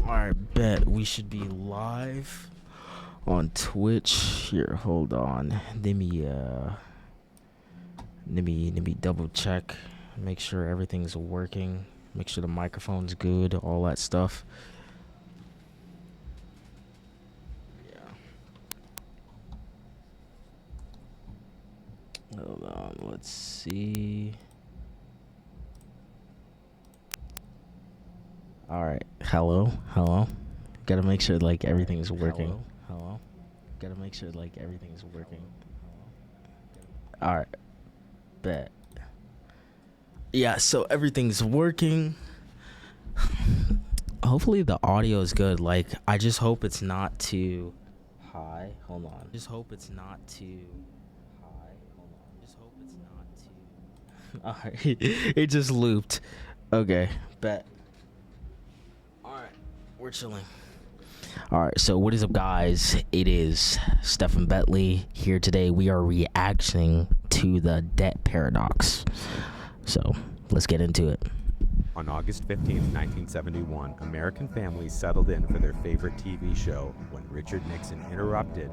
Alright, bet we should be live on Twitch. Here, hold on. Let me double check. Make sure everything's working. Make sure the microphone's good, all that stuff. Yeah. Hold on, let's see. Alright, hello. Gotta make sure like everything's working. Hello. Gotta make sure like everything's working. Alright, bet. Yeah, so everything's working. Hopefully the audio is good. Like, I just hope it's not too high. Hold on. Just hope it's not too high. Hold on. Just hope it's not too. Alright, it just looped. Okay, bet. Alright, we're chilling. Alright, so what is up, guys? It is Stephen Bentley here today. We are reacting to the debt paradox. So, let's get into it. On August 15, 1971, American families settled in for their favorite TV show when Richard Nixon interrupted.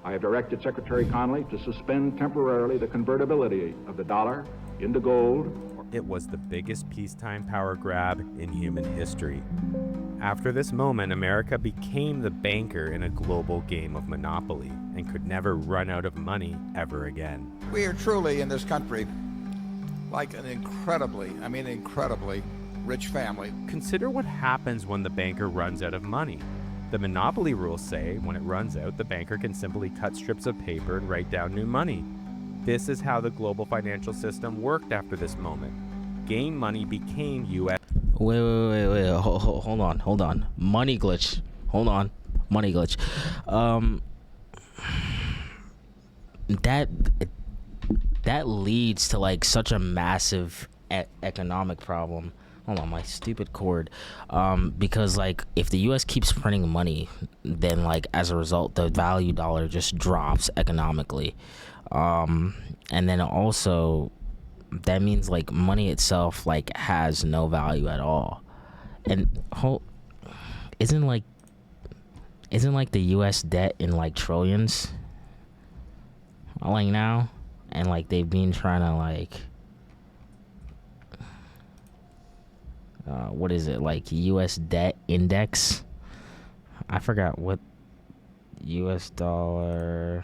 I have directed Secretary Connally to suspend temporarily the convertibility of the dollar into gold. It was the biggest peacetime power grab in human history. After this moment, America became the banker in a global game of monopoly and could never run out of money ever again. We are truly in this country like an incredibly rich family. Consider what happens when the banker runs out of money. The monopoly rules say when it runs out, the banker can simply cut strips of paper and write down new money. This is how the global financial system worked after this moment. Game money became U.S. Wait. Hold on. Money glitch. Hold on. Money glitch. That leads to like such a massive economic problem. Hold on, my stupid cord. Because like if the U.S. keeps printing money, then like as a result, the value dollar just drops economically. And then also that means like money itself like has no value at all. And isn't like the U.S. debt in like trillions like now? And like they've been trying to like what is it, like U.S. debt index? I forgot what U.S. dollar.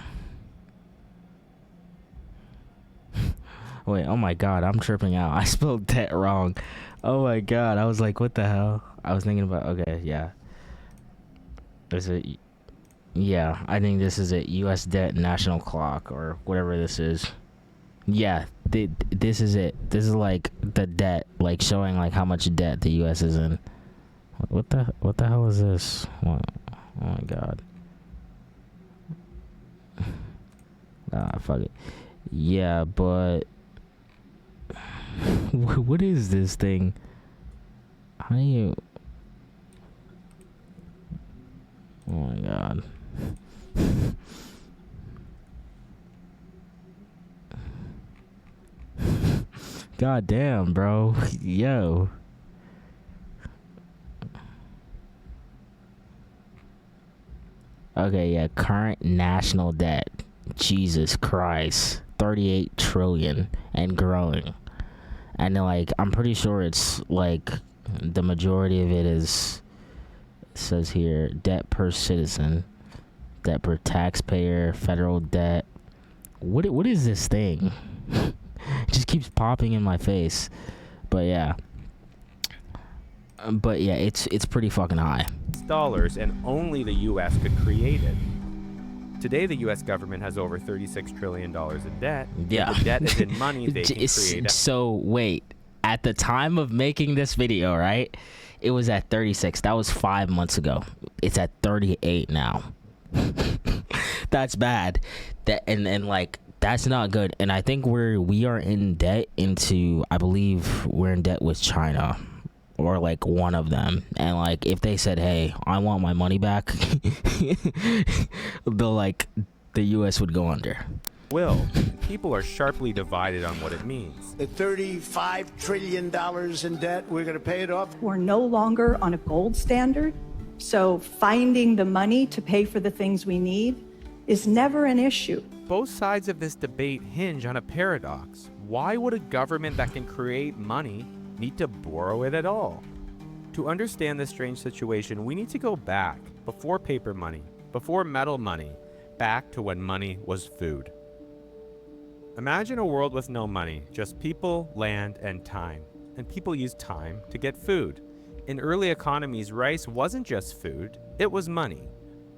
Wait, oh my god, I'm tripping out. I spelled debt wrong. Oh my god, I was like, what the hell? I was thinking about, okay, yeah. Is it, yeah, I think this is it. U.S. debt national clock or whatever this is. Yeah, this is it. This is like the debt, like showing like how much debt the U.S. is in. What the hell is this? Oh my god. Fuck it. Yeah, but what is this thing? How do you? Oh my god. God damn, bro. Yo. Okay, yeah, current national debt. Jesus Christ. 38 trillion and growing. And like I'm pretty sure it's like the majority of it is, it says here, debt per citizen, debt per taxpayer, federal debt. What is this thing? It just keeps popping in my face. But yeah, it's pretty fucking high. Dollars, and only the U.S. could create it. Today, the U.S. government has over $36 trillion in debt. Yeah. If the debt is in money, they can create. So wait, at the time of making this video, right? It was at 36. That was 5 months ago. It's at 38 now. That's bad. And like that's not good. And I think we are in debt into, I believe we're in debt with China. Or like one of them, and like if they said, hey, I want my money back, they'll like the US would go under. will. People are sharply divided on what it means. The $35 trillion in debt, we're going to pay it off. We're no longer on a gold standard, so finding the money to pay for the things we need is never an issue. Both sides of this debate hinge on a paradox. Why would a government that can create money need to borrow it at all? To understand this strange situation, we need to go back, before paper money, before metal money, back to when money was food. Imagine a world with no money, just people, land, and time. And people used time to get food. In early economies, rice wasn't just food, it was money.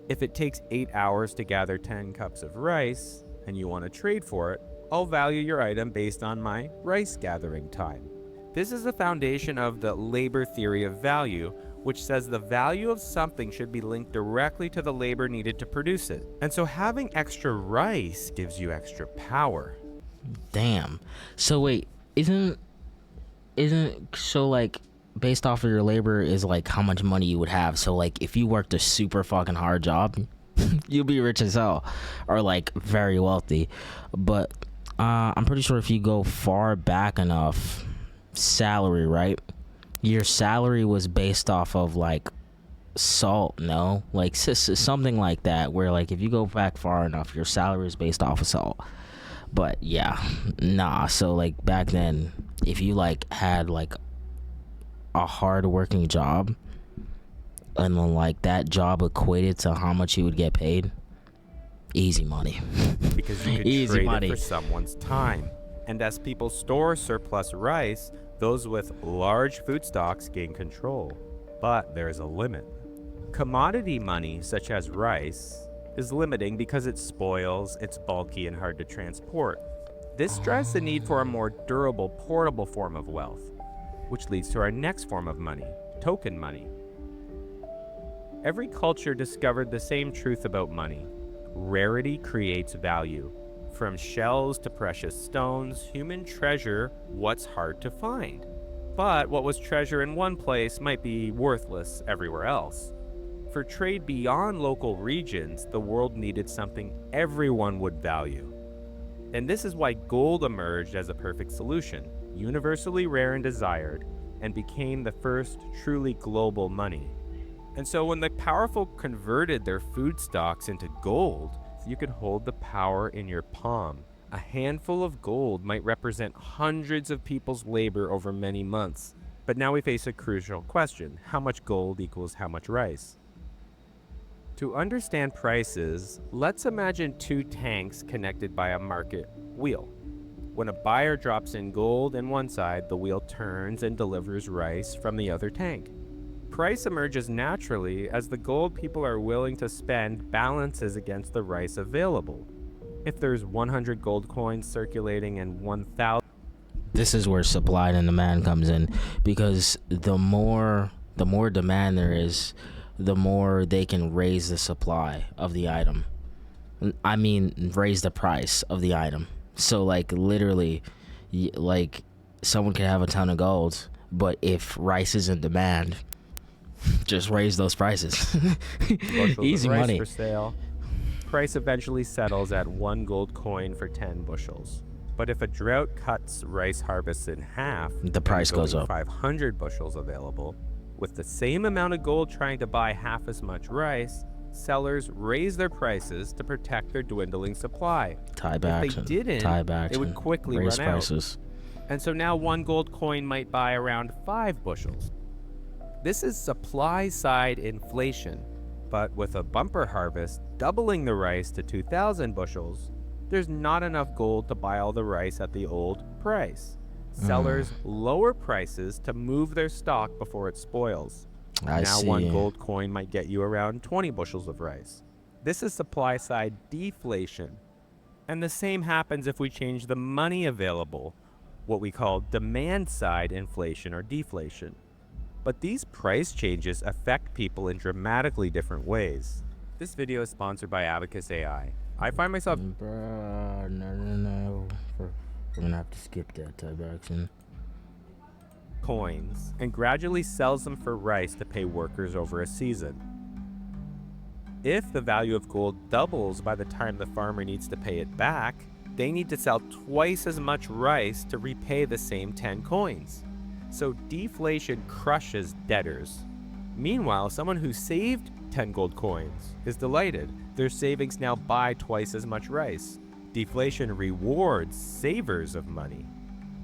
If it takes 8 hours to gather 10 cups of rice, and you want to trade for it, I'll value your item based on my rice gathering time. This is the foundation of the labor theory of value, which says the value of something should be linked directly to the labor needed to produce it. And so having extra rice gives you extra power. Damn. So wait, isn't so like based off of your labor is like how much money you would have. So like if you worked a super fucking hard job, you'll be rich as hell or like very wealthy. But I'm pretty sure if you go far back enough, salary, right? Your salary was based off of like salt, no? Like something like that, where like if you go back far enough, your salary is based off of salt. But yeah, nah. So like back then, if you like had like a hard working job and then like that job equated to how much you would get paid, easy money. Because you could Easy trade money. it for someone's time. And as people store surplus rice, those with large food stocks gain control. But there's a limit. Commodity money, such as rice, is limiting because it spoils, it's bulky and hard to transport. This drives the need for a more durable, portable form of wealth, which leads to our next form of money, token money. Every culture discovered the same truth about money. Rarity creates value. From shells to precious stones, human treasure what's hard to find. But what was treasure in one place might be worthless everywhere else. For trade beyond local regions, the world needed something everyone would value. And this is why gold emerged as a perfect solution, universally rare and desired, and became the first truly global money. And so when the powerful converted their food stocks into gold, you could hold the power in your palm. A handful of gold might represent hundreds of people's labor over many months. But now we face a crucial question. How much gold equals how much rice? To understand prices, let's imagine two tanks connected by a market wheel. When a buyer drops in gold in one side, the wheel turns and delivers rice from the other tank. Price emerges naturally as the gold people are willing to spend balances against the rice available. If there's 100 gold coins circulating and 1,000... This is where supply and demand comes in, because the more demand there is, the more they can raise the supply of the item. I mean, raise the price of the item. So like literally, like someone could have a ton of gold, but if rice is in demand, just raise those prices. Easy of rice money. For sale. Price eventually settles at 1 gold coin for 10 bushels. But if a drought cuts rice harvests in half, The price there's goes only up. 500 bushels available. With the same amount of gold trying to buy half as much rice, sellers raise their prices to protect their dwindling supply. Type If action. they didn't, Type it action. would quickly Raise run out. prices. And so now 1 gold coin might buy around 5 bushels. This is supply-side inflation, but with a bumper harvest doubling the rice to 2,000 bushels, there's not enough gold to buy all the rice at the old price. Sellers lower prices to move their stock before it spoils. I Now see. 1 gold coin might get you around 20 bushels of rice. This is supply-side deflation. And the same happens if we change the money available, what we call demand-side inflation or deflation. But these price changes affect people in dramatically different ways. This video is sponsored by Abacus AI. I find myself Bruh, no. We're gonna have to skip that type action. coins and gradually sells them for rice to pay workers over a season. If the value of gold doubles by the time the farmer needs to pay it back, they need to sell twice as much rice to repay the same 10 coins. So deflation crushes debtors. Meanwhile, someone who saved 10 gold coins is delighted. Their savings now buy twice as much rice. Deflation rewards savers of money.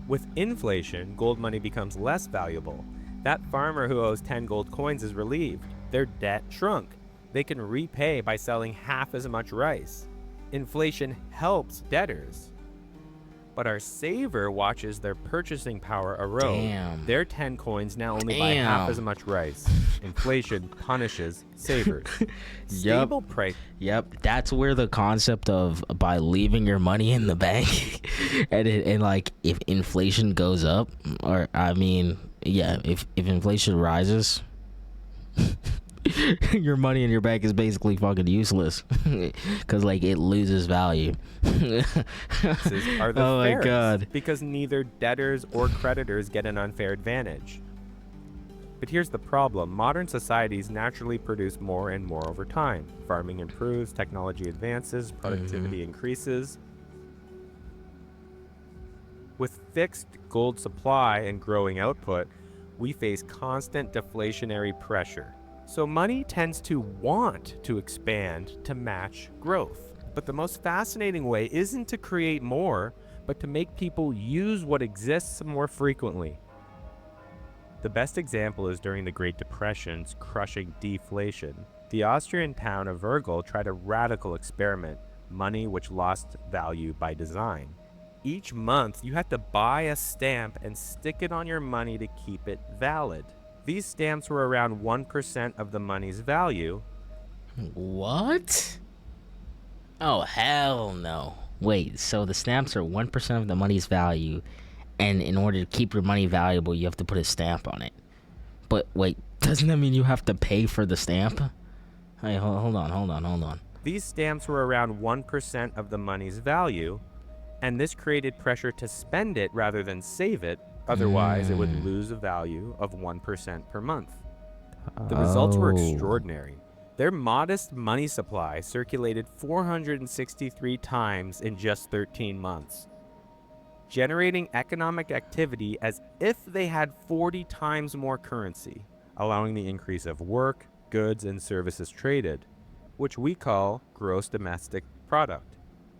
With inflation, gold money becomes less valuable. That farmer who owes 10 gold coins is relieved. Their debt shrunk. They can repay by selling half as much rice. Inflation helps debtors. But our saver watches their purchasing power erode. Damn. Their 10 coins now only buy half as much rice. Inflation punishes savers. Stable price. Yep, that's where the concept of by leaving your money in the bank and like if inflation goes up, or I mean, yeah, if inflation rises, your money in your bank is basically fucking useless because like it loses value. Are the Oh my fairest, God. because neither debtors or creditors get an unfair advantage. But here's the problem. Modern societies naturally produce more and more over time. Farming improves, technology advances, productivity increases. With fixed gold supply and growing output, we face constant deflationary pressure. So money tends to want to expand to match growth. But the most fascinating way isn't to create more, but to make people use what exists more frequently. The best example is during the Great Depression's crushing deflation. The Austrian town of Virgil tried a radical experiment, money which lost value by design. Each month, you had to buy a stamp and stick it on your money to keep it valid. These stamps were around 1% of the money's value. What? Oh, hell no. Wait, so the stamps are 1% of the money's value, and in order to keep your money valuable, you have to put a stamp on it. But wait, doesn't that mean you have to pay for the stamp? Hey, hold on. These stamps were around 1% of the money's value, and this created pressure to spend it rather than save it. Otherwise, it would lose a value of 1% per month. The results were extraordinary. Their modest money supply circulated 463 times in just 13 months, generating economic activity as if they had 40 times more currency, allowing the increase of work, goods, and services traded, which we call gross domestic product,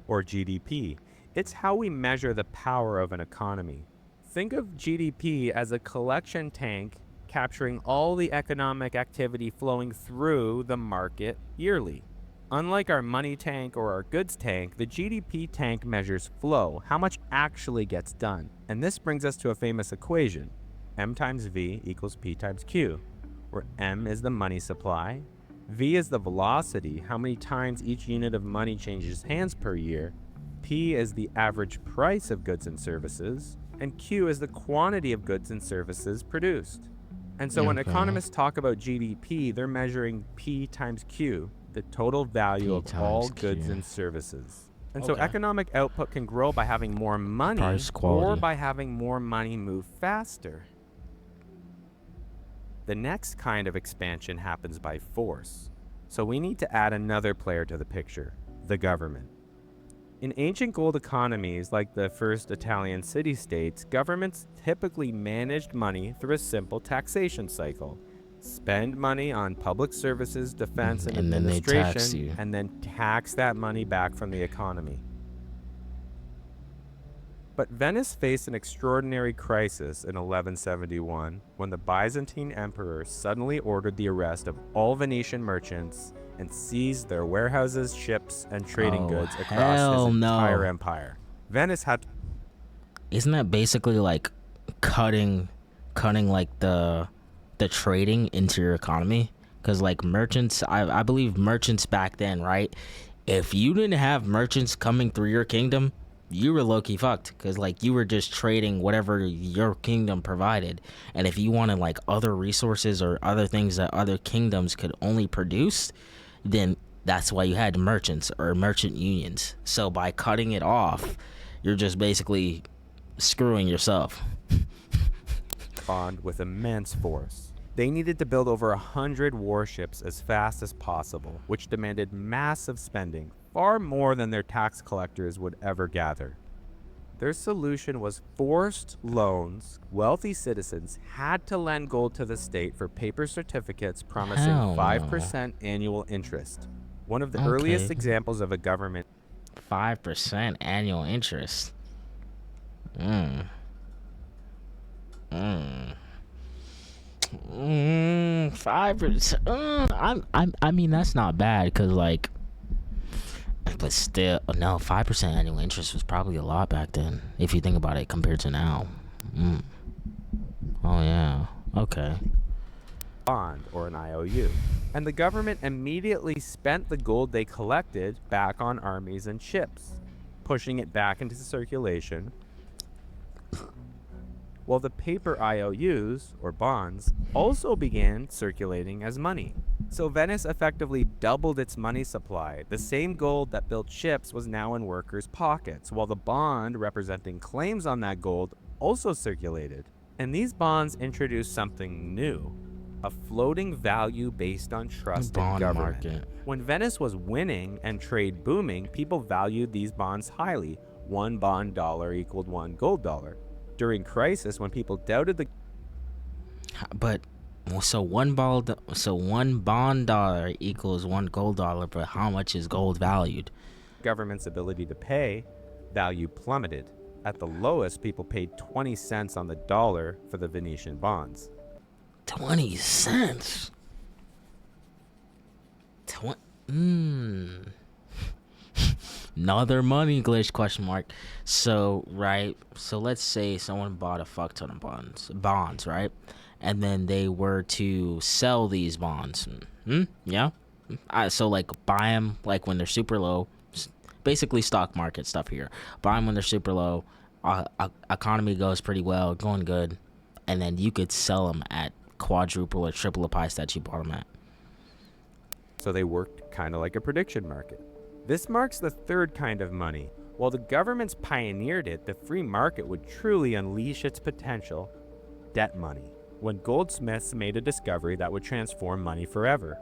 or GDP. It's how we measure the power of an economy. Think of GDP as a collection tank capturing all the economic activity flowing through the market yearly. Unlike our money tank or our goods tank, the GDP tank measures flow, how much actually gets done. And this brings us to a famous equation, M times V equals P times Q, where M is the money supply, V is the velocity, how many times each unit of money changes hands per year, P is the average price of goods and services, and Q is the quantity of goods and services produced. And so when economists talk about GDP, they're measuring P times Q, the total value of all goods and services. And so economic output can grow by having more money or by having more money move faster. The next kind of expansion happens by force. So we need to add another player to the picture, the government. In ancient gold economies like the first Italian city-states, governments typically managed money through a simple taxation cycle. Spend money on public services, defense, and administration, then they tax you. and then tax that money back from the economy. But Venice faced an extraordinary crisis in 1171 when the Byzantine emperor suddenly ordered the arrest of all Venetian merchants and seized their warehouses, ships, and trading goods across his entire empire. Venice had... Isn't that basically like cutting like the trading into your economy? Because like merchants, I believe merchants back then, right? If you didn't have merchants coming through your kingdom, you were low-key fucked, because like you were just trading whatever your kingdom provided. And if you wanted like other resources or other things that other kingdoms could only produce, then that's why you had merchants or merchant unions. So by cutting it off, you're just basically screwing yourself. Bond with immense force. They needed to build over 100 warships as fast as possible, which demanded massive spending, far more than their tax collectors would ever gather. Their solution was forced loans. Wealthy citizens had to lend gold to the state for paper certificates promising Hell no. 5% annual interest. One of the Okay. earliest examples of a government 5% annual interest. 5%. I mean, that's not bad, cause like, but still, no, 5% annual interest was probably a lot back then, if you think about it compared to now. Oh yeah. Okay. bond, or an IOU. And the government immediately spent the gold they collected back on armies and ships, pushing it back into circulation, while the paper IOUs, or bonds, also began circulating as money. So Venice effectively doubled its money supply. The same gold that built ships was now in workers' pockets, while the bond representing claims on that gold also circulated. And these bonds introduced something new, a floating value based on trust in Bond government. market. When Venice was winning and trade booming, people valued these bonds highly. One bond dollar equaled one gold dollar. During crisis, when people doubted the But so one bond dollar equals one gold dollar, but how much is gold valued? government's ability to pay, value plummeted. At the lowest, people paid 20 cents on the dollar for the Venetian bonds. 20 cents. Another money glitch question mark. So let's say someone bought a fuck ton of bonds, right? And then they were to sell these bonds. Yeah. So like buy them like when they're super low, basically stock market stuff here. Buy them when they're super low. Economy goes pretty well, going good, and then you could sell them at quadruple or triple the price that you bought them at. So they worked kind of like a prediction market. This marks the third kind of money. While the governments pioneered it, the free market would truly unleash its potential. Debt money, when goldsmiths made a discovery that would transform money forever.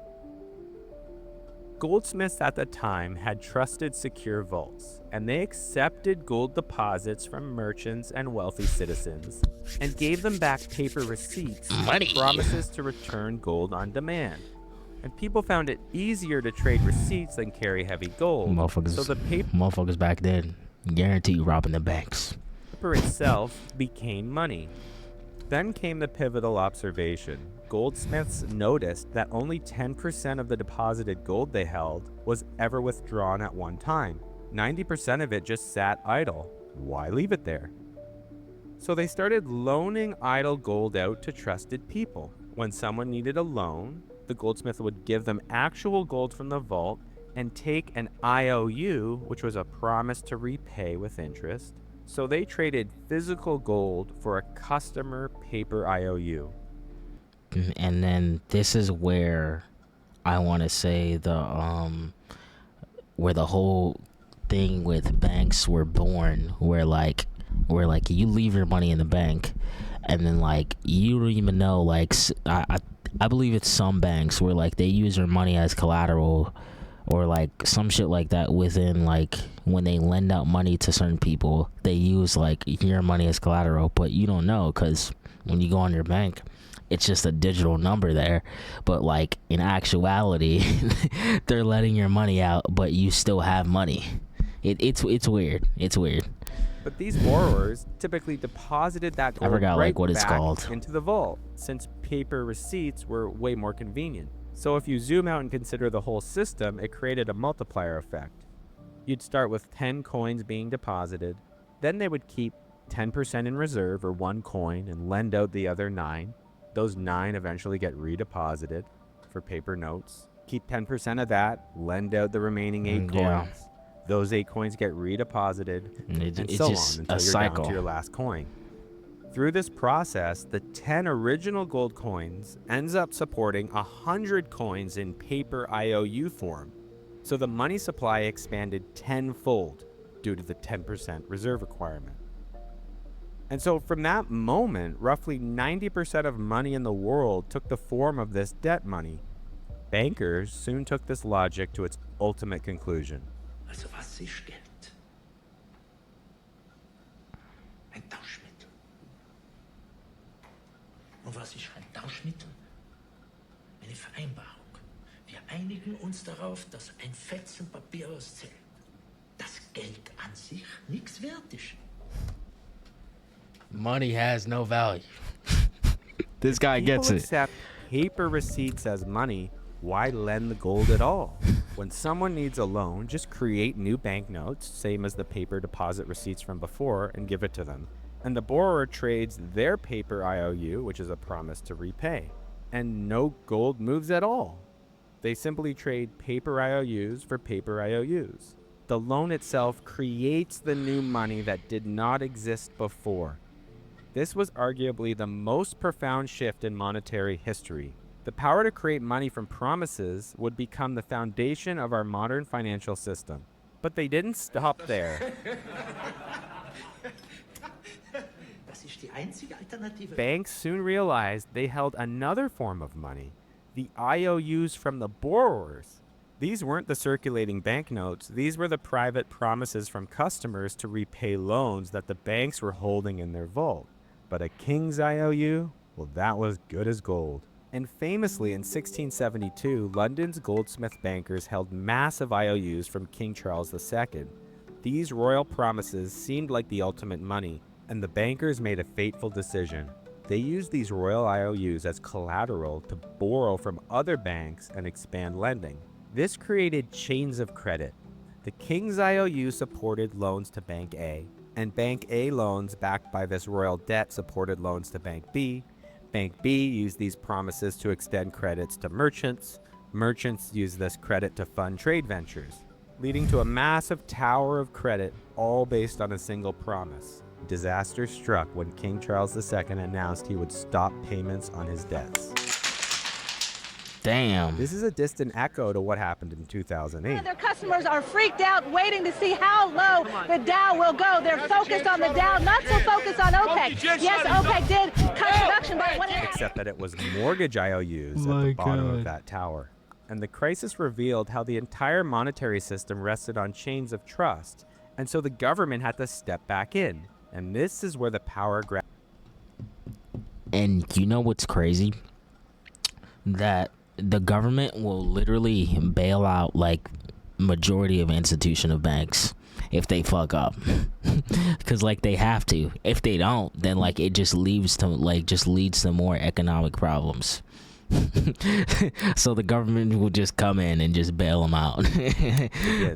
Goldsmiths at the time had trusted secure vaults, and they accepted gold deposits from merchants and wealthy citizens, and gave them back paper receipts Money. and promises to return gold on demand. And people found it easier to trade receipts than carry heavy gold. So the Motherfuckers back then, guarantee you robbing the banks. paper itself became money. Then came the pivotal observation. Goldsmiths noticed that only 10% of the deposited gold they held was ever withdrawn at one time. 90% of it just sat idle. Why leave it there? So they started loaning idle gold out to trusted people. When someone needed a loan, the goldsmith would give them actual gold from the vault and take an IOU, which was a promise to repay with interest. So they traded physical gold for a customer paper IOU. And then this is where I want to say where the whole thing with banks were born, where you leave your money in the bank, and then like you don't even know, like I believe it's some banks where like they use their money as collateral, or like some shit like that within, like when they lend out money to certain people, they use like your money as collateral, but you don't know, because when you go on your bank, it's just a digital number there, but like in actuality they're letting your money out, but you still have money. It's weird. But these borrowers typically deposited that gold forgot, right like, what it's back called. into the vault, since paper receipts were way more convenient. So if you zoom out and consider the whole system, it created a multiplier effect. You'd start with 10 coins being deposited, then they would keep 10% in reserve, or 1 coin, and lend out the other 9. Those 9 eventually get redeposited for paper notes. Keep 10% of that, lend out the remaining 8 coins. Yeah. Those 8 coins get redeposited, and It's so just on until a you're cycle. down to your last coin. Through this process, the 10 original gold coins ends up supporting 100 coins in paper IOU form. So the money supply expanded tenfold due to the 10% reserve requirement. And so from that moment, roughly 90% of money in the world took the form of this debt money. Bankers soon took this logic to its ultimate conclusion. Also was ist Geld? Ein Tauschmittel. Und was ist ein Tauschmittel? Eine Vereinbarung. Wir einigen uns darauf, dass ein Fetzen Papier auszählt. Das Geld an sich nichts wert ist. Money has no value. This guy gets People it. accept paper receipts as money. Why lend the gold at all? When someone needs a loan, just create new banknotes, same as the paper deposit receipts from before, and give it to them. And the borrower trades their paper IOU, which is a promise to repay. And no gold moves at all. They simply trade paper IOUs for paper IOUs. The loan itself creates the new money that did not exist before. This was arguably the most profound shift in monetary history. The power to create money from promises would become the foundation of our modern financial system. But they didn't stop there. Das ist die einzige Alternative. Banks soon realized they held another form of money, the IOUs from the borrowers. These weren't the circulating banknotes, these were the private promises from customers to repay loans that the banks were holding in their vault. But a king's IOU? Well, that was good as gold. And famously, in 1672, London's goldsmith bankers held massive IOUs from King Charles II. These royal promises seemed like the ultimate money, and the bankers made a fateful decision. They used these royal IOUs as collateral to borrow from other banks and expand lending. This created chains of credit. The King's IOU supported loans to Bank A, and Bank A loans backed by this royal debt supported loans to Bank B. Bank B used these promises to extend credits to merchants. Merchants used this credit to fund trade ventures, leading to a massive tower of credit, all based on a single promise. Disaster struck when King Charles II announced he would stop payments on his debts. Damn. This is a distant echo to what happened in 2008. Their customers are freaked out, waiting to see how low the Dow will go. They're focused on the Dow, not so focused on OPEC. Yes, OPEC did cut production by 1. Except that it was mortgage IOUs at the bottom of that tower. And the crisis revealed how the entire monetary system rested on chains of trust. And so the government had to step back in. And this is where the power grabbed. And you know what's crazy? That the government will literally bail out like majority of institution of banks if they fuck up. Because like they have to. If they don't, then like it just leads to more economic problems. So the government will just come in and just bail them out.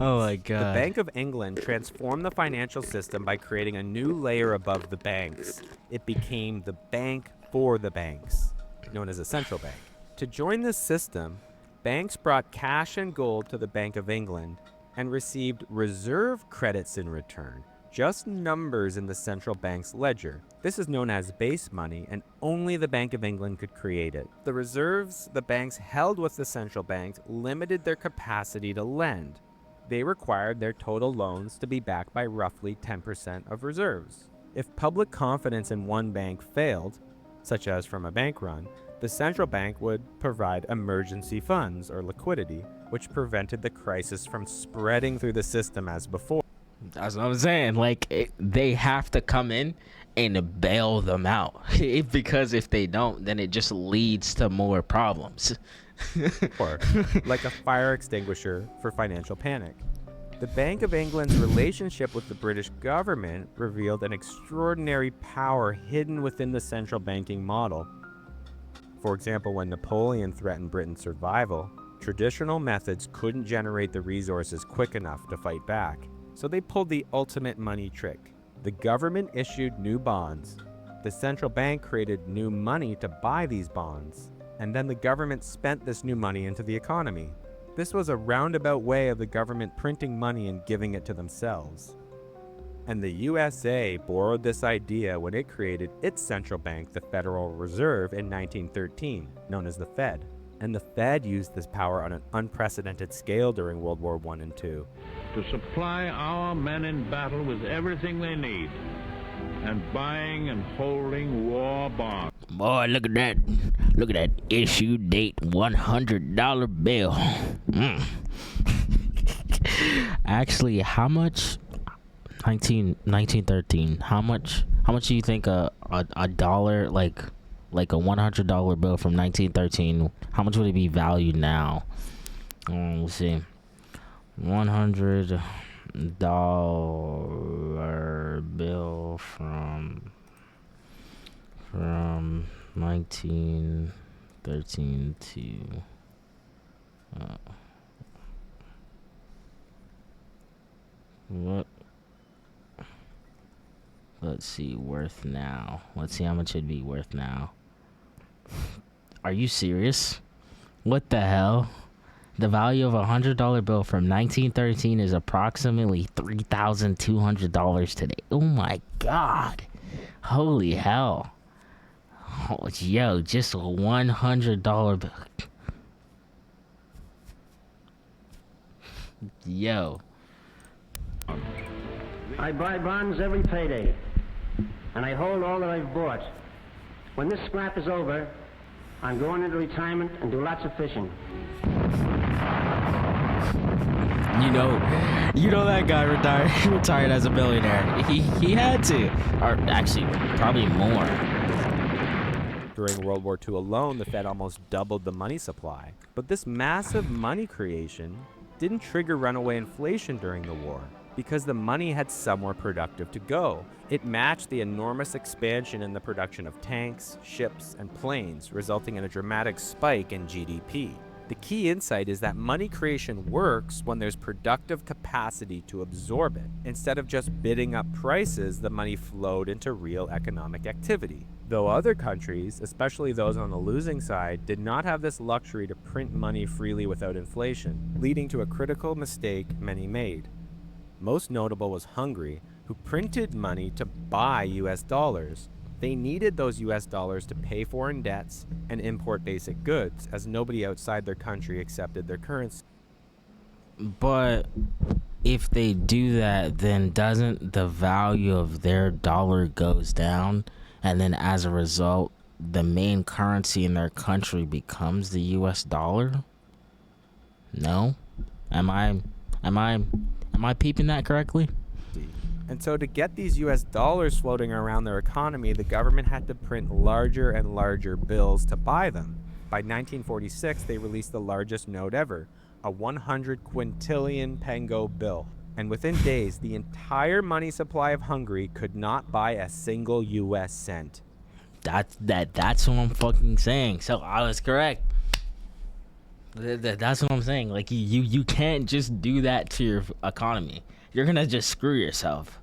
Oh my god. The Bank of England transformed the financial system by creating a new layer above the banks. It became the bank for the banks, known as a central bank. To join this system, banks brought cash and gold to the Bank of England and received reserve credits in return, just numbers in the central bank's ledger. This is known as base money, and only the Bank of England could create it. The reserves the banks held with the central bank limited their capacity to lend. They required their total loans to be backed by roughly 10% of reserves. If public confidence in one bank failed, such as from a bank run, the central bank would provide emergency funds or liquidity, which prevented the crisis from spreading through the system as before. That's what I'm saying. Like, they have to come in and bail them out. Because if they don't, then it just leads to more problems. Or like a fire extinguisher for financial panic. The Bank of England's relationship with the British government revealed an extraordinary power hidden within the central banking model. For example, when Napoleon threatened Britain's survival, traditional methods couldn't generate the resources quick enough to fight back. So they pulled the ultimate money trick. The government issued new bonds. The central bank created new money to buy these bonds. And then the government spent this new money into the economy. This was a roundabout way of the government printing money and giving it to themselves. And the USA borrowed this idea when it created its central bank, the Federal Reserve, in 1913, known as the Fed. And the Fed used this power on an unprecedented scale during World War I and II. To supply our men in battle with everything they need, and buying and holding war bonds. Boy, look at that. Look at that issue date $100 bill. Actually, how much 1913, how much do you think a dollar, like a $100 bill from 1913, how much would it be valued now? Let's see. $100 bill from 1913 to what? Let's see, worth now. Let's see how much it'd be worth now. Are you serious? What the hell? The value of a $100 bill from 1913 is approximately $3,200 today. Oh my god. Holy hell. Oh, yo, just a $100 bill. Yo. I buy bonds every payday, and I hold all that I've bought. When this scrap is over, I'm going into retirement and do lots of fishing. You know that guy retired as a billionaire. He had to, or actually probably more. During World War II alone, the Fed almost doubled the money supply. But this massive money creation didn't trigger runaway inflation during the war, because the money had somewhere productive to go. It matched the enormous expansion in the production of tanks, ships, and planes, resulting in a dramatic spike in GDP. The key insight is that money creation works when there's productive capacity to absorb it. Instead of just bidding up prices, the money flowed into real economic activity. Though other countries, especially those on the losing side, did not have this luxury to print money freely without inflation, leading to a critical mistake many made. Most notable was Hungary, who printed money to buy US dollars. They needed those US dollars to pay foreign debts and import basic goods, as nobody outside their country accepted their currency. But if they do that, then doesn't the value of their dollar goes down, and then as a result, the main currency in their country becomes the US dollar? No? Am I peeping that correctly? And so to get these US dollars floating around their economy, the government had to print larger and larger bills to buy them. By 1946, they released the largest note ever, a 100 quintillion pengo bill. And within days, the entire money supply of Hungary could not buy a single US cent. That's what I'm fucking saying. So I was correct. That's what I'm saying. Like, you can't just do that to your economy. You're gonna just screw yourself.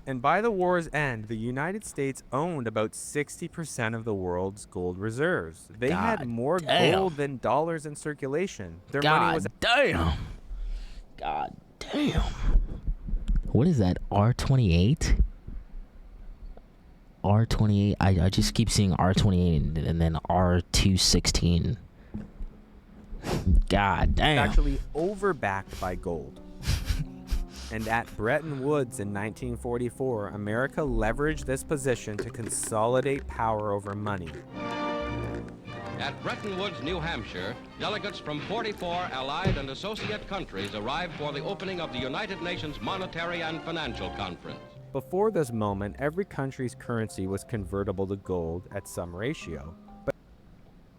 And by the war's end, the United States owned about 60% of the world's gold reserves. They had more gold than dollars in circulation. Their money was... God damn. What is that? R28? R28? I just keep seeing R28 and then R216. God damn. Actually overbacked by gold. And at Bretton Woods in 1944, America leveraged this position to consolidate power over money. At Bretton Woods, New Hampshire, delegates from 44 allied and associate countries arrived for the opening of the United Nations Monetary and Financial Conference. Before this moment, every country's currency was convertible to gold at some ratio. But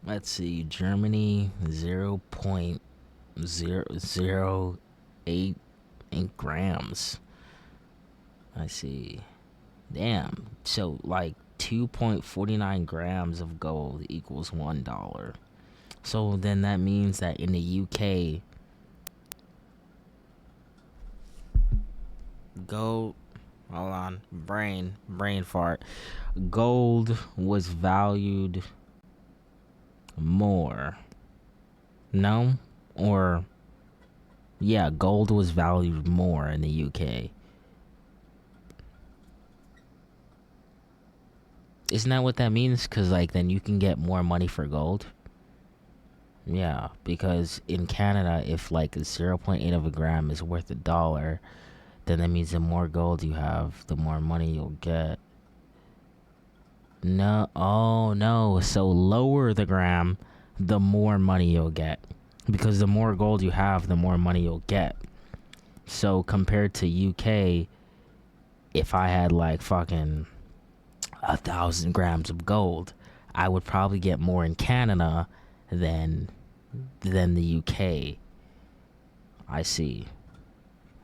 let's see, Germany 0.008 grams. I see. Damn. So like 2.49 grams of gold equals $1. So then that means that in the UK, gold, hold on, brain fart, gold was valued more. No? Or yeah, gold was valued more in the UK. Isn't that what that means? Because like then you can get more money for gold. Yeah, because in Canada, if like 0.8 of a gram is worth $1, then that means the more gold you have, the more money you'll get. No, oh no, so lower the gram, the more money you'll get. Because the more gold you have, the more money you'll get. So compared to UK, if I had like fucking 1,000 grams of gold, I would probably get more in Canada than the UK. I see.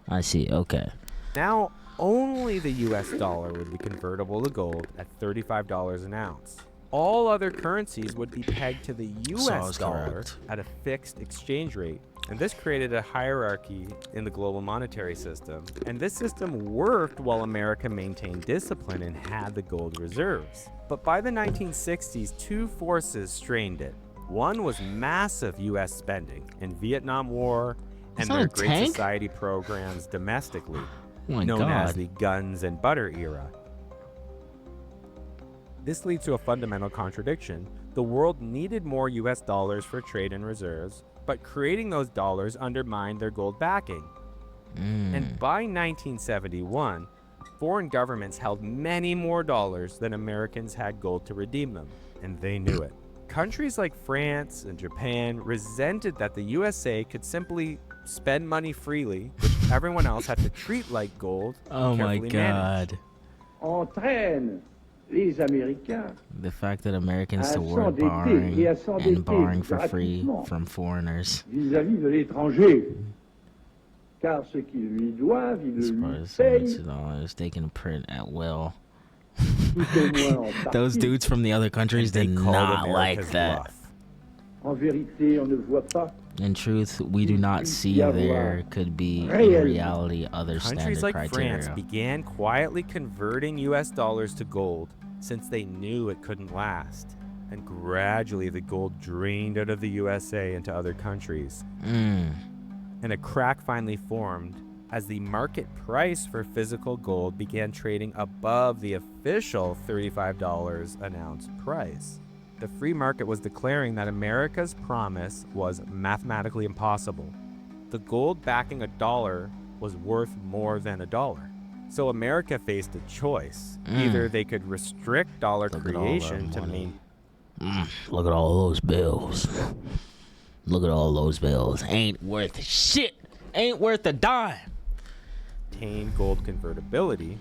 Okay. Now, only the US dollar would be convertible to gold at $35 an ounce. All other currencies would be pegged to the US dollar correct. at a fixed exchange rate. And this created a hierarchy in the global monetary system. And this system worked while America maintained discipline and had the gold reserves. But by the 1960s, two forces strained it. One was massive US spending in Vietnam War and their Great Society programs domestically, known as the guns and butter era. This leads to a fundamental contradiction. The world needed more US dollars for trade and reserves, but creating those dollars undermined their gold backing. And by 1971, foreign governments held many more dollars than Americans had gold to redeem them, and they knew it. Countries like France and Japan resented that the USA could simply spend money freely, which everyone else had to treat like gold. Oh my God. Entraîne les Américains. The fact that Americans still were borrowing for free from foreigners. Vis-à-vis de l'étranger. Car ce qu'ils lui doivent, ils le payent. $70 they can print at will. Those dudes from the other countries did not like that. En vérité, on ne voit pas. In truth, we do not see there could be in reality other Countries standard like criteria. France began quietly converting US dollars to gold since they knew it couldn't last. And gradually the gold drained out of the USA into other countries. And a crack finally formed as the market price for physical gold began trading above the official $35 an ounce price. The free market was declaring that America's promise was mathematically impossible. The gold backing a dollar was worth more than a dollar. So America faced a choice. Either they could restrict dollar creation to mean... Look at all those bills. Look at all those bills. Ain't worth shit. Ain't worth a dime. Maintain gold convertibility,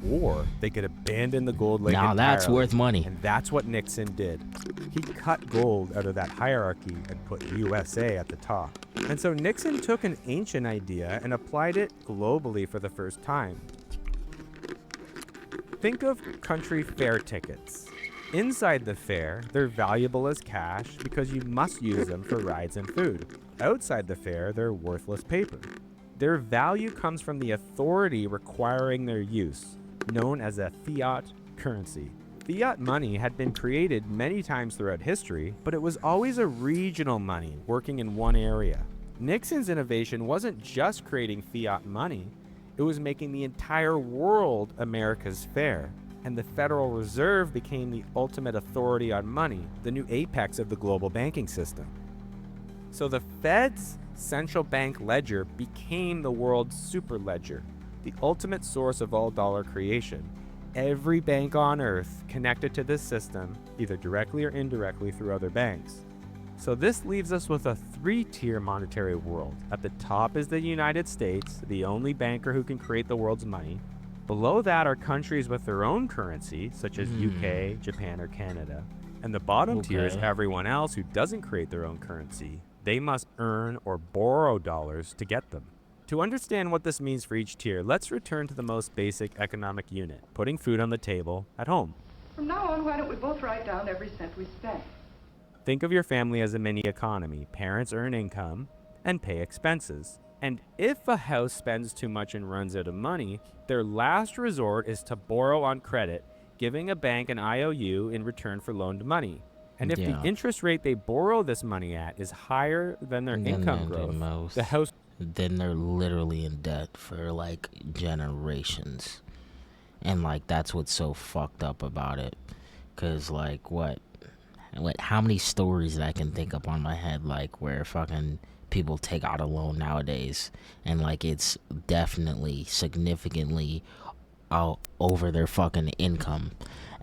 or they could abandon the gold lake Now that's entirely. worth money. And that's what Nixon did. He cut gold out of that hierarchy and put USA at the top. And so Nixon took an ancient idea and applied it globally for the first time. Think of country fair tickets. Inside the fair, they're valuable as cash because you must use them for rides and food. Outside the fair, they're worthless paper. Their value comes from the authority requiring their use, known as a fiat currency. Fiat money had been created many times throughout history, but it was always a regional money working in one area. Nixon's innovation wasn't just creating fiat money, it was making the entire world America's fair. And the Federal Reserve became the ultimate authority on money, the new apex of the global banking system. So the Fed's central bank ledger became the world's super ledger, the ultimate source of all dollar creation. Every bank on earth connected to this system, either directly or indirectly through other banks. So this leaves us with a three-tier monetary world. At the top is the United States, the only banker who can create the world's money. Below that are countries with their own currency, such as UK, Japan, or Canada. And the bottom tier is everyone else who doesn't create their own currency. They must earn or borrow dollars to get them. To understand what this means for each tier, let's return to the most basic economic unit, putting food on the table at home. From now on, why don't we both write down every cent we spend? Think of your family as a mini economy. Parents earn income and pay expenses. And if a house spends too much and runs out of money, their last resort is to borrow on credit, giving a bank an IOU in return for loaned money. And if the interest rate they borrow this money at is higher than their income growth, the house... Then they're literally in debt for, like, generations. And, like, that's what's so fucked up about it. Because, like, how many stories that I can think up on my head, like, where fucking people take out a loan nowadays, and, like, it's definitely significantly over their fucking income,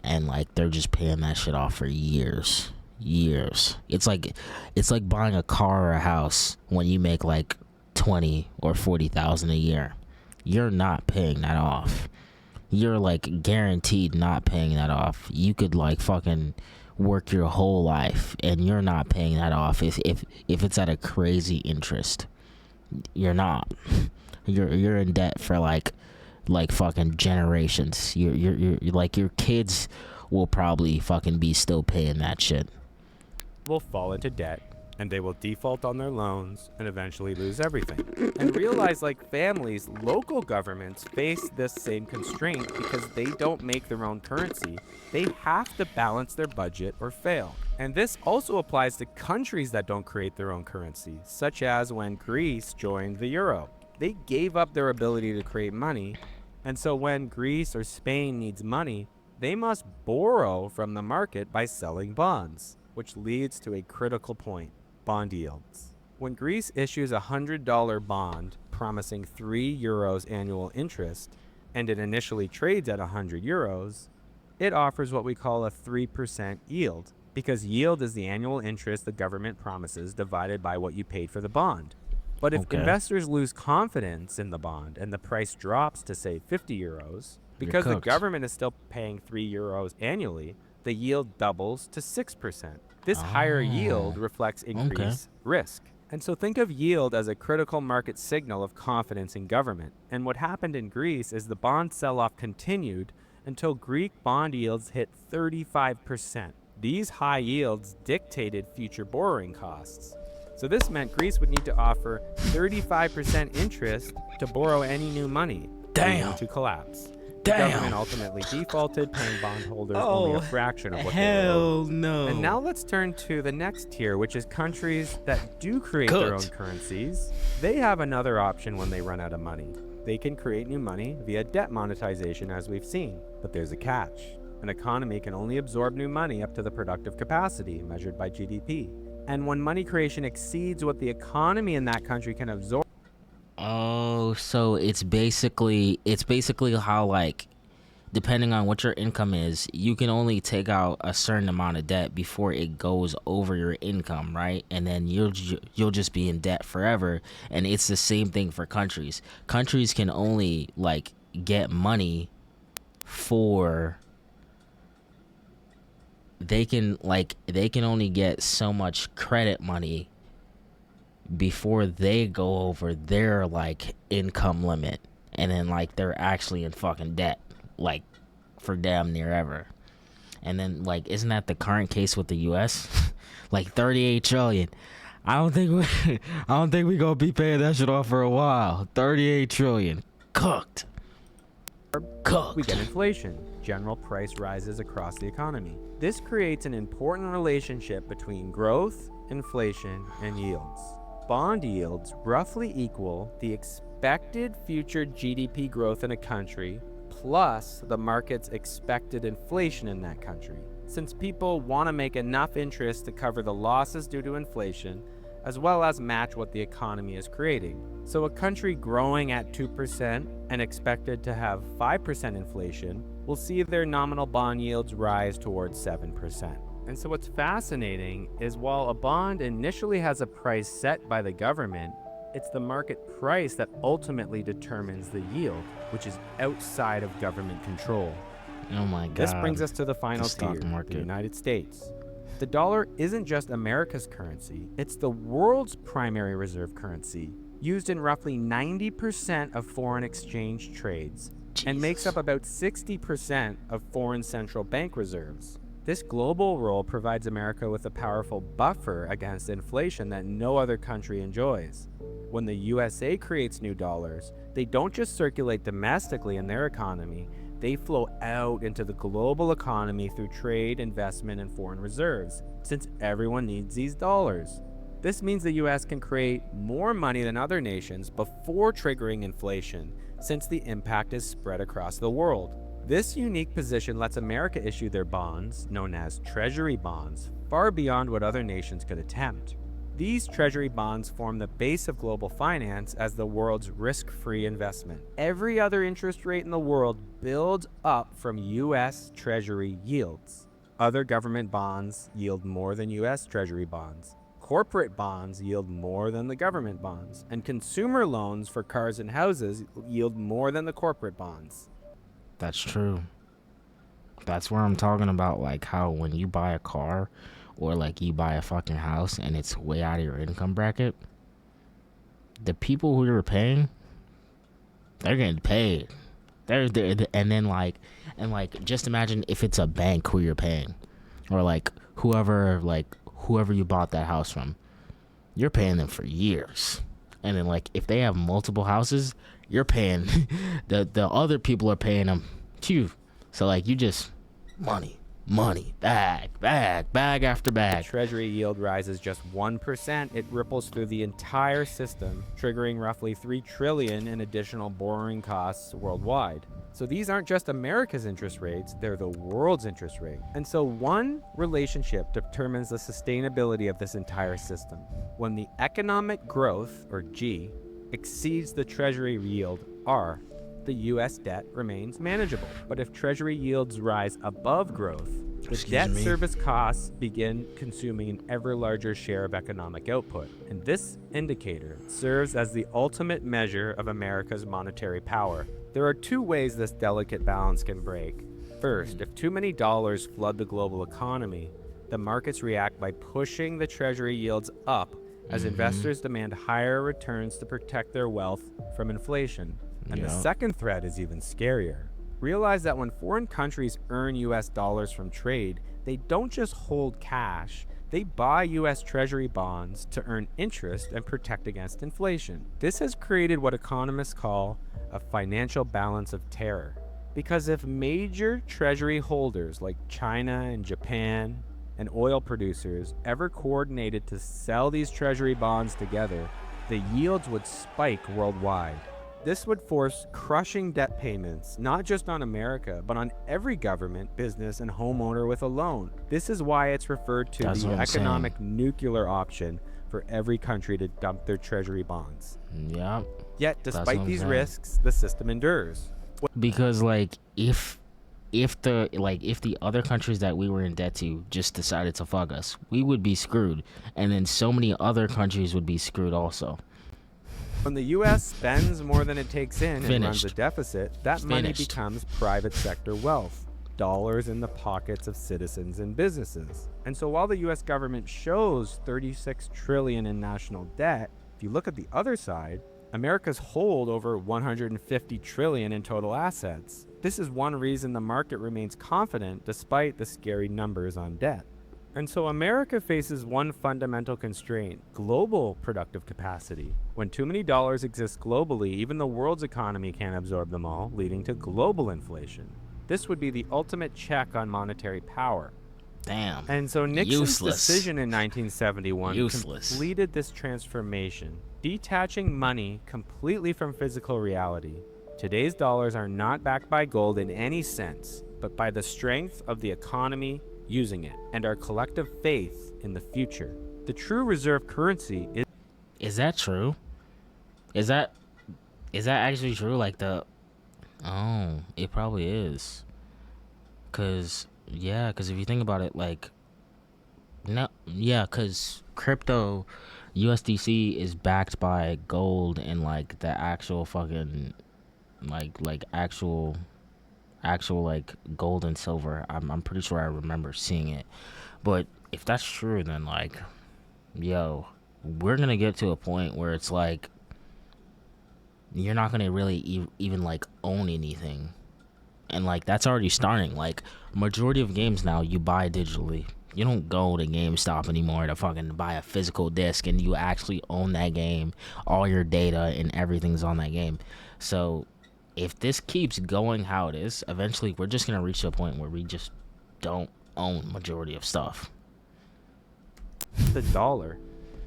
and, like, they're just paying that shit off for years. It's like buying a car or a house when you make, like, 20 or 40,000 a year, you're not paying that off. You're like guaranteed not paying that off. You could like fucking work your whole life and you're not paying that off if it's at a crazy interest. You're not. You're in debt for like fucking generations. You're like, your kids will probably fucking be still paying that shit. Will fall into debt, and they will default on their loans and eventually lose everything. And realize, like families, local governments face this same constraint because they don't make their own currency. They have to balance their budget or fail. And this also applies to countries that don't create their own currency, such as when Greece joined the euro. They gave up their ability to create money, and so when Greece or Spain needs money, they must borrow from the market by selling bonds, which leads to a critical point: bond yields. When Greece issues a $100 bond promising €3 annual interest, and it initially trades at €100, it offers what we call a 3% yield, because yield is the annual interest the government promises divided by what you paid for the bond. But if investors lose confidence in the bond and the price drops to, say, €50, because the government is still paying €3 annually, the yield doubles to 6%. This higher yield reflects increased risk. And so think of yield as a critical market signal of confidence in government. And what happened in Greece is the bond sell-off continued until Greek bond yields hit 35%. These high yields dictated future borrowing costs. So this meant Greece would need to offer 35% interest to borrow any new money, leading to collapse. The government ultimately defaulted, paying bondholders only a fraction of what they owed. No. And now let's turn to the next tier, which is countries that do create their own currencies. They have another option when they run out of money. They can create new money via debt monetization, as we've seen. But there's a catch. An economy can only absorb new money up to the productive capacity, measured by GDP. And when money creation exceeds what the economy in that country can absorb. Oh, so it's basically how, like, depending on what your income is, you can only take out a certain amount of debt before it goes over your income, right? And then you'll just be in debt forever. And it's the same thing for countries. Countries can only like get money for they can only get so much credit money before they go over their like income limit, and then like they're actually in fucking debt like for damn near ever. And then like, isn't that the current case with the US? Like 38 trillion. I don't think we gonna be paying that shit off for a while. 38 trillion cooked. We get inflation. General price rises across the economy. This creates an important relationship between growth, inflation, and yields. Bond yields roughly equal the expected future GDP growth in a country plus the market's expected inflation in that country. Since people want to make enough interest to cover the losses due to inflation, as well as match what the economy is creating. So a country growing at 2% and expected to have 5% inflation will see their nominal bond yields rise towards 7%. And so what's fascinating is while a bond initially has a price set by the government, it's the market price that ultimately determines the yield, which is outside of government control. Oh my God. This brings us to the final tier, the United States. The dollar isn't just America's currency, it's the world's primary reserve currency, used in roughly 90% of foreign exchange trades, and makes up about 60% of foreign central bank reserves. This global role provides America with a powerful buffer against inflation that no other country enjoys. When the USA creates new dollars, they don't just circulate domestically in their economy, they flow out into the global economy through trade, investment, and foreign reserves, since everyone needs these dollars. This means the US can create more money than other nations before triggering inflation, since the impact is spread across the world. This unique position lets America issue their bonds, known as treasury bonds, far beyond what other nations could attempt. These treasury bonds form the base of global finance as the world's risk-free investment. Every other interest rate in the world builds up from U.S. Treasury yields. Other government bonds yield more than U.S. Treasury bonds. Corporate bonds yield more than the government bonds, and consumer loans for cars and houses yield more than the corporate bonds. That's true. That's where I'm talking about, like, how when you buy a car or like you buy a fucking house and it's way out of your income bracket, the people who you're paying, they're getting paid. They're and then like just imagine if it's a bank who you're paying, or like whoever you bought that house from, you're paying them for years. And then like if they have multiple houses, you're paying the other people are paying them too. So like you just money, bag after bag. The Treasury yield rises just 1%, it ripples through the entire system, triggering roughly $3 trillion in additional borrowing costs worldwide. So these aren't just America's interest rates, they're the world's interest rate. And so one relationship determines the sustainability of this entire system. When the economic growth, or G, exceeds the Treasury yield, R, the U.S. debt remains manageable. But if Treasury yields rise above growth, the debt service costs begin consuming an ever larger share of economic output. And this indicator serves as the ultimate measure of America's monetary power. There are two ways this delicate balance can break. First, if too many dollars flood the global economy, the markets react by pushing the Treasury yields up as investors demand higher returns to protect their wealth from inflation. And the second threat is even scarier. Realize that when foreign countries earn US dollars from trade, they don't just hold cash, they buy US Treasury bonds to earn interest and protect against inflation. This has created what economists call a financial balance of terror. Because if major Treasury holders like China and Japan and oil producers ever coordinated to sell these Treasury bonds together, the yields would spike worldwide. This would force crushing debt payments, not just on America, but on every government, business, and homeowner with a loan. This is why it's referred to the economic nuclear option for every country to dump their Treasury bonds. Yep. Yet, despite these risks, the system endures. Because like if the other countries that we were in debt to just decided to fuck us, we would be screwed, and then so many other countries would be screwed also. When the U.S. spends more than it takes in and runs a deficit, that money becomes private sector wealth, dollars in the pockets of citizens and businesses. And so while the U.S. government shows $36 trillion in national debt, if you look at the other side, America's hold over $150 trillion in total assets. This is one reason the market remains confident despite the scary numbers on debt. And so America faces one fundamental constraint: global productive capacity. When too many dollars exist globally, even the world's economy can't absorb them all, leading to global inflation. This would be the ultimate check on monetary power. Damn. And so Nixon's decision in 1971 completed this transformation, detaching money completely from physical reality. Today's dollars are not backed by gold in any sense, but by the strength of the economy using it and our collective faith in the future. The true reserve currency is that true? Is that actually true? Like it probably is. Cause if you think about it, like, cause crypto USDC is backed by gold and like the actual fucking actual like gold and silver. I'm pretty sure I remember seeing it. But if that's true, then like, we're gonna get to a point where it's like you're not gonna really even like own anything, and like that's already starting. Like majority of games now you buy digitally. You don't go to GameStop anymore to fucking buy a physical disc and you actually own that game. All your data and everything's on that game. So if this keeps going how it is, eventually we're just going to reach a point where we just don't own majority of stuff. The dollar,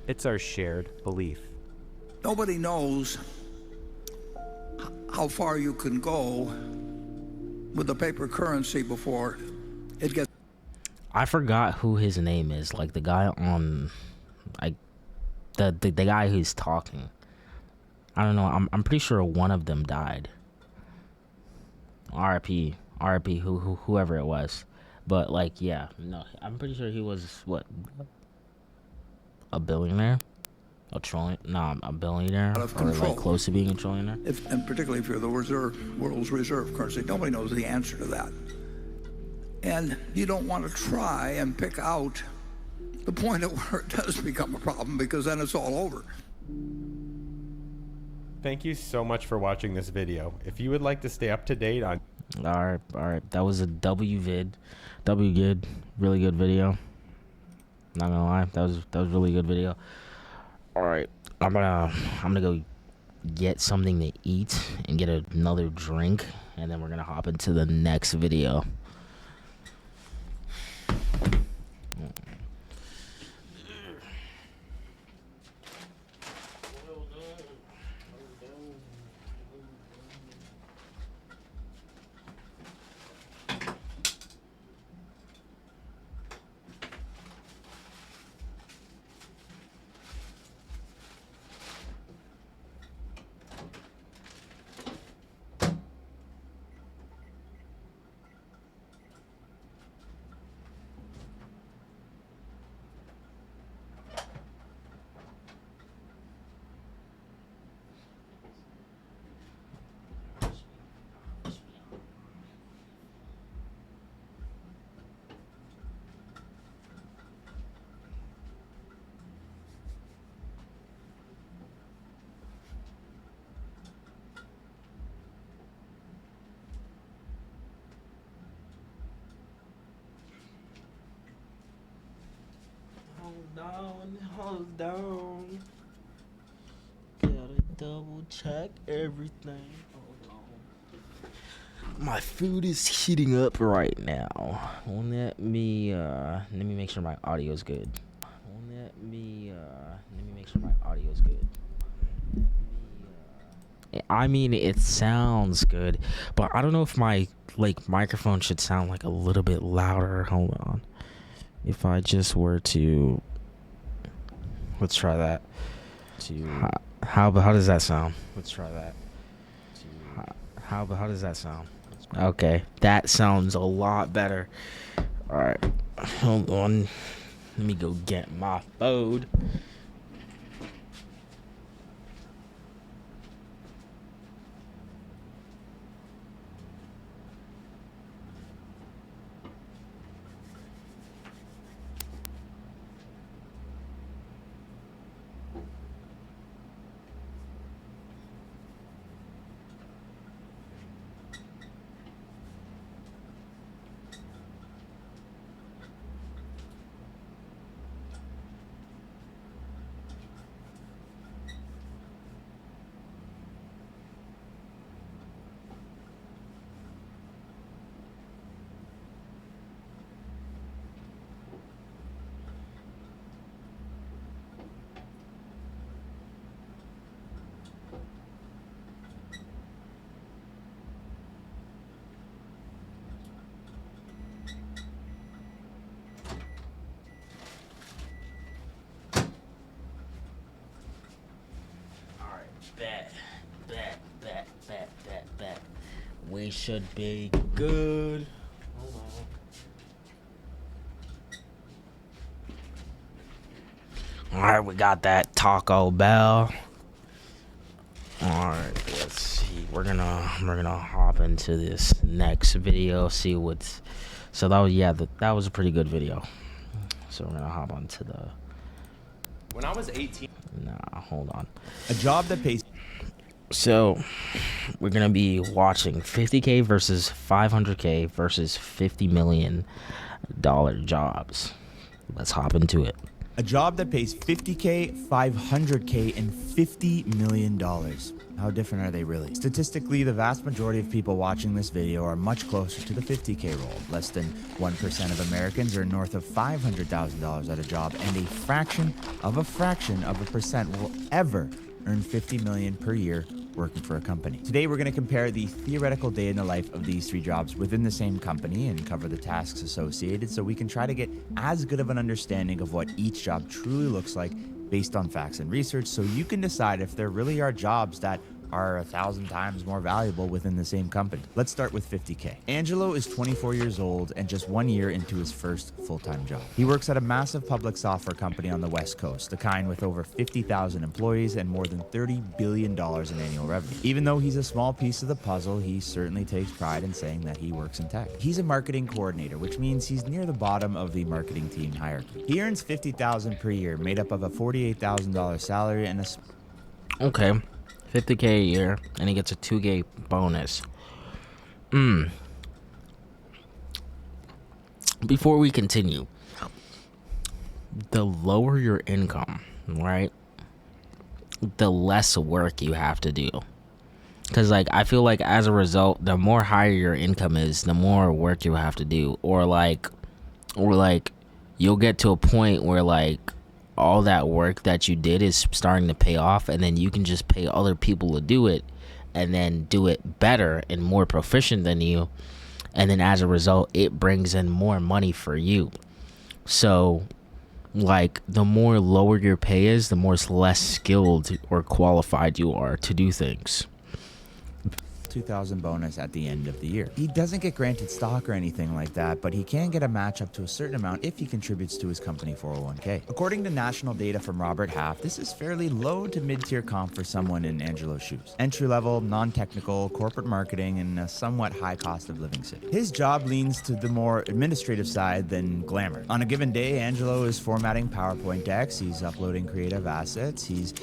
it's our shared belief. Nobody knows how far you can go with the paper currency before it gets... I forgot who his name is, like the guy on, like the guy who's talking. I don't know. I'm pretty sure one of them died. RIP, whoever it was. But like, I'm pretty sure he was a billionaire, a trillion? No, a billionaire, Out of or control. like close to being a trillionaire. And particularly if you're the world's reserve currency, nobody knows the answer to that. And you don't want to try and pick out the point at where it does become a problem, because then it's all over. Thank you so much for watching this video. If you would like to stay up to date on... All right. That was a W-vid. W-vid. Really good video. Not gonna lie, that was really good video. All right, I'm gonna go get something to eat and get another drink, and then we're gonna hop into the next video. Hold down. Gotta double check everything. Hold on. My food is heating up right now. Let me make sure my audio's good. Let me make sure my audio's good. I mean, it sounds good, but I don't know if my microphone should sound like a little bit louder. Hold on. If I just were to, let's try that. How does that sound? Let's try that. How does that sound? Okay, that sounds a lot better. All right, hold on. Let me go get my food. Bet. We should be good. Hold on. Alright, we got that Taco Bell. Alright, let's see. We're gonna hop into this next video, see what's... So that was, yeah, that was a pretty good video. So we're gonna hop onto the... When I was 18... Nah, hold on. A job that pays... So, we're going to be watching 50K versus 500K versus $50 million jobs. Let's hop into it. A job that pays 50K, 500K, and $50 million. How different are they really? Statistically, the vast majority of people watching this video are much closer to the 50K role. Less than 1% of Americans earn north of $500,000 at a job, and a fraction of a percent will ever earn $50 million per year working for a company. Today, we're going to compare the theoretical day in the life of these three jobs within the same company and cover the tasks associated so we can try to get as good of an understanding of what each job truly looks like based on facts and research, so you can decide if there really are jobs that are 1,000 times more valuable within the same company. Let's start with 50K. Angelo is 24 years old and just 1 year into his first full-time job. He works at a massive public software company on the West Coast, the kind with over 50,000 employees and more than $30 billion in annual revenue. Even though he's a small piece of the puzzle, he certainly takes pride in saying that he works in tech. He's a marketing coordinator, which means he's near the bottom of the marketing team hierarchy. He earns $50,000 per year, made up of a $48,000 salary and a... Okay, $50K a year, and he gets a 2K bonus. Before we continue, the lower your income, right, the less work you have to do. Because, like, I feel like as a result, the more higher your income is, the more work you have to do. Or you'll get to a point where, like, all that work that you did is starting to pay off, and then you can just pay other people to do it, and then do it better and more proficient than you. And then as a result, it brings in more money for you. So, like, the more lower your pay is, the more less skilled or qualified you are to do things. $2,000 bonus at the end of the year. He doesn't get granted stock or anything like that, but he can get a match up to a certain amount if he contributes to his company 401k. According to national data from Robert Half, this is fairly low to mid-tier comp for someone in Angelo's shoes. Entry-level, non-technical, corporate marketing in a somewhat high cost of living city. His job leans to the more administrative side than glamour. On a given day, Angelo is formatting PowerPoint decks, he's uploading creative assets, he's,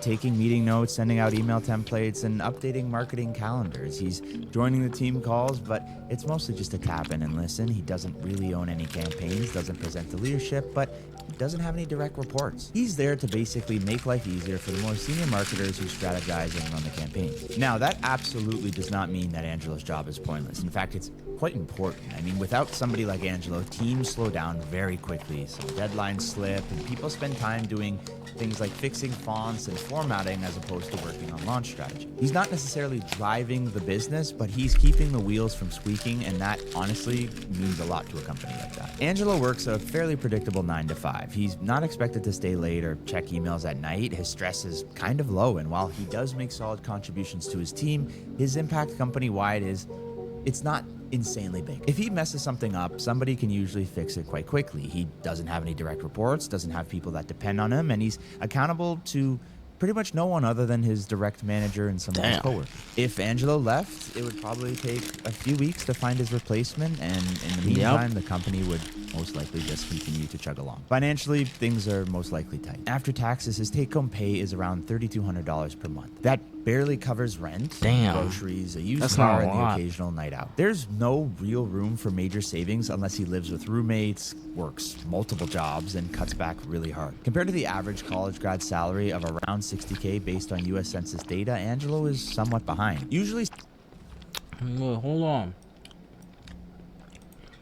taking meeting notes, sending out email templates, and updating marketing calendars. He's joining the team calls, but it's mostly just to tap in and listen. He doesn't really own any campaigns, doesn't present the leadership, but he doesn't have any direct reports. He's there to basically make life easier for the more senior marketers who strategize and run the campaigns. Now, that absolutely does not mean that Angelo's job is pointless. In fact, it's quite important. I mean, without somebody like Angelo, teams slow down very quickly. Some deadlines slip, and people spend time doing things like fixing fonts and formatting as opposed to working on launch strategy. He's not necessarily driving the business, but he's keeping the wheels from squeaking, and that honestly means a lot to a company like that. Angelo works a fairly predictable 9 to 5. He's not expected to stay late or check emails at night. His stress is kind of low, and while he does make solid contributions to his team, his impact company-wide it's not insanely big. If he messes something up, somebody can usually fix it quite quickly. He doesn't have any direct reports, doesn't have people that depend on him, and he's accountable to pretty much no one other than his direct manager and some of his coworkers. If Angelo left, it would probably take a few weeks to find his replacement, and in the meantime, the company would most likely just continue to chug along. Financially, things are most likely tight. After taxes, his take-home pay is around $3,200 per month. That barely covers rent, groceries, a used car, and the occasional night out. There's no real room for major savings unless he lives with roommates, works multiple jobs, and cuts back really hard. Compared to the average college grad salary of around $60K based on U.S. Census data, Angelo is somewhat behind. Usually, hold on.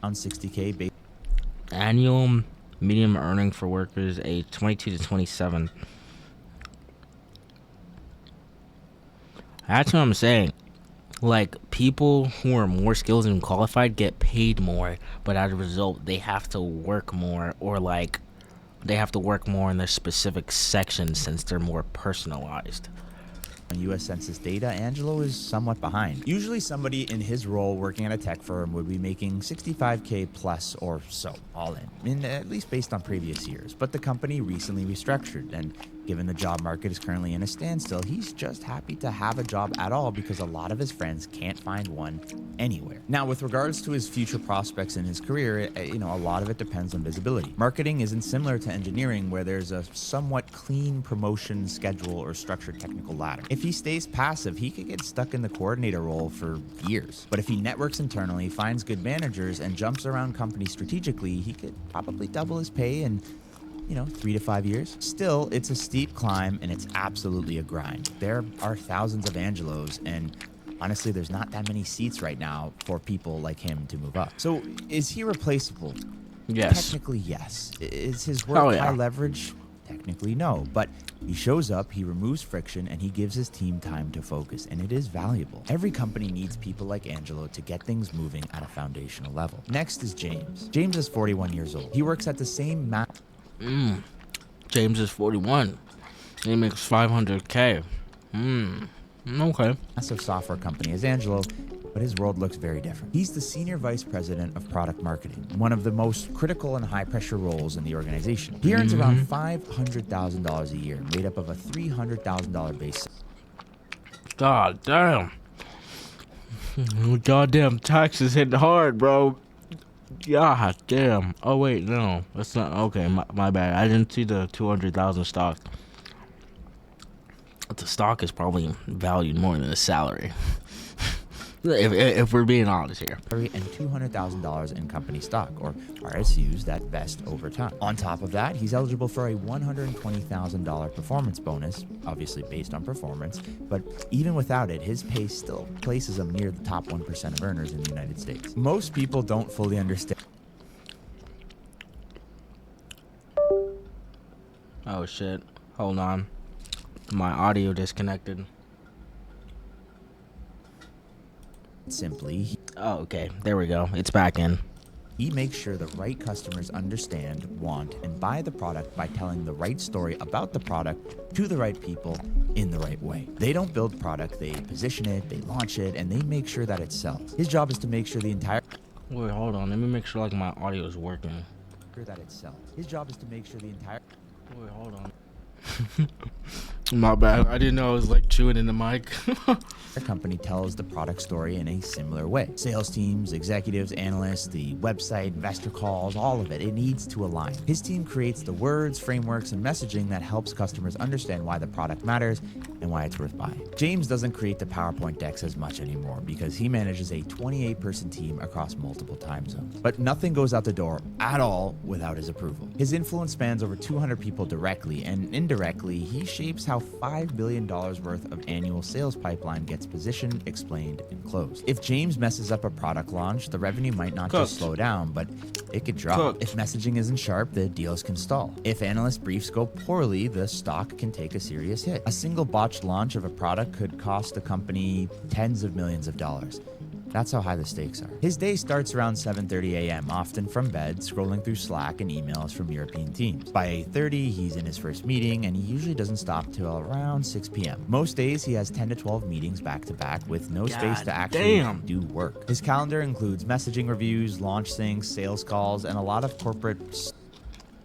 Around $60K based. Annual median earning for workers age 22 to 27. That's what I'm saying. Like, people who are more skilled and qualified get paid more, but as a result, they have to work more, or like, they have to work more in their specific section since they're more personalized. On U.S. Census data, Angelo is somewhat behind. Usually somebody in his role working at a tech firm would be making $65K plus or so, all in, at least based on previous years. But the company recently restructured, and given the job market is currently in a standstill, he's just happy to have a job at all because a lot of his friends can't find one anywhere. Now, with regards to his future prospects in his career, a lot of it depends on visibility. Marketing isn't similar to engineering, where there's a somewhat clean promotion schedule or structured technical ladder. If he stays passive, he could get stuck in the coordinator role for years. But if he networks internally, finds good managers, and jumps around companies strategically, he could probably double his pay in 3 to 5 years. Still, it's a steep climb, and it's absolutely a grind. There are thousands of Angelos, and honestly, there's not that many seats right now for people like him to move up. So, is he replaceable? Yes. Technically, yes. Is his work high leverage? Technically, no. But he shows up, he removes friction, and he gives his team time to focus, and it is valuable. Every company needs people like Angelo to get things moving at a foundational level. Next is James. James is 41 years old. He works at the same James is 41. He makes $500K. Okay. massive software company as Angelo, but his world looks very different. He's the senior vice president of product marketing, one of the most critical and high-pressure roles in the organization. He earns around $500,000 a year, made up of a $300,000 base. God damn. Goddamn taxes hitting hard, bro. God damn. Oh wait, no, that's not okay. My bad. I didn't see the 200,000 stock. The stock is probably valued more than the salary. if we're being honest here. And $200,000 in company stock, or RSUs, that vest over time. On top of that, he's eligible for a $120,000 performance bonus, obviously based on performance, but even without it, his pay still places him near the top 1% of earners in the United States. Most people don't fully understand. Oh shit. Hold on. My audio disconnected. Simply, oh, okay. There we go. It's back in. He makes sure the right customers understand, want, and buy the product by telling the right story about the product to the right people in the right way. They don't build product, they position it, they launch it, and they make sure that it sells. His job is to make sure the entire... Wait, hold on. Let me make sure like my audio is working. ...that it sells. His job is to make sure the entire... Wait, hold on. My bad. I didn't know I was like chewing in the mic. The company tells the product story in a similar way. Sales teams, executives, analysts, the website, investor calls, all of it. It needs to align. His team creates the words, frameworks, and messaging that helps customers understand why the product matters and why it's worth buying. James doesn't create the PowerPoint decks as much anymore because he manages a 28-person team across multiple time zones. But nothing goes out the door at all without his approval. His influence spans over 200 people directly, and indirectly, he shapes how $5 billion worth of annual sales pipeline gets positioned, explained, and closed. If James messes up a product launch, the revenue might not just slow down, but it could drop. If messaging isn't sharp, the deals can stall. If analyst briefs go poorly, the stock can take a serious hit. A single botched launch of a product could cost the company tens of millions of dollars. That's how high the stakes are. His day starts around 7:30 a.m., often from bed, scrolling through Slack and emails from European teams. By 8:30, he's in his first meeting, and he usually doesn't stop till around 6 p.m. Most days, he has 10 to 12 meetings back-to-back with no space to actually do work. His calendar includes messaging reviews, launch syncs, sales calls, and a lot of corporate...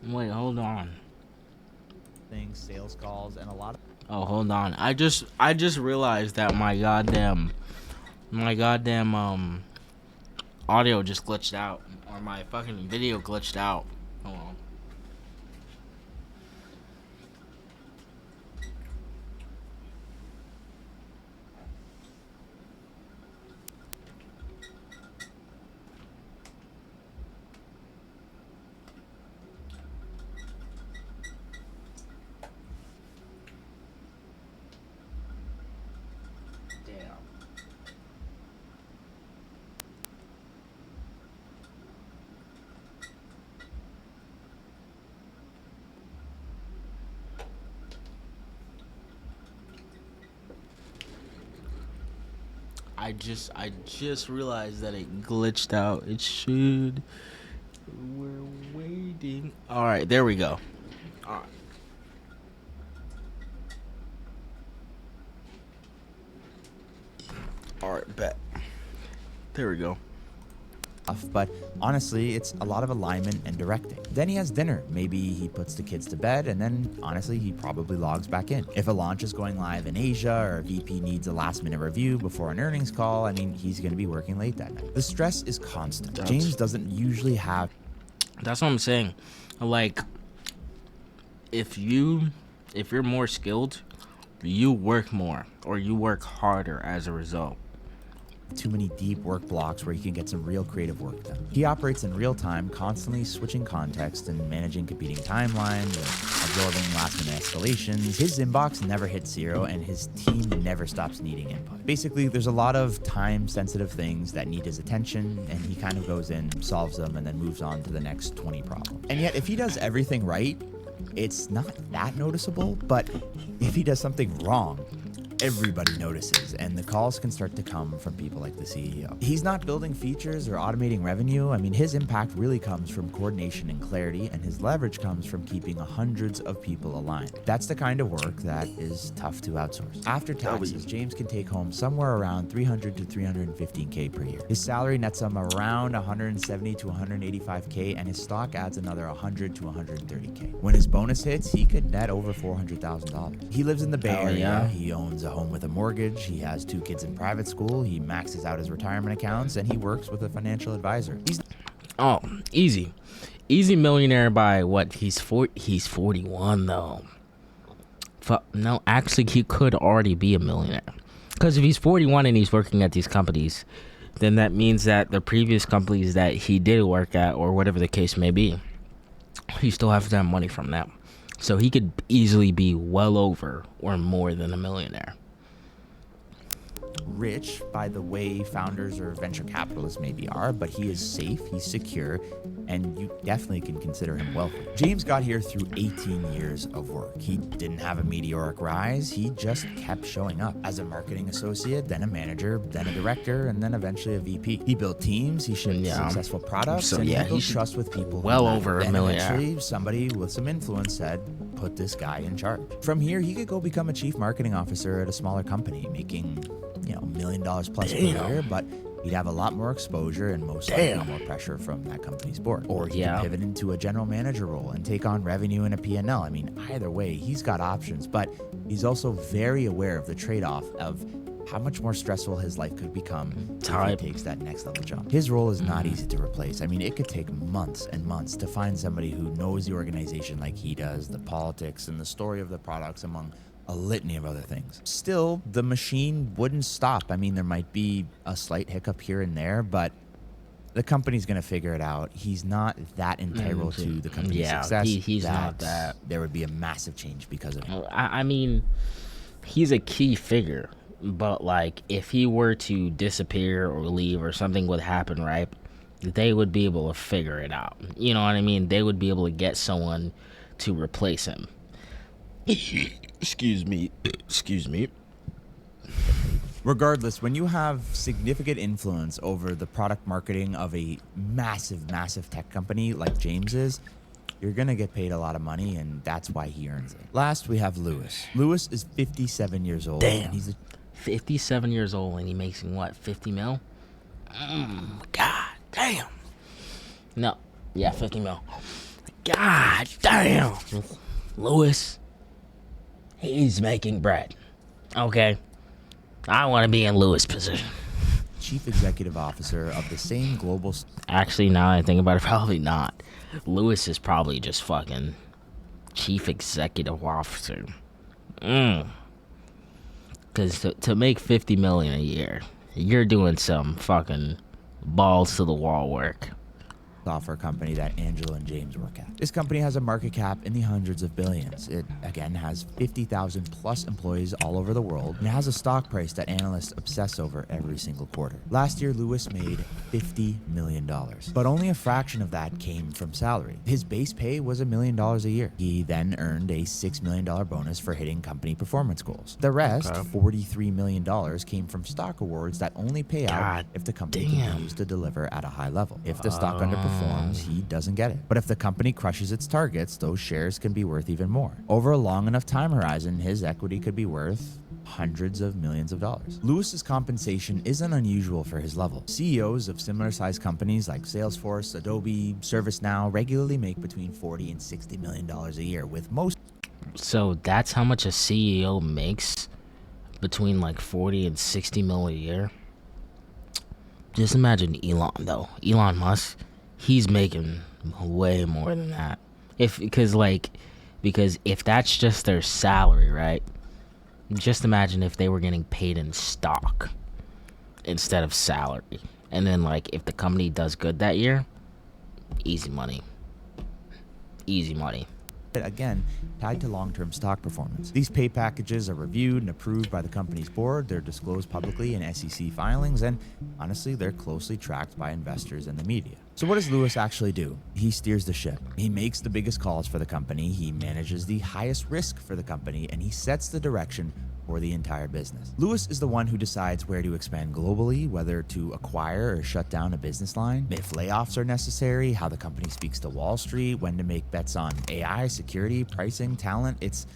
Wait, hold on. Things, sales calls, and a lot of... Oh, hold on. I just realized that my goddamn audio just glitched out, or my fucking video glitched out. Hold on. I just realized that it glitched out. It should. We're waiting. All right, there we go. All right. All right, bet. There we go. But honestly, it's a lot of alignment and directing. Then he has dinner. Maybe he puts the kids to bed, and then honestly, he probably logs back in. If a launch is going live in Asia, or a VP needs a last-minute review before an earnings call, I mean, he's going to be working late that night. The stress is constant. James doesn't usually have... That's what I'm saying. Like, if you're more skilled, you work more, or you work harder as a result. Too many deep work blocks where he can get some real creative work done. He operates in real time, constantly switching context and managing competing timelines, absorbing last-minute escalations. His inbox never hits zero, and his team never stops needing input. Basically, there's a lot of time-sensitive things that need his attention, and he kind of goes in, solves them, and then moves on to the next 20 problems. And yet, if he does everything right, it's not that noticeable, but if he does something wrong, everybody notices, and the calls can start to come from people like the CEO. He's not building features or automating revenue. I mean, his impact really comes from coordination and clarity, and his leverage comes from keeping hundreds of people aligned. That's the kind of work that is tough to outsource. After taxes, James can take home somewhere around 300 to 315K per year. His salary nets him around 170 to 185K, and his stock adds another 100 to 130K. When his bonus hits, he could net over $400,000. He lives in the Bay Area. Yeah. He owns a home with a mortgage. He has 2 kids in private school. He maxes out his retirement accounts, and he works with a financial advisor. Easy millionaire by what? He's 41 though. No, actually, he could already be a millionaire. Because if he's 41 and he's working at these companies, then that means that the previous companies that he did work at, or whatever the case may be, he still has that money from them. So he could easily be well over or more than a millionaire. Rich by the way founders or venture capitalists maybe are, but he is safe, he's secure, and you definitely can consider him wealthy. James got here through 18 years of work. He didn't have a meteoric rise, he just kept showing up as a marketing associate, then a manager, then a director, and then eventually a VP. He built teams, he shipped successful products, and he built trust with people. Well over a million. Eventually, somebody with some influence said, put this guy in charge. From here, he could go become a chief marketing officer at a smaller company, making $1 million plus per year, but he'd have a lot more exposure and most likely more pressure from that company's board. Or he could pivot into a general manager role and take on revenue and a P&L. I mean, either way, he's got options, but he's also very aware of the trade-off of how much more stressful his life could become if he takes that next level jump. His role is not easy to replace. I mean, it could take months and months to find somebody who knows the organization like he does, the politics and the story of the products, among a litany of other things. Still, the machine wouldn't stop. I mean, there might be a slight hiccup here and there, but the company's going to figure it out. He's not that integral to the company's success. He's not that. There would be a massive change because of him. I mean, he's a key figure, but like if he were to disappear or leave or something would happen, right? They would be able to figure it out. You know what I mean? They would be able to get someone to replace him. Excuse me. Regardless, when you have significant influence over the product marketing of a massive tech company like James is, you're going to get paid a lot of money, and that's why he earns it. Last, we have Lewis. Lewis is 57 years old. Damn. And he's 57 years old, and he makes, what, 50 mil? God damn. No. Yeah, 50 mil. God damn. Lewis. He's making bread. Okay. I want to be in Lewis' position. Chief Executive Officer of the same global... Actually, now that I think about it, probably not. Lewis is probably just fucking Chief Executive Officer. Because to make $50 million a year, you're doing some fucking balls to the wall work. Software company that Angela and James work at. This company has a market cap in the hundreds of billions. It, again, has 50,000 plus employees all over the world, and it has a stock price that analysts obsess over every single quarter. Last year, Lewis made $50 million, but only a fraction of that came from salary. His base pay was $1 million a year. He then earned a $6 million bonus for hitting company performance goals. The rest, $43 million, came from stock awards that only pay out if the company continues to deliver at a high level. If the stock underperforms, he doesn't get it. But if the company crushes its targets, those shares can be worth even more. Over a long enough time horizon, his equity could be worth hundreds of millions of dollars. Lewis's compensation isn't unusual for his level. CEOs of similar sized companies like Salesforce, Adobe, ServiceNow regularly make between $40 and $60 million a year, with most... So that's how much a CEO makes? Between like 40 and 60 mil a year? Just imagine Elon, though. Elon Musk, he's making way more than that. Because if that's just their salary, right? Just imagine if they were getting paid in stock instead of salary. And then like if the company does good that year, easy money. Easy money. Again, tied to long-term stock performance. These pay packages are reviewed and approved by the company's board. They're disclosed publicly in SEC filings, and honestly, they're closely tracked by investors and the media. So what does Lewis actually do? He steers the ship. He makes the biggest calls for the company, he manages the highest risk for the company, and he sets the direction for the entire business. Lewis is the one who decides where to expand globally, whether to acquire or shut down a business line, if layoffs are necessary, how the company speaks to Wall Street, when to make bets on AI, security, pricing, talent. It's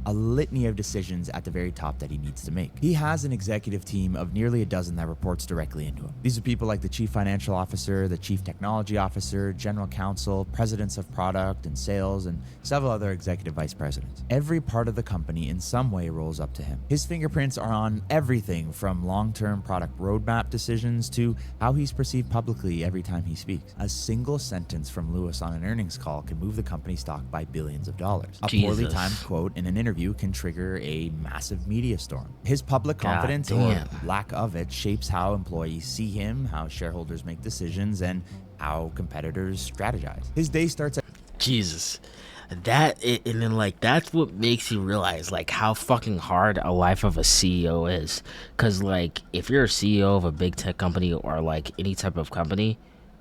a litany of decisions at the very top that he needs to make. He has an executive team of nearly a dozen that reports directly into him. These are people like the chief financial officer, the chief technology officer, general counsel, presidents of product and sales, and several other executive vice presidents. Every part of the company in some way rolls up to him. His fingerprints are on everything from long-term product roadmap decisions to how he's perceived publicly every time he speaks. A single sentence from Lewis on an earnings call can move the company stock by billions of dollars. A poorly timed quote in an interview can trigger a massive media storm. His public confidence or lack of it shapes how employees see him, how shareholders make decisions, and how competitors strategize. His day starts at Jesus. And then like that's what makes you realize like how fucking hard a life of a CEO is. Cause like if you're a CEO of a big tech company or like any type of company,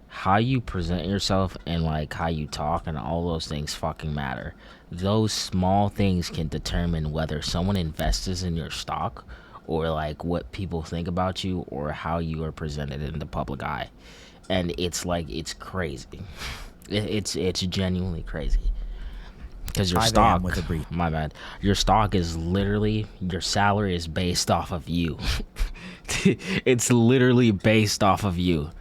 how you present yourself and like how you talk and all those things fucking matter. Those small things can determine whether someone invests in your stock or like what people think about you or how you are presented in the public eye. And it's like, it's crazy. It's genuinely crazy. Because your stock, my bad, your stock is literally, your salary is based off of you. It's literally based off of you.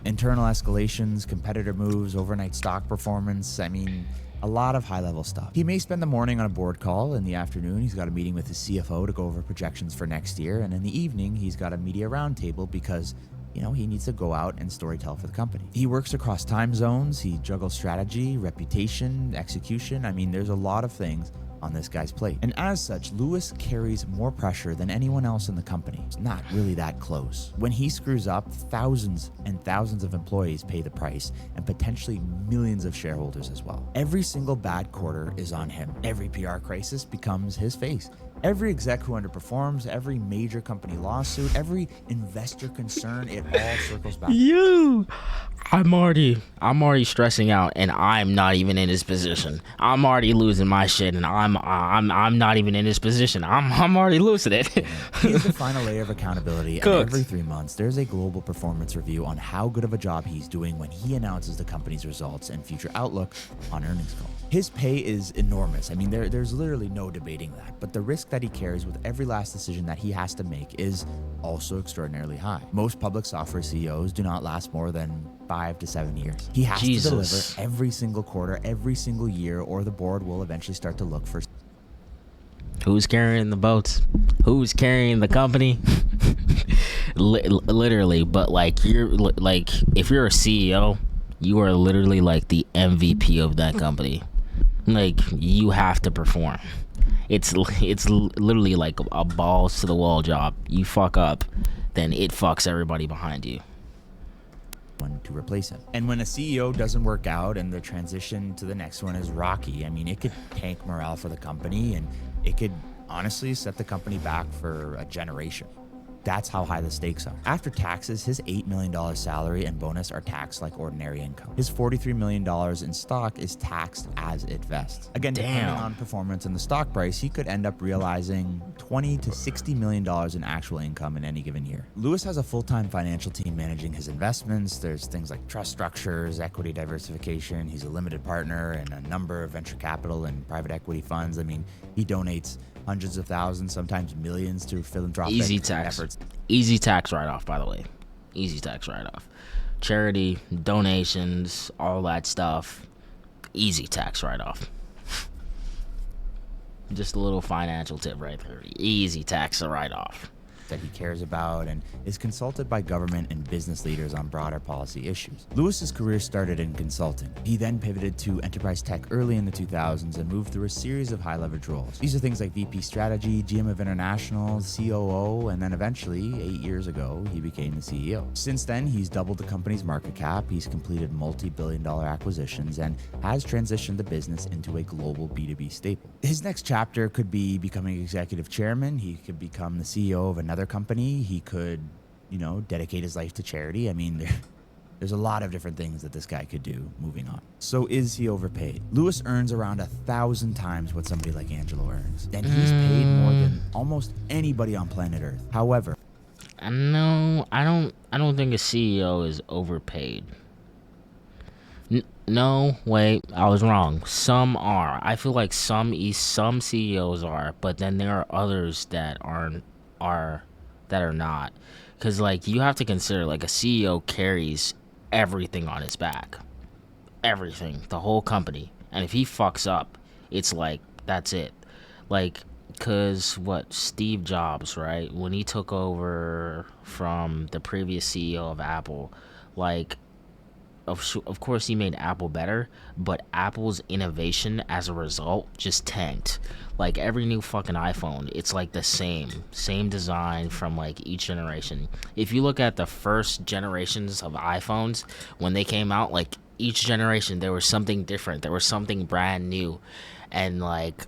Internal escalations, competitor moves, overnight stock performance. I mean, a lot of high-level stuff. He may spend the morning on a board call. In the afternoon, he's got a meeting with his CFO to go over projections for next year. And in the evening, he's got a media roundtable because, you know, he needs to go out and storytell for the company. He works across time zones. He juggles strategy, reputation, execution. I mean, there's a lot of things on this guy's plate. And as such, Lewis carries more pressure than anyone else in the company. It's not really that close. When he screws up, thousands and thousands of employees pay the price, and potentially millions of shareholders as well. Every single bad quarter is on him. Every PR crisis becomes his face. Every exec who underperforms, every major company lawsuit, every investor concern, it all circles back. I'm already stressing out, and I'm not even in his position. I'm already losing my shit, and I'm not even in his position. I'm already losing it. He is the final layer of accountability, and every 3 months, there's a global performance review on how good of a job he's doing when he announces the company's results and future outlook on earnings calls. His pay is enormous. I mean, there's literally no debating that, but the risk that he carries with every last decision that he has to make is also extraordinarily high. Most public software CEOs do not last more than 5 to 7 years. He has to deliver every single quarter, every single year, or the board will eventually start to look for who's carrying the boats, who's carrying the company. Literally. But like, you're like, if you're a CEO, you are literally like the MVP of that company. Like, you have to perform. It's literally like a balls to the wall job. You fuck up, then it fucks everybody behind you. To replace him. And when a CEO doesn't work out and the transition to the next one is rocky, I mean, it could tank morale for the company, and it could honestly set the company back for a generation. That's how high the stakes are. After taxes, his $8 million salary and bonus are taxed like ordinary income. His $43 million in stock is taxed as it vests. Again, depending on performance and the stock price, he could end up realizing $20 to $60 million in actual income in any given year. Lewis has a full-time financial team managing his investments. There's things like trust structures, equity diversification. He's a limited partner in a number of venture capital and private equity funds. I mean, he donates hundreds of thousands, sometimes millions to philanthropic efforts. Easy tax write-off, by the way. Easy tax write-off. Charity, donations, all that stuff. Easy tax write-off. Just a little financial tip right there. Easy tax write-off. That he cares about and is consulted by government and business leaders on broader policy issues. Lewis's career started in consulting. He then pivoted to enterprise tech early in the 2000s and moved through a series of high-leverage roles. These are things like VP Strategy, GM of International, COO, and then eventually, 8 years ago, he became the CEO. Since then, he's doubled the company's market cap, he's completed multi-billion-dollar acquisitions, and has transitioned the business into a global B2B staple. His next chapter could be becoming executive chairman. He could become the CEO of another company. He could, dedicate his life to charity. I mean, There's a lot of different things that this guy could do moving on. So is he overpaid? Lewis earns around 1,000 times what somebody like Angelo earns, and he's paid more than almost anybody on planet Earth. However, no, I don't think a CEO is overpaid. No, wait, I was wrong. Some are. I feel like some CEOs are, but then there are others that are not. Cause like you have to consider, like, a CEO carries everything on his back, everything, the whole company, and if he fucks up, it's like that's it. Like, cause what Steve Jobs, right, when he took over from the previous CEO of Apple, like, of course he made Apple better, but Apple's innovation as a result just tanked. Like, every new fucking iPhone, it's like the same design from like each generation. If you look at the first generations of iPhones when they came out, like each generation there was something different, there was something brand new. And like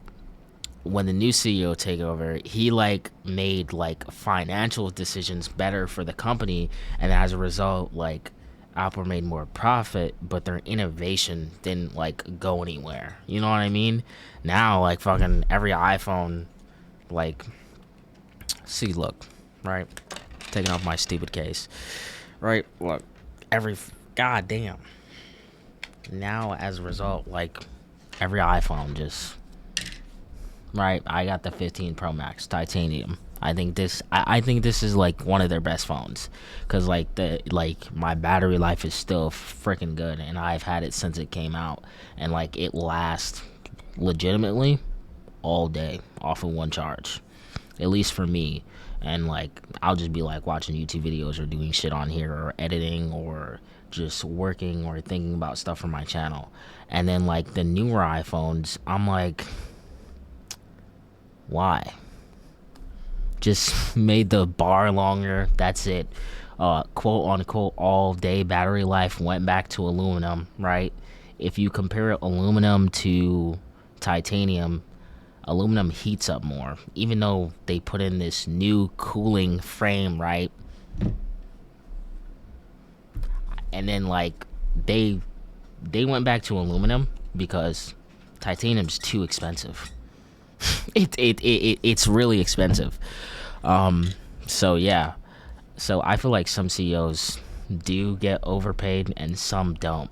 when the new CEO take over, he like made like financial decisions better for the company, and as a result, like, Apple made more profit, but their innovation didn't like go anywhere. You know what I mean? Now, like, fucking every iPhone, like, see, look, right? Taking off my stupid case, right? Look, goddamn. Now, as a result, like, every iPhone just, right? I got the 15 Pro Max titanium. I think this is like one of their best phones, cause like my battery life is still freaking good, and I've had it since it came out, and like it lasts legitimately all day off of one charge, at least for me. And like I'll just be like watching YouTube videos or doing shit on here or editing or just working or thinking about stuff for my channel. And then like the newer iPhones, I'm like, why? Just made the bar longer, that's it. Quote unquote all day battery life went back to aluminum, right? If you compare aluminum to titanium, aluminum heats up more, even though they put in this new cooling frame, right? And then like they went back to aluminum because titanium's too expensive. It's really expensive. So yeah, so I feel like some CEOs do get overpaid and some don't.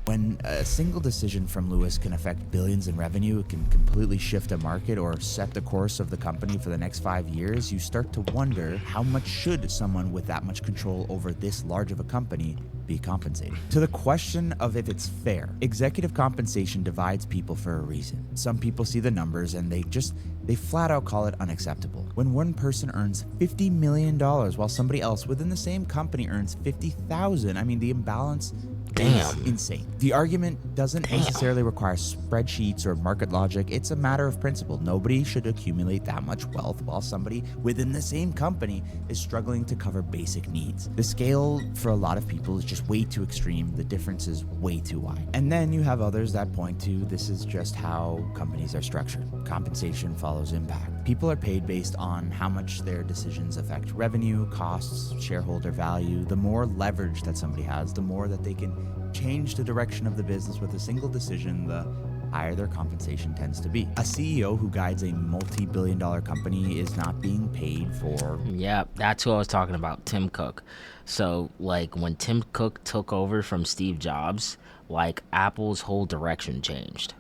When a single decision from Lewis can affect billions in revenue, it can completely shift a market or set the course of the company for the next 5 years, you start to wonder, how much should someone with that much control over this large of a company be compensated? To the question of if it's fair, executive compensation divides people for a reason. Some people see the numbers and they flat out call it unacceptable. When one person earns $50 million while somebody else within the same company earns $50,000, I mean, the imbalance is insane. The argument doesn't necessarily require spreadsheets or market logic. It's a matter of principle. Nobody should accumulate that much wealth while somebody within the same company is struggling to cover basic needs. The scale for a lot of people is just way too extreme. The difference is way too wide. And then you have others that point to this is just how companies are structured. Compensation follows impact. People are paid based on how much their decisions affect revenue, costs, shareholder value. The more leverage that somebody has, the more that they can change the direction of the business with a single decision, the higher their compensation tends to be. A CEO who guides a multi-billion-dollar company is not being paid for... Yeah, that's who I was talking about, Tim Cook. So, like, when Tim Cook took over from Steve Jobs, like, Apple's whole direction changed.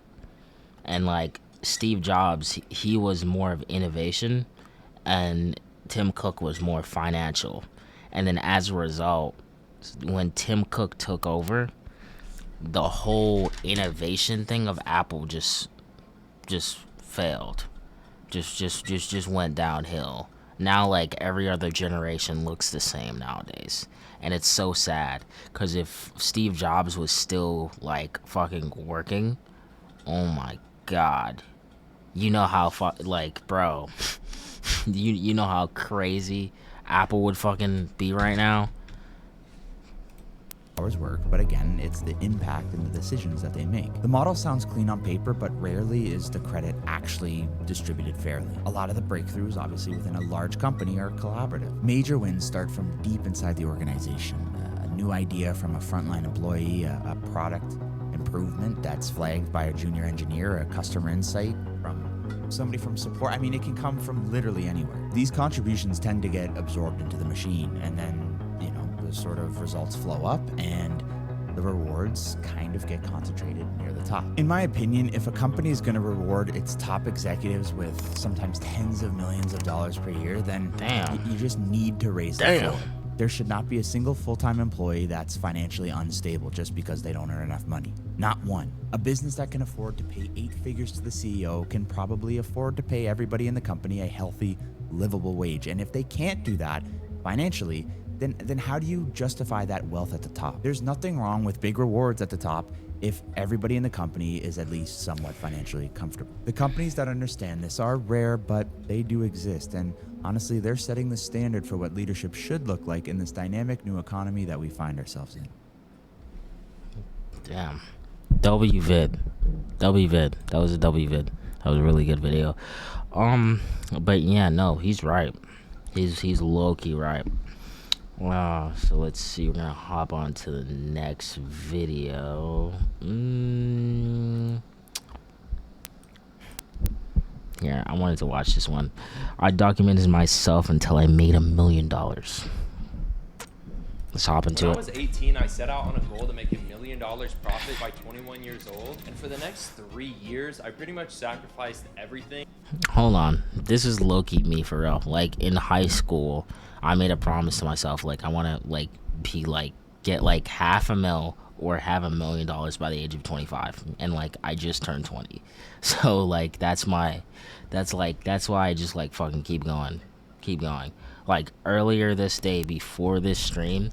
And, like, Steve Jobs, he was more of innovation, and Tim Cook was more financial. And then as a result, when Tim Cook took over, the whole innovation thing of Apple just failed. Just went downhill. Now, like, every other generation looks the same nowadays. And it's so sad, because if Steve Jobs was still, like, fucking working, oh my god. You know how, like, bro, you know how crazy Apple would fucking be right now? Hours work, but again, it's the impact and the decisions that they make. The model sounds clean on paper, but rarely is the credit actually distributed fairly. A lot of the breakthroughs, obviously, within a large company are collaborative. Major wins start from deep inside the organization. A new idea from a frontline employee, a product improvement that's flagged by a junior engineer, a customer insight from somebody from support. I mean, it can come from literally anywhere. These contributions tend to get absorbed into the machine, and then, you know, the sort of results flow up and the rewards kind of get concentrated near the top. In my opinion, if a company is going to reward its top executives with sometimes tens of millions of dollars per year, then you just need to raise the floor. There should not be a single full-time employee that's financially unstable just because they don't earn enough money. Not one. A business that can afford to pay 8 figures to the CEO can probably afford to pay everybody in the company a healthy, livable wage. And if they can't do that financially, then how do you justify that wealth at the top? There's nothing wrong with big rewards at the top if everybody in the company is at least somewhat financially comfortable. The companies that understand this are rare, but they do exist. And honestly, they're setting the standard for what leadership should look like in this dynamic new economy that we find ourselves in. Damn. WVid. WVid. That was a WVid. That was a really good video. But yeah, no, he's right. He's low-key right. So let's see. We're gonna hop on to the next video. Yeah, I wanted to watch this one. I documented myself until I made $1 million. Let's hop into it. When I was 18, I set out on a goal to make $1 million profit by 21 years old. And for the next 3 years, I pretty much sacrificed everything. Hold on. This is low-key me for real. Like, in high school, I made a promise to myself, like, I want to, like, get, like, $500,000 or have $1 million by the age of 25. And, like, I just turned 20. So, like, that's why I just, like, fucking keep going. Like, earlier this day, before this stream,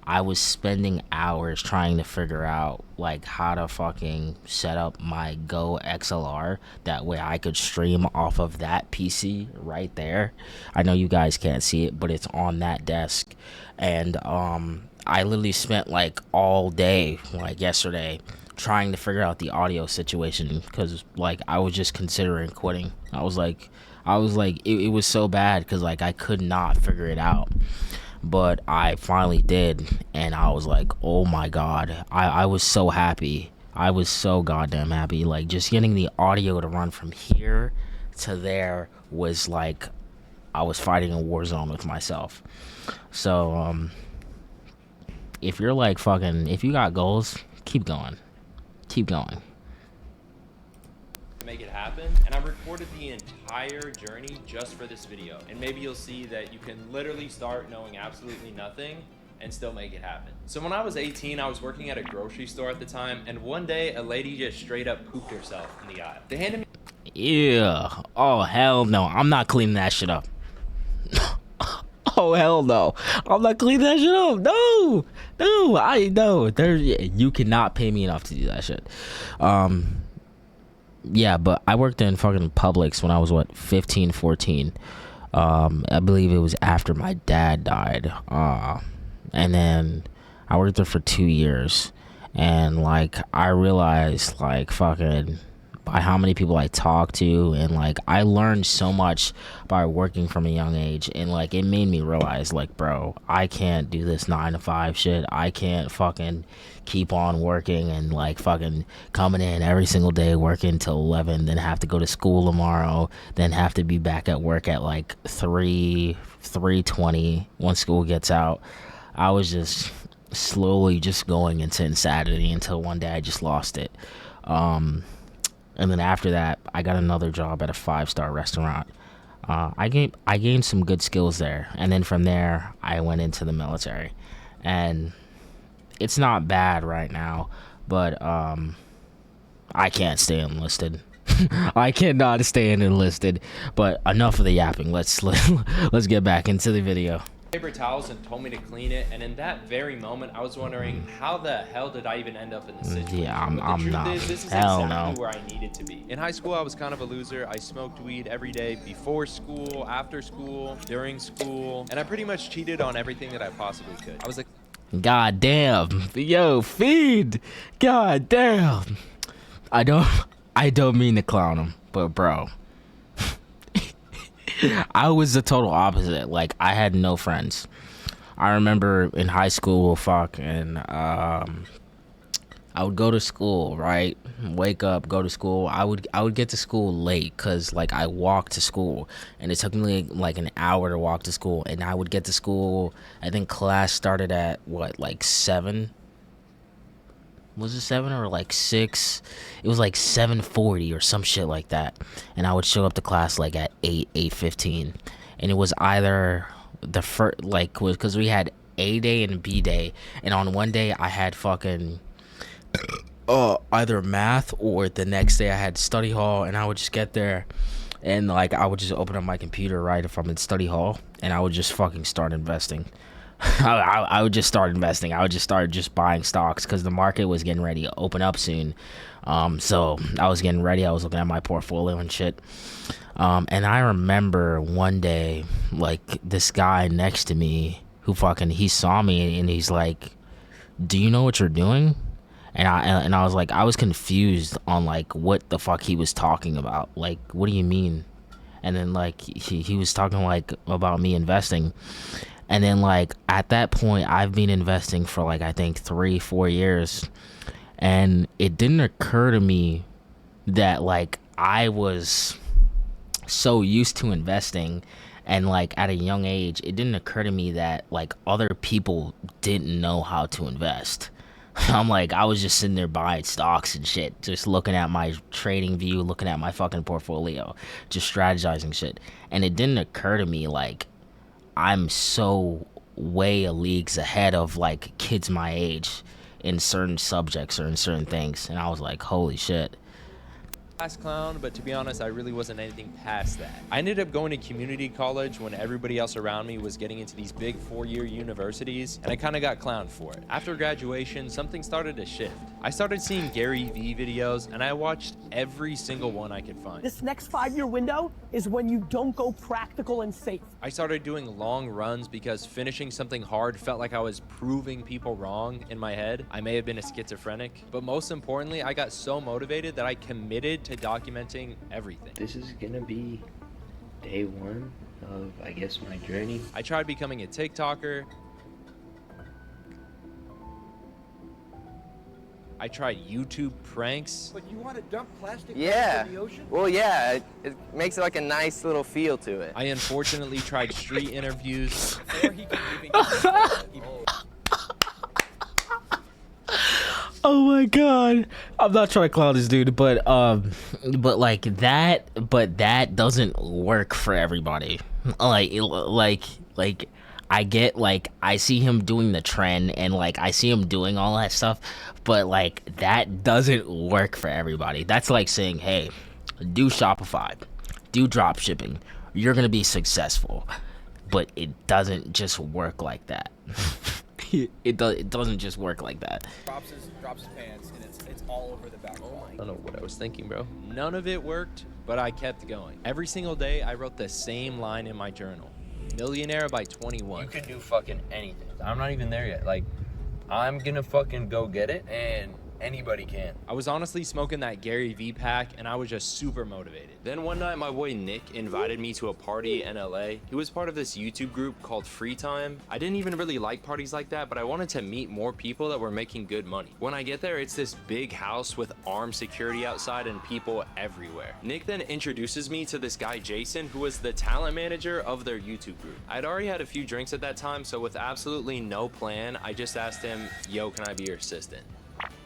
I was spending hours trying to figure out, like, how to fucking set up my Go XLR. That way I could stream off of that PC right there. I know you guys can't see it, but it's on that desk. And I literally spent, like, all day, like, yesterday, trying to figure out the audio situation. Because, like, I was just considering quitting. I was like, it was so bad because, like, I could not figure it out. But I finally did, and I was like, oh my god, I was so happy. I was so goddamn happy. Like, just getting the audio to run from here to there was like I was fighting a war zone with myself. So if you're like if you got goals, keep going. Make it happen, and I recorded the entire journey just for this video, and maybe you'll see that you can literally start knowing absolutely nothing and still make it happen. So when I was 18, I was working at a grocery store at the time, and one day a lady just straight up pooped herself in the aisle. They handed me Yeah. Oh hell no, I'm not cleaning that shit up. Oh hell no, I'm not cleaning that shit up. No, you cannot pay me enough to do that shit. Yeah, but I worked in fucking Publix when I was, 15, 14. I believe it was after my dad died. And then I worked there for 2 years. And, like, I realized, like, fucking by how many people I talked to. And, like, I learned so much by working from a young age. And, like, it made me realize, like, bro, I can't do this 9 to 5 shit. I can't fucking keep on working and, like, fucking coming in every single day, working till 11, then have to go to school tomorrow, then have to be back at work at, like, 3:20 when school gets out. I was just slowly just going into insanity until one day I just lost it. And then after that, I got another job at a 5-star restaurant. I gained some good skills there, and then from there I went into the military, and it's not bad right now, but I can't stay enlisted. I cannot stay enlisted. But enough of the yapping. Let's get back into the video. paper towels and told me to clean it, and in that very moment I was wondering, how the hell did I even end up in this situation? Yeah, I'm not. This is Hell exactly no. where I needed to be. In high school I was kind of a loser. I smoked weed every day, before school, after school, during school, and I pretty much cheated on everything that I possibly could. I was like, God damn. Yo, feed. God damn. I don't mean to clown him, but bro, I was the total opposite. Like, I had no friends. I remember in high school, and I would go to school, right? Wake up, go to school. I would get to school late because like I walked to school, and it took me like an hour to walk to school. And I would get to school. I think class started at what, like 7? Was it 7 or like 6? It was like 7:40 or some shit like that. And I would show up to class like at 8:15, and it was either the first like was because we had A day and B day, and on one day I had fucking either math, or the next day I had study hall. And I would just get there, and like I would just open up my computer right if I'm in study hall, and I would just fucking start investing. I would just start investing. I would just start just buying stocks because the market was getting ready to open up soon. So I was getting ready. I was looking at my portfolio and shit. And I remember one day, like, this guy next to me who he saw me, and he's like, "Do you know what you're doing?" And I was like, I was confused on like what the fuck he was talking about. Like, what do you mean? And then like he was talking like about me investing. And then like at that point, I've been investing for like I think 3-4 years, and it didn't occur to me that like I was so used to investing, and like at a young age, it didn't occur to me that like other people didn't know how to invest. I was just sitting there buying stocks and shit, just looking at my trading view, looking at my fucking portfolio, just strategizing shit. And it didn't occur to me like I'm so way leagues ahead of like kids my age in certain subjects or in certain things. And I was like, holy shit. Class clown, but to be honest, I really wasn't anything past that. I ended up going to community college when everybody else around me was getting into these big 4-year universities, and I kind of got clowned for it. After graduation, something started to shift. I started seeing Gary Vee videos, and I watched every single one I could find. This next 5-year window is when you don't go practical and safe. I started doing long runs because finishing something hard felt like I was proving people wrong in my head. I may have been a schizophrenic, but most importantly, I got so motivated that I committed to documenting everything. This is gonna be day 1 of, I guess, my journey. I tried becoming a TikToker. I tried YouTube pranks. But you want to dump plastic into the ocean? Well, yeah, it makes it like a nice little feel to it. I unfortunately tried street interviews. Oh my god, I'm not trying to clown this dude, but that doesn't work for everybody. Like I get, like, I see him doing the trend, and like I see him doing all that stuff, but like that doesn't work for everybody. That's like saying, hey, do Shopify, do drop shipping, you're gonna be successful. But it doesn't just work like that. It doesn't just work like that. Drops his pants, and it's all over the back. I don't know what I was thinking, bro. None of it worked, but I kept going. Every single day, I wrote the same line in my journal. Millionaire by 21. You can do fucking anything. I'm not even there yet. Like, I'm gonna fucking go get it, and anybody can. I was honestly smoking that Gary Vee pack, and I was just super motivated. Then one night, my boy Nick invited me to a party in LA. He was part of this YouTube group called Free Time. I didn't even really like parties like that, but I wanted to meet more people that were making good money. When I get there, it's this big house with armed security outside and people everywhere. Nick then introduces me to this guy Jason, who was the talent manager of their YouTube group. I'd already had a few drinks at that time, so with absolutely no plan, I just asked him, yo, can I be your assistant?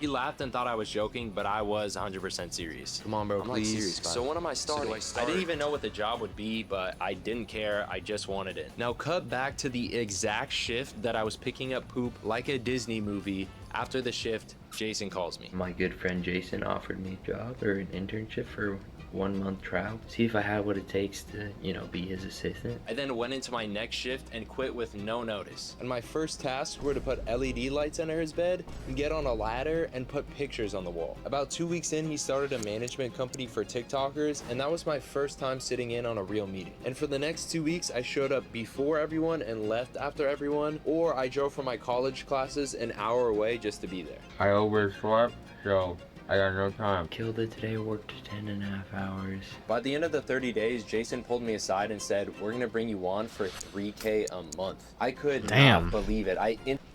He laughed and thought I was joking, but I was 100% serious. Come on, bro, please. So when am I starting? I didn't even know what the job would be, but I didn't care. I just wanted it. Now cut back to the exact shift that I was picking up poop like a Disney movie. After the shift, Jason calls me. My good friend Jason offered me a job or an internship for 1 month trial. See if I had what it takes to, you know, be his assistant. I then went into my next shift and quit with no notice. And my first tasks were to put LED lights under his bed and get on a ladder and put pictures on the wall. About 2 weeks in, he started a management company for TikTokers, and that was my first time sitting in on a real meeting. And for the next 2 weeks, I showed up before everyone and left after everyone, or I drove from my college classes an hour away just to be there. I overslept, so I got no time. Killed it today, worked 10.5 hours. By the end of the 30 days, Jason pulled me aside and said, we're gonna bring you on for $3K a month. I could Damn. not believe it.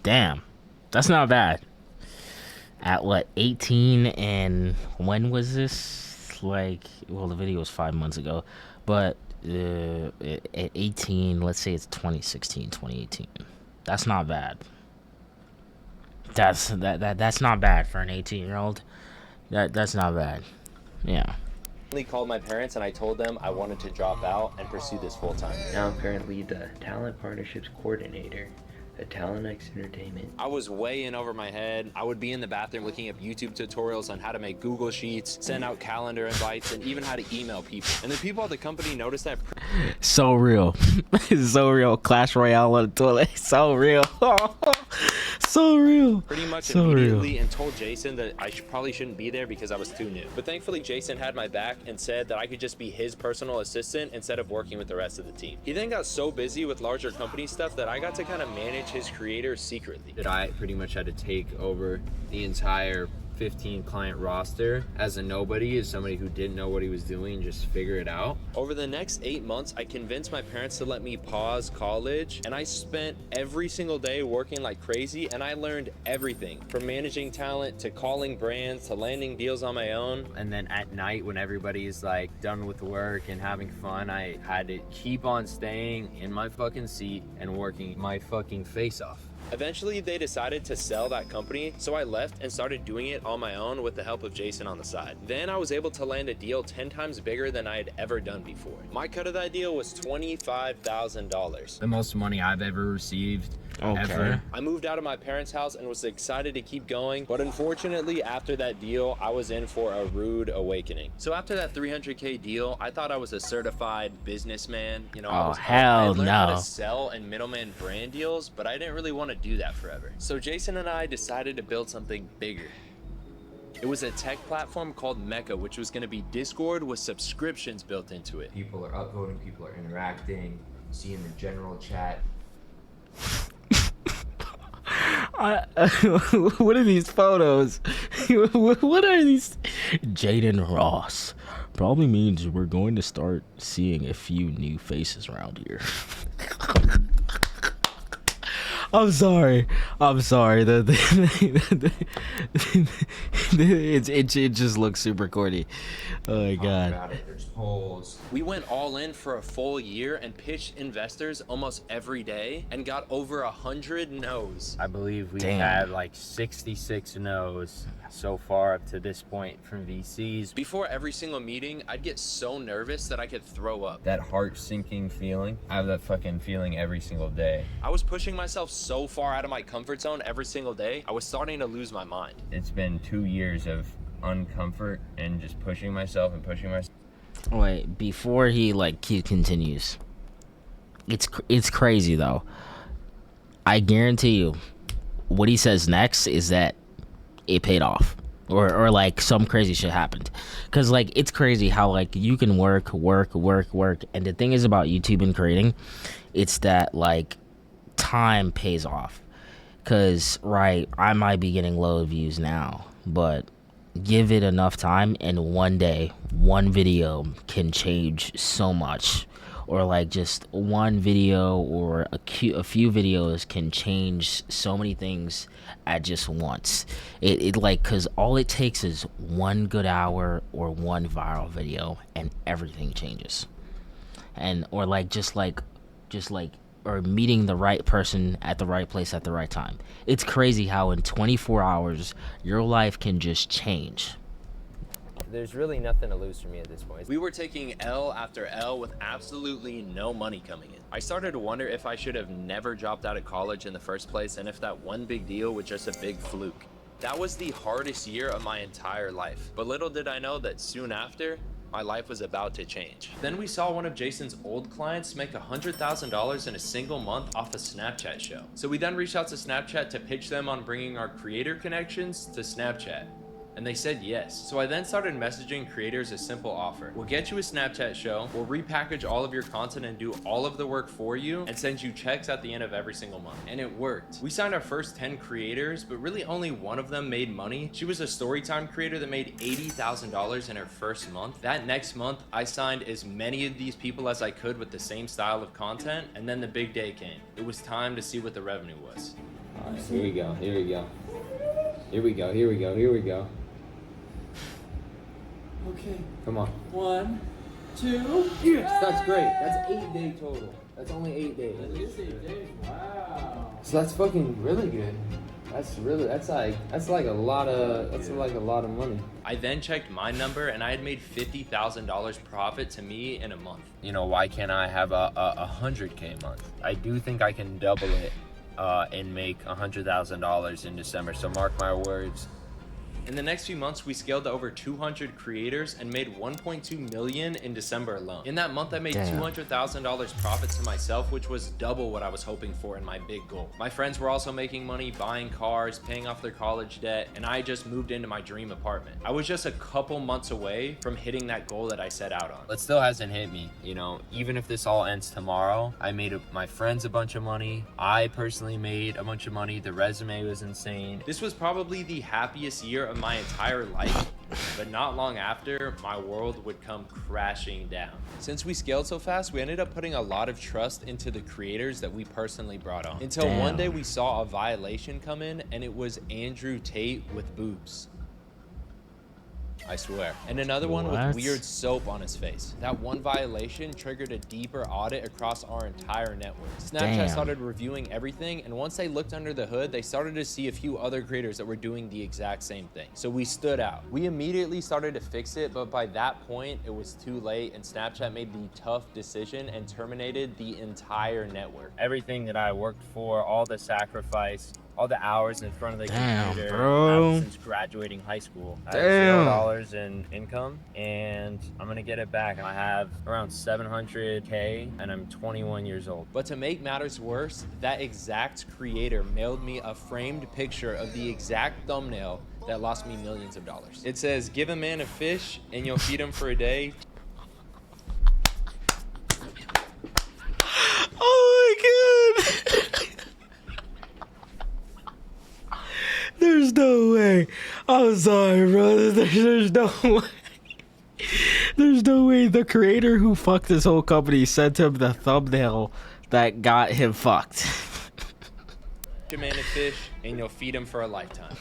Damn, that's not bad. At what, 18, and when was this? Like, well, the video was 5 months ago, but at 18, let's say it's 2016, 2018. That's not bad. That's not bad for an 18-year-old. That's not bad. Yeah. I called my parents and I told them I wanted to drop out and pursue this full time. Now I'm currently the Talent Partnerships Coordinator at Talent X Entertainment. I was way in over my head. I would be in the bathroom looking up YouTube tutorials on how to make Google Sheets, send out calendar invites, and even how to email people. And the people at the company noticed that. So real. So real. Clash Royale on the toilet. So real. So real. Pretty much so immediately real. and told Jason that I probably shouldn't be there because I was too new. But thankfully, Jason had my back and said that I could just be his personal assistant instead of working with the rest of the team. He then got so busy with larger company stuff that I got to kind of manage his creators secretly. That I pretty much had to take over the entire 15 client roster as a nobody, as somebody who didn't know what he was doing, just figure it out. Over the next 8 months, I convinced my parents to let me pause college, and I spent every single day working like crazy, and I learned everything from managing talent to calling brands to landing deals on my own. And then at night when everybody's like done with work and having fun, I had to keep on staying in my fucking seat and working my fucking face off. Eventually, they decided to sell that company, so I left and started doing it on my own with the help of Jason on the side. Then I was able to land a deal 10 times bigger than I had ever done before. My cut of that deal was $25,000. The most money I've ever received. Ever. I moved out of my parents' house and was excited to keep going, but unfortunately, after that deal, I was in for a rude awakening. So after that $300K deal, I thought I was a certified businessman. You know, I learned how to sell and middleman brand deals, but I didn't really want to do that forever. So Jason and I decided to build something bigger. It was a tech platform called Mecca, which was going to be Discord with subscriptions built into it. People are upvoting, people are interacting, seeing the general chat. What are these photos? What are these? Jaden Ross. Probably means we're going to start seeing a few new faces around here. I'm sorry. It just looks super corny. Oh my god. There's polls. We went all in for a full year and pitched investors almost every day and got over 100 no's. I believe we had like 66 no's so far up to this point from VCs. Before every single meeting, I'd get so nervous that I could throw up. That heart-sinking feeling. I have that fucking feeling every single day. I was pushing myself so far out of my comfort zone every single day, I was starting to lose my mind. It's been 2 years of uncomfort and just pushing myself and pushing myself. Wait, before he continues, it's crazy though. I guarantee you, what he says next is that it paid off, or like some crazy shit happened, because like it's crazy how like you can work, and the thing is about YouTube and creating, it's that like time pays off, because right, I might be getting low views now, but give it enough time and one day one video can change so much, or like just one video or a few videos can change so many things at just once. It like, because all it takes is one good hour or one viral video and everything changes. And or like just like or meeting the right person at the right place at the right time. It's crazy how in 24 hours your life can just change. There's really nothing to lose for me at this point. We were taking L after L with absolutely no money coming in. I started to wonder if I should have never dropped out of college in the first place, and if that one big deal was just a big fluke. That was the hardest year of my entire life. But little did I know that soon after, my life was about to change. Then we saw one of Jason's old clients make $100,000 in a single month off a Snapchat show. So we then reached out to Snapchat to pitch them on bringing our creator connections to Snapchat. And they said yes. So I then started messaging creators a simple offer. We'll get you a Snapchat show, we'll repackage all of your content and do all of the work for you, and send you checks at the end of every single month. And it worked. We signed our first 10 creators, but really only one of them made money. She was a storytime creator that made $80,000 in her first month. That next month, I signed as many of these people as I could with the same style of content, and then the big day came. It was time to see what the revenue was. All right, here we go, here we go. Here we go, here we go, here we go. Okay. Come on. 1, 2. Yes, that's great. That's 8 day total. That's only 8 days. That is 8 days. Wow. So that's fucking really good. That's like a lot of money. I then checked my number and I had made $50,000 profit to me in a month. You know, why can't I have a 100K a month? I do think I can double it and make $100,000 in December. So mark my words. In the next few months, we scaled to over 200 creators and made $1.2 million in December alone. In that month, I made $200,000 profit to myself, which was double what I was hoping for in my big goal. My friends were also making money, buying cars, paying off their college debt, and I just moved into my dream apartment. I was just a couple months away from hitting that goal that I set out on. It still hasn't hit me, you know, even if this all ends tomorrow. I made my friends a bunch of money. I personally made a bunch of money. The resume was insane. This was probably the happiest year of my entire life, but not long after, my world would come crashing down. Since we scaled so fast, we ended up putting a lot of trust into the creators that we personally brought on. Until one day we saw a violation come in, and it was Andrew Tate with boobs. I swear. And another one with weird soap on his face. That one violation triggered a deeper audit across our entire network. Snapchat started reviewing everything, and once they looked under the hood, they started to see a few other creators that were doing the exact same thing. So we stood out. We immediately started to fix it, but by that point, it was too late, and Snapchat made the tough decision and terminated the entire network. Everything that I worked for, all the sacrifice, all the hours in front of the computer, bro. Since graduating high school. I have $0 in income, and I'm gonna get it back. I have around 700K, and I'm 21 years old. But to make matters worse, that exact creator mailed me a framed picture of the exact thumbnail that lost me millions of dollars. It says, "Give a man a fish, and you'll feed him for a day." Oh my god. There's no way. I'm sorry, brother. There's no way. There's no way the creator who fucked this whole company sent him the thumbnail that got him fucked. Give a man a fish, and you'll feed him for a lifetime.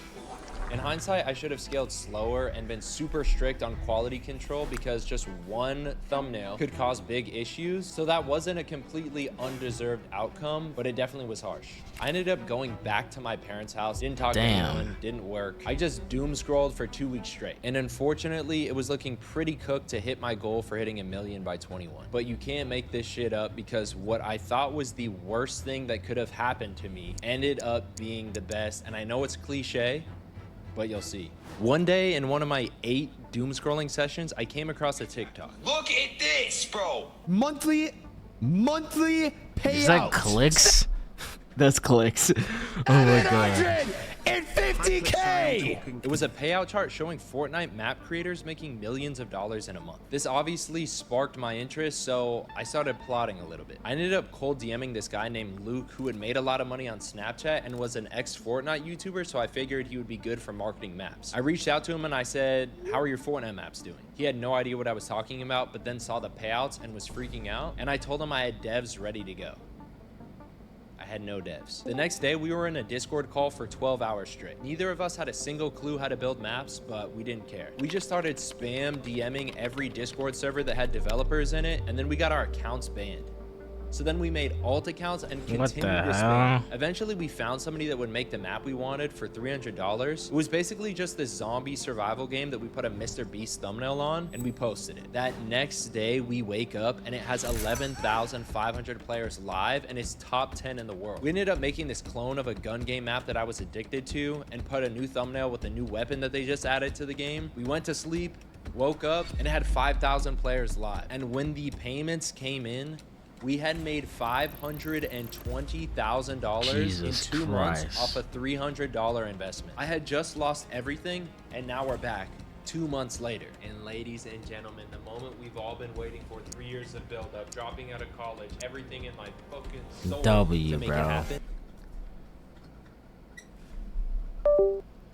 In hindsight, I should have scaled slower and been super strict on quality control, because just one thumbnail could cause big issues. So that wasn't a completely undeserved outcome, but it definitely was harsh. I ended up going back to my parents' house, didn't talk to anyone, didn't work. I just doom scrolled for 2 weeks straight. And unfortunately, it was looking pretty cooked to hit my goal for hitting 1 million by 21. But you can't make this shit up, because what I thought was the worst thing that could have happened to me ended up being the best. And I know it's cliche, but you'll see. One day in one of my 8 doom scrolling sessions, I came across a TikTok. Look at this, bro. Monthly payouts. Is that clicks? That's clicks. Oh my god. And 50K! It was a payout chart showing Fortnite map creators making millions of dollars in a month. This obviously sparked my interest, so I started plotting a little bit. I ended up cold DMing this guy named Luke, who had made a lot of money on Snapchat and was an ex-Fortnite YouTuber, so I figured he would be good for marketing maps. I reached out to him and I said, "How are your Fortnite maps doing?" He had no idea what I was talking about, but then saw the payouts and was freaking out, and I told him I had devs ready to go. I had no devs. The next day, we were in a Discord call for 12 hours straight. Neither of us had a single clue how to build maps, but we didn't care. We just started spam DMing every Discord server that had developers in it, and then we got our accounts banned. So then we made alt accounts and continued to spam. Eventually, we found somebody that would make the map we wanted for $300. It was basically just this zombie survival game that we put a Mr. Beast thumbnail on, and we posted it. That next day, we wake up, and it has 11,500 players live, and it's top 10 in the world. We ended up making this clone of a gun game map that I was addicted to, and put a new thumbnail with a new weapon that they just added to the game. We went to sleep, woke up, and it had 5,000 players live. And when the payments came in, we had made $520,000 in 2 months off a $300 investment. I had just lost everything, And now we're back 2 months later. And ladies and gentlemen, the moment we've all been waiting for, 3 years of build up, dropping out of college, everything in my fucking soul to make it happen.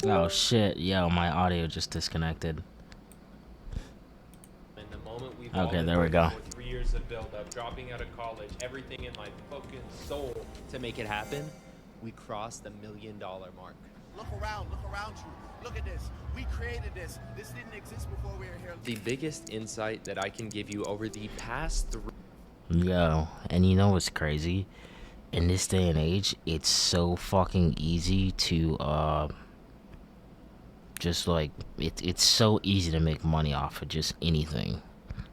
Oh shit, yo, my audio just disconnected. And the moment we've all Okay, been there we waiting go. for, 3 years of build up, dropping out of college, everything in my fucking soul to make it happen, we crossed the $1 million mark. Look around you. Look at this. We created this. This didn't exist before we were here. The biggest insight that I can give you over the past 3 Yo, and you know what's crazy? In this day and age, it's so fucking easy to just like it's so easy to make money off of just anything.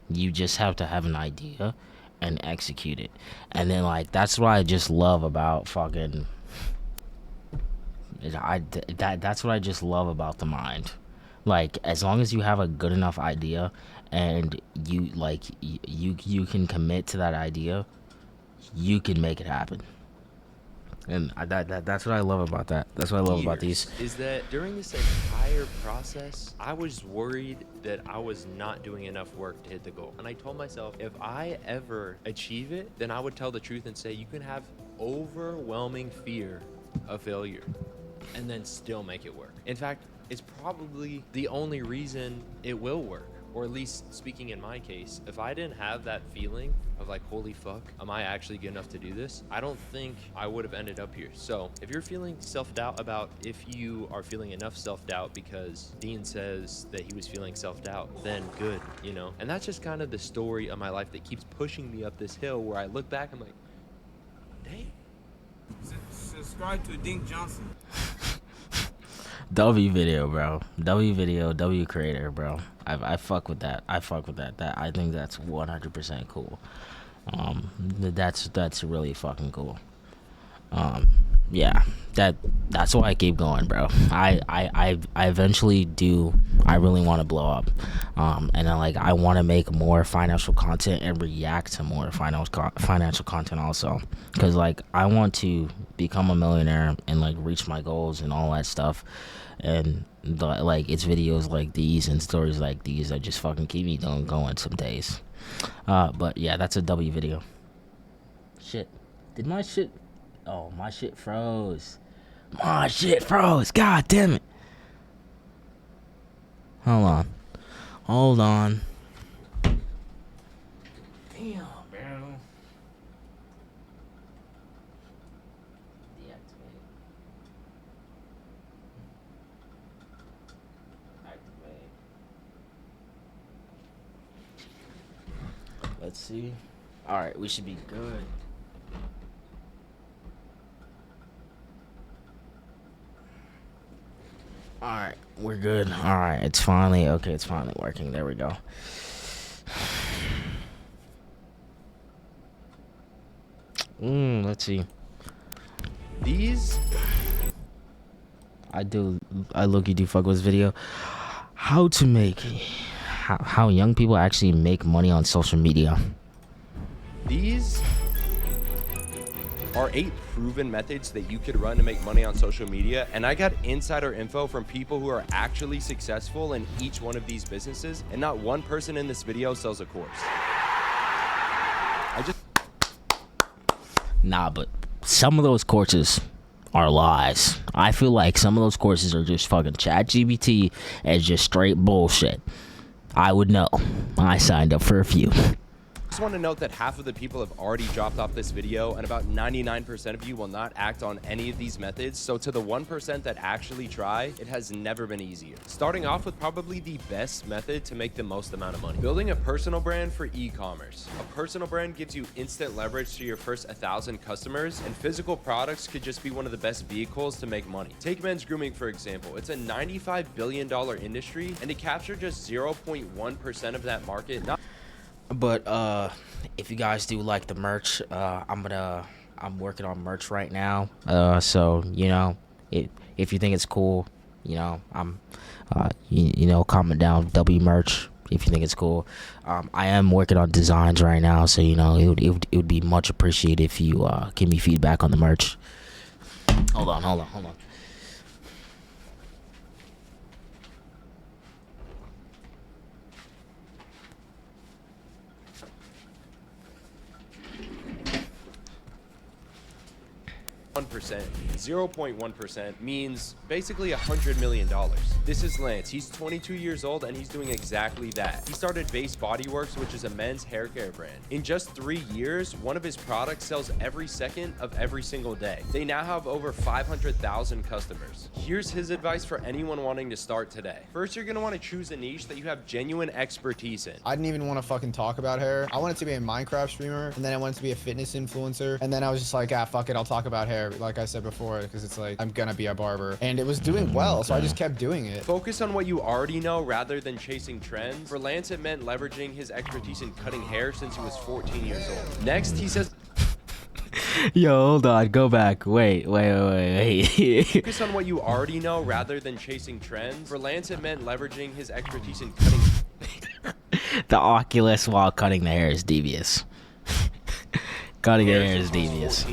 You just have to have an idea and execute it. And then like that's what I just love about fucking that's what I just love about the mind. Like as long as you have a good enough idea and you like you can commit to that idea, you can make it happen. And that's what I love about that. That's what I love about these. Is that during this entire process, I was worried that I was not doing enough work to hit the goal. And I told myself, if I ever achieve it, then I would tell the truth and say, you can have overwhelming fear of failure and then still make it work. In fact, it's probably the only reason it will work. Or at least speaking in my case, if I didn't have that feeling of like, holy fuck, am I actually good enough to do this? I don't think I would have ended up here. So if you're feeling self-doubt about if you are feeling enough self-doubt because Dean says that he was feeling self-doubt, then good, you know? And that's just kind of the story of my life that keeps pushing me up this hill where I look back, I'm like, dang. Subscribe to Dink Johnson. W video, bro. W video, W creator, bro. I fuck with that. I fuck with that. I think that's 100% cool. That's really fucking cool. Yeah, that's why I keep going, bro. I eventually do. I really want to blow up, and then like I want to make more financial content and react to more financial content also, because like I want to become a millionaire and like reach my goals and all that stuff, and like it's videos like these and stories like these that just fucking keep me going some days. But yeah, that's a W video. Shit, did my shit? Oh, my shit froze. My shit froze. God damn it. Hold on. Damn, bro. Deactivate. Activate. Let's see. Alright, we should be good. Alright, we're good. Alright, it's finally working. There we go. Let's see. I low-key do fuck with this video. How young people actually make money on social media. These are 8 proven methods that you could run to make money on social media, and I got insider info from people who are actually successful in each one of these businesses, and not one person in this video sells a course. Nah, but some of those courses are lies. I feel like some of those courses are just fucking ChatGPT and just straight bullshit. I would know. I signed up for a few. I just want to note that half of the people have already dropped off this video, and about 99% of you will not act on any of these methods. So to the 1% that actually try, it has never been easier. Starting off with probably the best method to make the most amount of money. Building a personal brand for e-commerce. A personal brand gives you instant leverage to your first 1,000 customers, and physical products could just be one of the best vehicles to make money. Take men's grooming, for example. It's a $95 billion industry, and to capture just 0.1% of that market, But if you guys do like the merch, I'm working on merch right now. So you know, if you think it's cool, you know, comment down W merch if you think it's cool. I am working on designs right now, so you know, it would be much appreciated if you give me feedback on the merch. Hold on. 0.1% means basically $100 million. This is Lance. He's 22 years old and he's doing exactly that. He started Base Body Works, which is a men's hair care brand. In just 3 years, one of his products sells every second of every single day. They now have over 500,000 customers. Here's his advice for anyone wanting to start today. First, you're gonna want to choose a niche that you have genuine expertise in. I didn't even want to fucking talk about hair. I wanted to be a Minecraft streamer, and then I wanted to be a fitness influencer, and then I was just like, ah, fuck it, I'll talk about hair, like I said before, because it's like, I'm gonna be a barber. And it was doing well, so I just kept doing it. Focus on what you already know rather than chasing trends. For Lance, it meant leveraging his expertise in cutting hair since he was 14 years old. Next, he says, Yo, hold on, go back. Wait. focus on what you already know rather than chasing trends. For Lance, it meant leveraging his expertise in cutting. The Oculus while cutting the hair is devious. Cutting the hair is devious.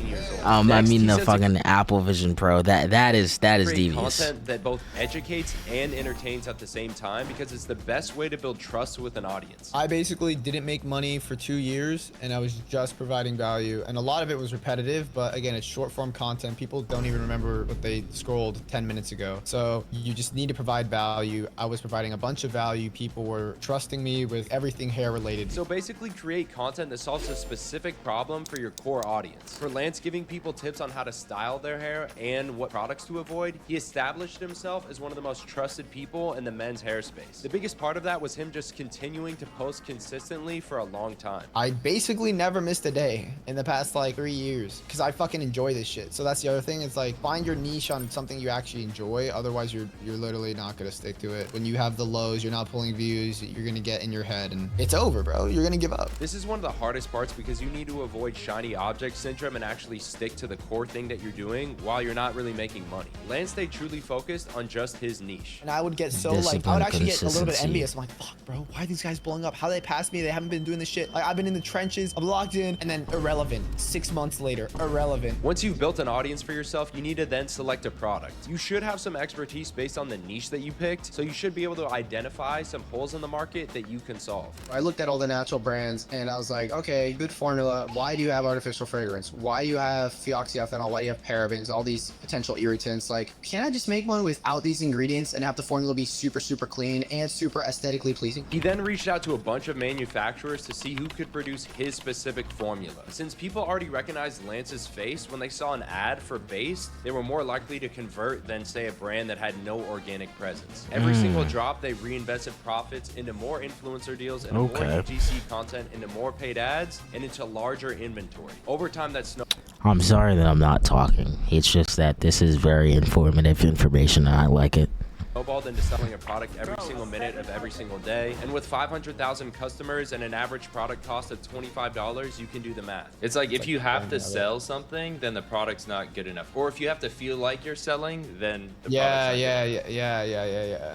I mean the fucking Apple Vision Pro. That is devious. Content that both educates and entertains at the same time because it's the best way to build trust with an audience. I basically didn't make money for 2 years, and I was just providing value, and a lot of it was repetitive, but again, it's short form content. People don't even remember what they scrolled 10 minutes ago. So you just need to provide value. I was providing a bunch of value. People were trusting me with everything hair related. So basically create content that solves a specific problem for your core audience. For Lance, giving people tips on how to style their hair and what products to avoid, he established himself as one of the most trusted people in the men's hair space. The biggest part of that was him just continuing to post consistently for a long time. I basically never missed a day in the past like 3 years because I fucking enjoy this shit. So that's the other thing. It's like find your niche on something you actually enjoy. Otherwise, you're literally not gonna stick to it. When you have the lows, you're not pulling views, you're gonna get in your head and it's over, bro. You're gonna give up. This is one of the hardest parts because you need to avoid shiny object syndrome and actually stick to the core thing that you're doing while you're not really making money. Lance stayed truly focused on just his niche. And I would get so like, I would actually get a little bit envious. I'm like, fuck, bro, why are these guys blowing up? How they pass me? They haven't been doing this shit. Like, I've been in the trenches, I'm locked in, and then irrelevant. 6 months later, irrelevant. Once you've built an audience for yourself, you need to then select a product. You should have some expertise based on the niche that you picked, so you should be able to identify some holes in the market that you can solve. I looked at all the natural brands and I was like, okay, good formula. Why do you have artificial fragrance? Why do you have phenoxyethanol? Why do you have parabens? All these potential irritants. Like, can I just make one without these ingredients and have the formula be super, super clean and super aesthetically pleasing? He then reached out to a bunch of manufacturers to see who could produce his specific formula. Since people already recognized Lance's face when they saw an ad for Base, they were more likely to convert than, say, a brand that had no organic presence. Every single drop, they reinvested profits into more influencer deals and more UGC content, into more paid ads, and into larger inventory. Over time, that's I'm sorry that I'm not talking. It's just that this is very informative information and I like it. snowballed into selling a product every single minute of every single day. And with 500,000 customers and an average product cost of $25, you can do the math. It's like if you have to sell something, then the product's not good enough. Or if you have to feel like you're selling, then the yeah.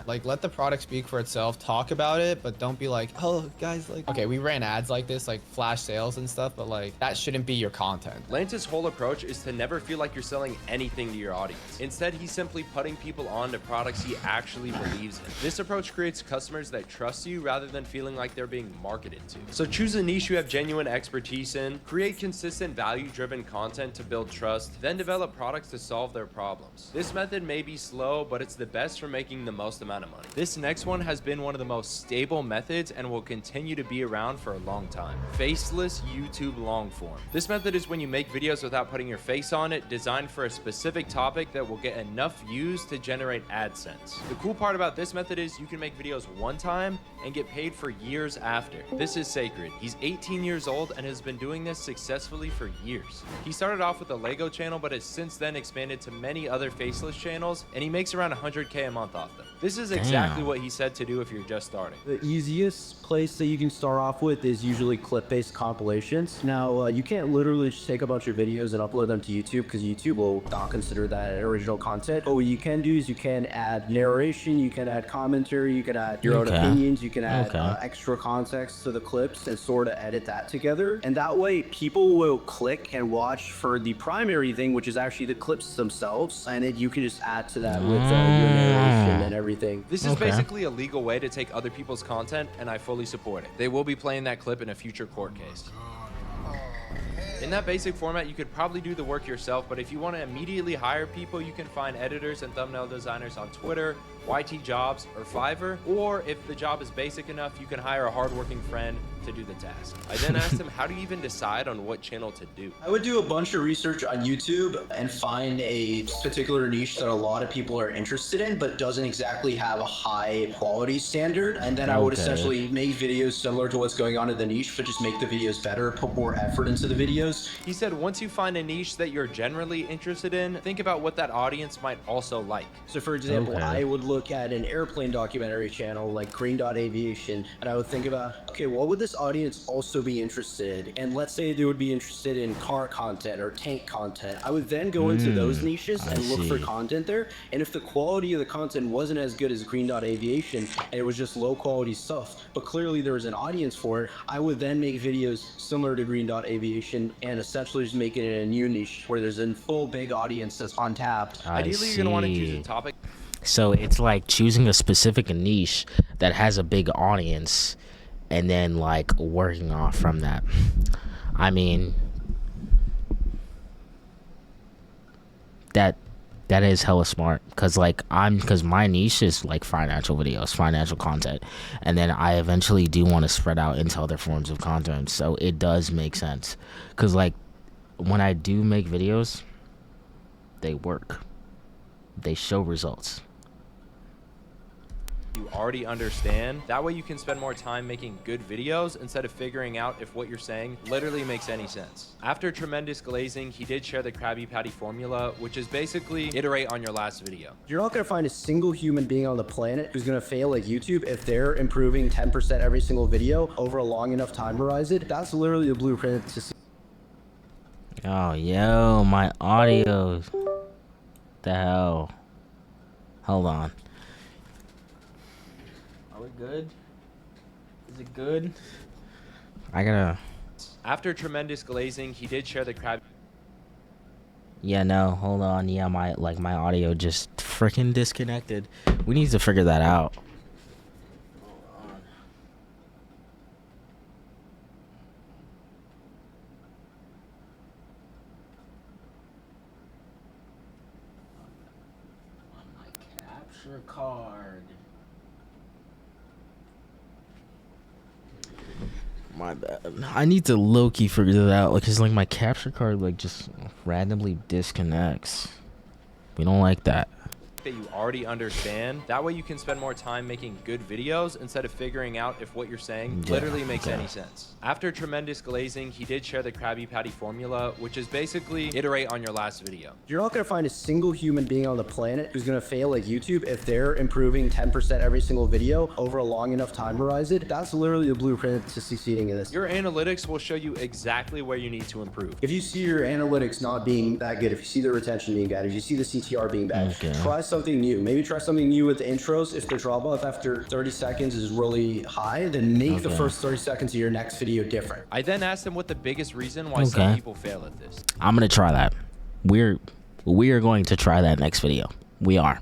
Like, let the product speak for itself. Talk about it, but don't be like, oh, guys, like, okay, we ran ads like this, like flash sales and stuff, but like, that shouldn't be your content. Lance's whole approach is to never feel like you're selling anything to your audience. Instead, he's simply putting people on to products he actually believes in. This approach creates customers that trust you rather than feeling like they're being marketed to. So choose a niche you have genuine expertise in, create consistent value-driven content to build trust, then develop products to solve their problems. This method may be slow, but it's the best for making the most amount of money. This next one has been one of the most stable methods and will continue to be around for a long time. Faceless YouTube long form. This method is when you make videos without putting your face on it, designed for a specific topic that will get enough views to generate AdSense. The cool part about this method is you can make videos one time and get paid for years after. This is Sacred. He's 18 years old and has been doing this successfully for years. He started off with a Lego channel, but has since then expanded to many other faceless channels, and he makes around 100K a month off them. This is exactly what he said to do if you're just starting. The easiest place that you can start off with is usually clip-based compilations. Now, you can't literally just take a bunch of videos and upload them to YouTube because YouTube will not consider that original content. But what you can do is you can add narration, you can add commentary, you can add your own opinions, you can add extra context to the clips and sort of edit that together. And that way, people will click and watch for the primary thing, which is actually the clips themselves. And then you can just add to that with your narration and everything. This is basically a legal way to take other people's content, and I fully support it. They will be playing that clip in a future court case. In that basic format, you could probably do the work yourself, but if you want to immediately hire people, you can find editors and thumbnail designers on Twitter, YT Jobs, or Fiverr, or if the job is basic enough, you can hire a hardworking friend to do the task. I then asked him, how do you even decide on what channel to do? I would do a bunch of research on YouTube and find a particular niche that a lot of people are interested in, but doesn't exactly have a high quality standard. And then I would essentially make videos similar to what's going on in the niche, but just make the videos better, put more effort into the videos. He said, once you find a niche that you're generally interested in, think about what that audience might also like. So for example, I would look at an airplane documentary channel like Green Dot Aviation, and I would think about, okay, what would this audience also be interested in? And let's say they would be interested in car content or tank content. I would then go into those niches and look for content there. And if the quality of the content wasn't as good as Green Dot Aviation and it was just low quality stuff, but clearly there was an audience for it, I would then make videos similar to Green Dot Aviation and essentially just make it in a new niche where there's a full big audience that's untapped. Ideally, you're going to want to choose a topic. So it's like choosing a specific niche that has a big audience and then like working off from that. I mean, that is hella smart, because my niche is like financial videos, financial content, and then I eventually do want to spread out into other forms of content. So it does make sense, because like when I do make videos, they work, they show results. You already understand. That way you can spend more time making good videos instead of figuring out if what you're saying literally makes any sense. After tremendous glazing, he did share the Krabby Patty formula, which is basically iterate on your last video. You're not going to find a single human being on the planet who's going to fail like YouTube if they're improving 10% every single video over a long enough time horizon. That's literally the blueprint to see. Oh, yo, my audio. The hell? Hold on. Are we good? Is it good? I gotta... After tremendous glazing, he did share the Krabby... Yeah, no, hold on. Yeah, my audio just freaking disconnected. We need to figure that out. Capture card. My bad. I need to low-key figure that out, because like my capture card like just randomly disconnects. We don't like that. That you already understand. That way you can spend more time making good videos instead of figuring out if what you're saying literally makes any sense. After tremendous glazing, he did share the Krabby Patty formula, which is basically iterate on your last video. You're not going to find a single human being on the planet who's going to fail like YouTube if they're improving 10% every single video over a long enough time horizon. That's literally the blueprint to succeeding in this. Your analytics will show you exactly where you need to improve. If you see your analytics not being that good, if you see the retention being bad, if you see the CTR being bad, try something new. Maybe try something new with the intros. If the drop off after 30 seconds is really high, then make the first 30 seconds of your next video different. I then asked him what the biggest reason why some people fail at this. I'm gonna try that. We are going to try that next video. We are.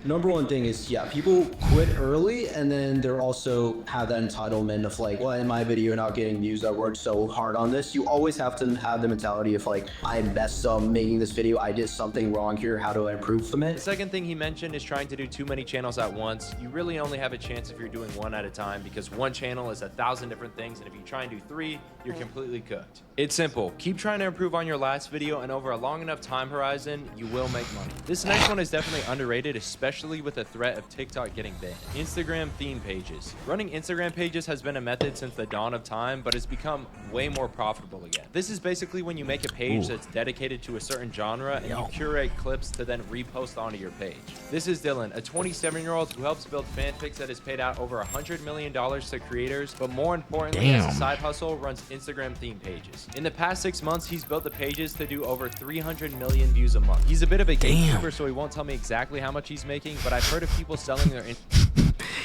Number one thing is, yeah, people quit early, and then they're also have that entitlement of like, well, in my video not getting views, I worked so hard on this. You always have to have the mentality of like, I messed up making this video, I did something wrong here, how do I improve from it? The second thing he mentioned is trying to do too many channels at once. You really only have a chance if you're doing one at a time, because one channel is 1,000 different things, and if you try and do 3, you're completely cooked. It's simple. Keep trying to improve on your last video, and over a long enough time horizon, you will make money. This next one is definitely underrated, especially with the threat of TikTok getting banned. Instagram theme pages. Running Instagram pages has been a method since the dawn of time, but it's become way more profitable again. This is basically when you make a page that's dedicated to a certain genre and you curate clips to then repost onto your page. This is Dylan, a 27-year-old who helps build fanfics that has paid out over $100 million to creators, but more importantly, as a side hustle, runs Instagram theme pages. In the past 6 months, he's built the pages to do over 300 million views a month. He's a bit of a gatekeeper, so he won't tell me exactly how much he's making, but I've heard of people selling their...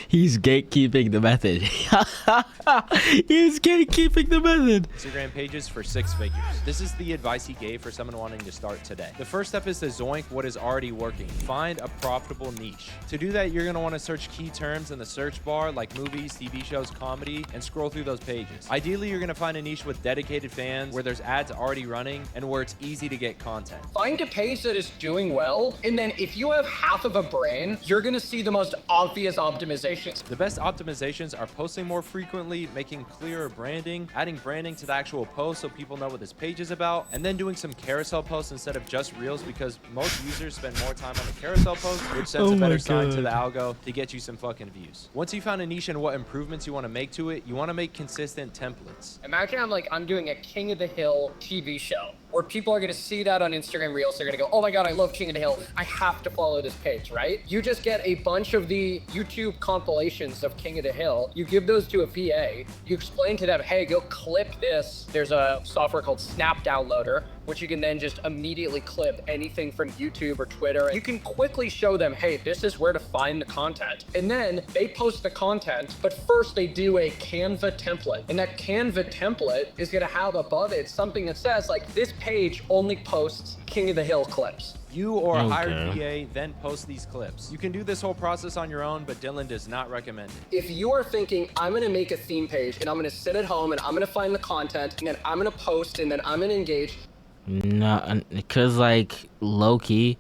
He's gatekeeping the method. He's gatekeeping the method. Instagram pages for 6 figures. This is the advice he gave for someone wanting to start today. The first step is to zoink what is already working. Find a profitable niche. To do that, you're going to want to search key terms in the search bar like movies, TV shows, comedy, and scroll through those pages. Ideally, you're going to find a niche with dedicated fans, where there's ads already running, and where it's easy to get content. Find a page that is doing well, and then if you have half of a brain, you're gonna see the most obvious optimizations. The best optimizations are posting more frequently, making clearer branding, adding branding to the actual post so people know what this page is about, and then doing some carousel posts instead of just reels, because most users spend more time on the carousel post, which sends a better sign to the algo to get you some fucking views. Once you found a niche and what improvements you want to make to it, you want to make consistent templates. Imagine I'm doing a King of the Hill TV show, where people are gonna see that on Instagram Reels. They're gonna go, oh my God, I love King of the Hill. I have to follow this page, right? You just get a bunch of the YouTube compilations of King of the Hill. You give those to a VA. You explain to them, hey, go clip this. There's a software called Snap Downloader, which you can then just immediately clip anything from YouTube or Twitter. You can quickly show them, hey, this is where to find the content. And then they post the content, but first they do a Canva template. And that Canva template is gonna have above it something that says like, this page only posts King of the Hill clips. You or a hired VA then post these clips. You can do this whole process on your own, but Dylan does not recommend it. If you are thinking, I'm gonna make a theme page and I'm gonna sit at home and I'm gonna find the content and then I'm gonna post and then I'm gonna engage. No, because like low-key,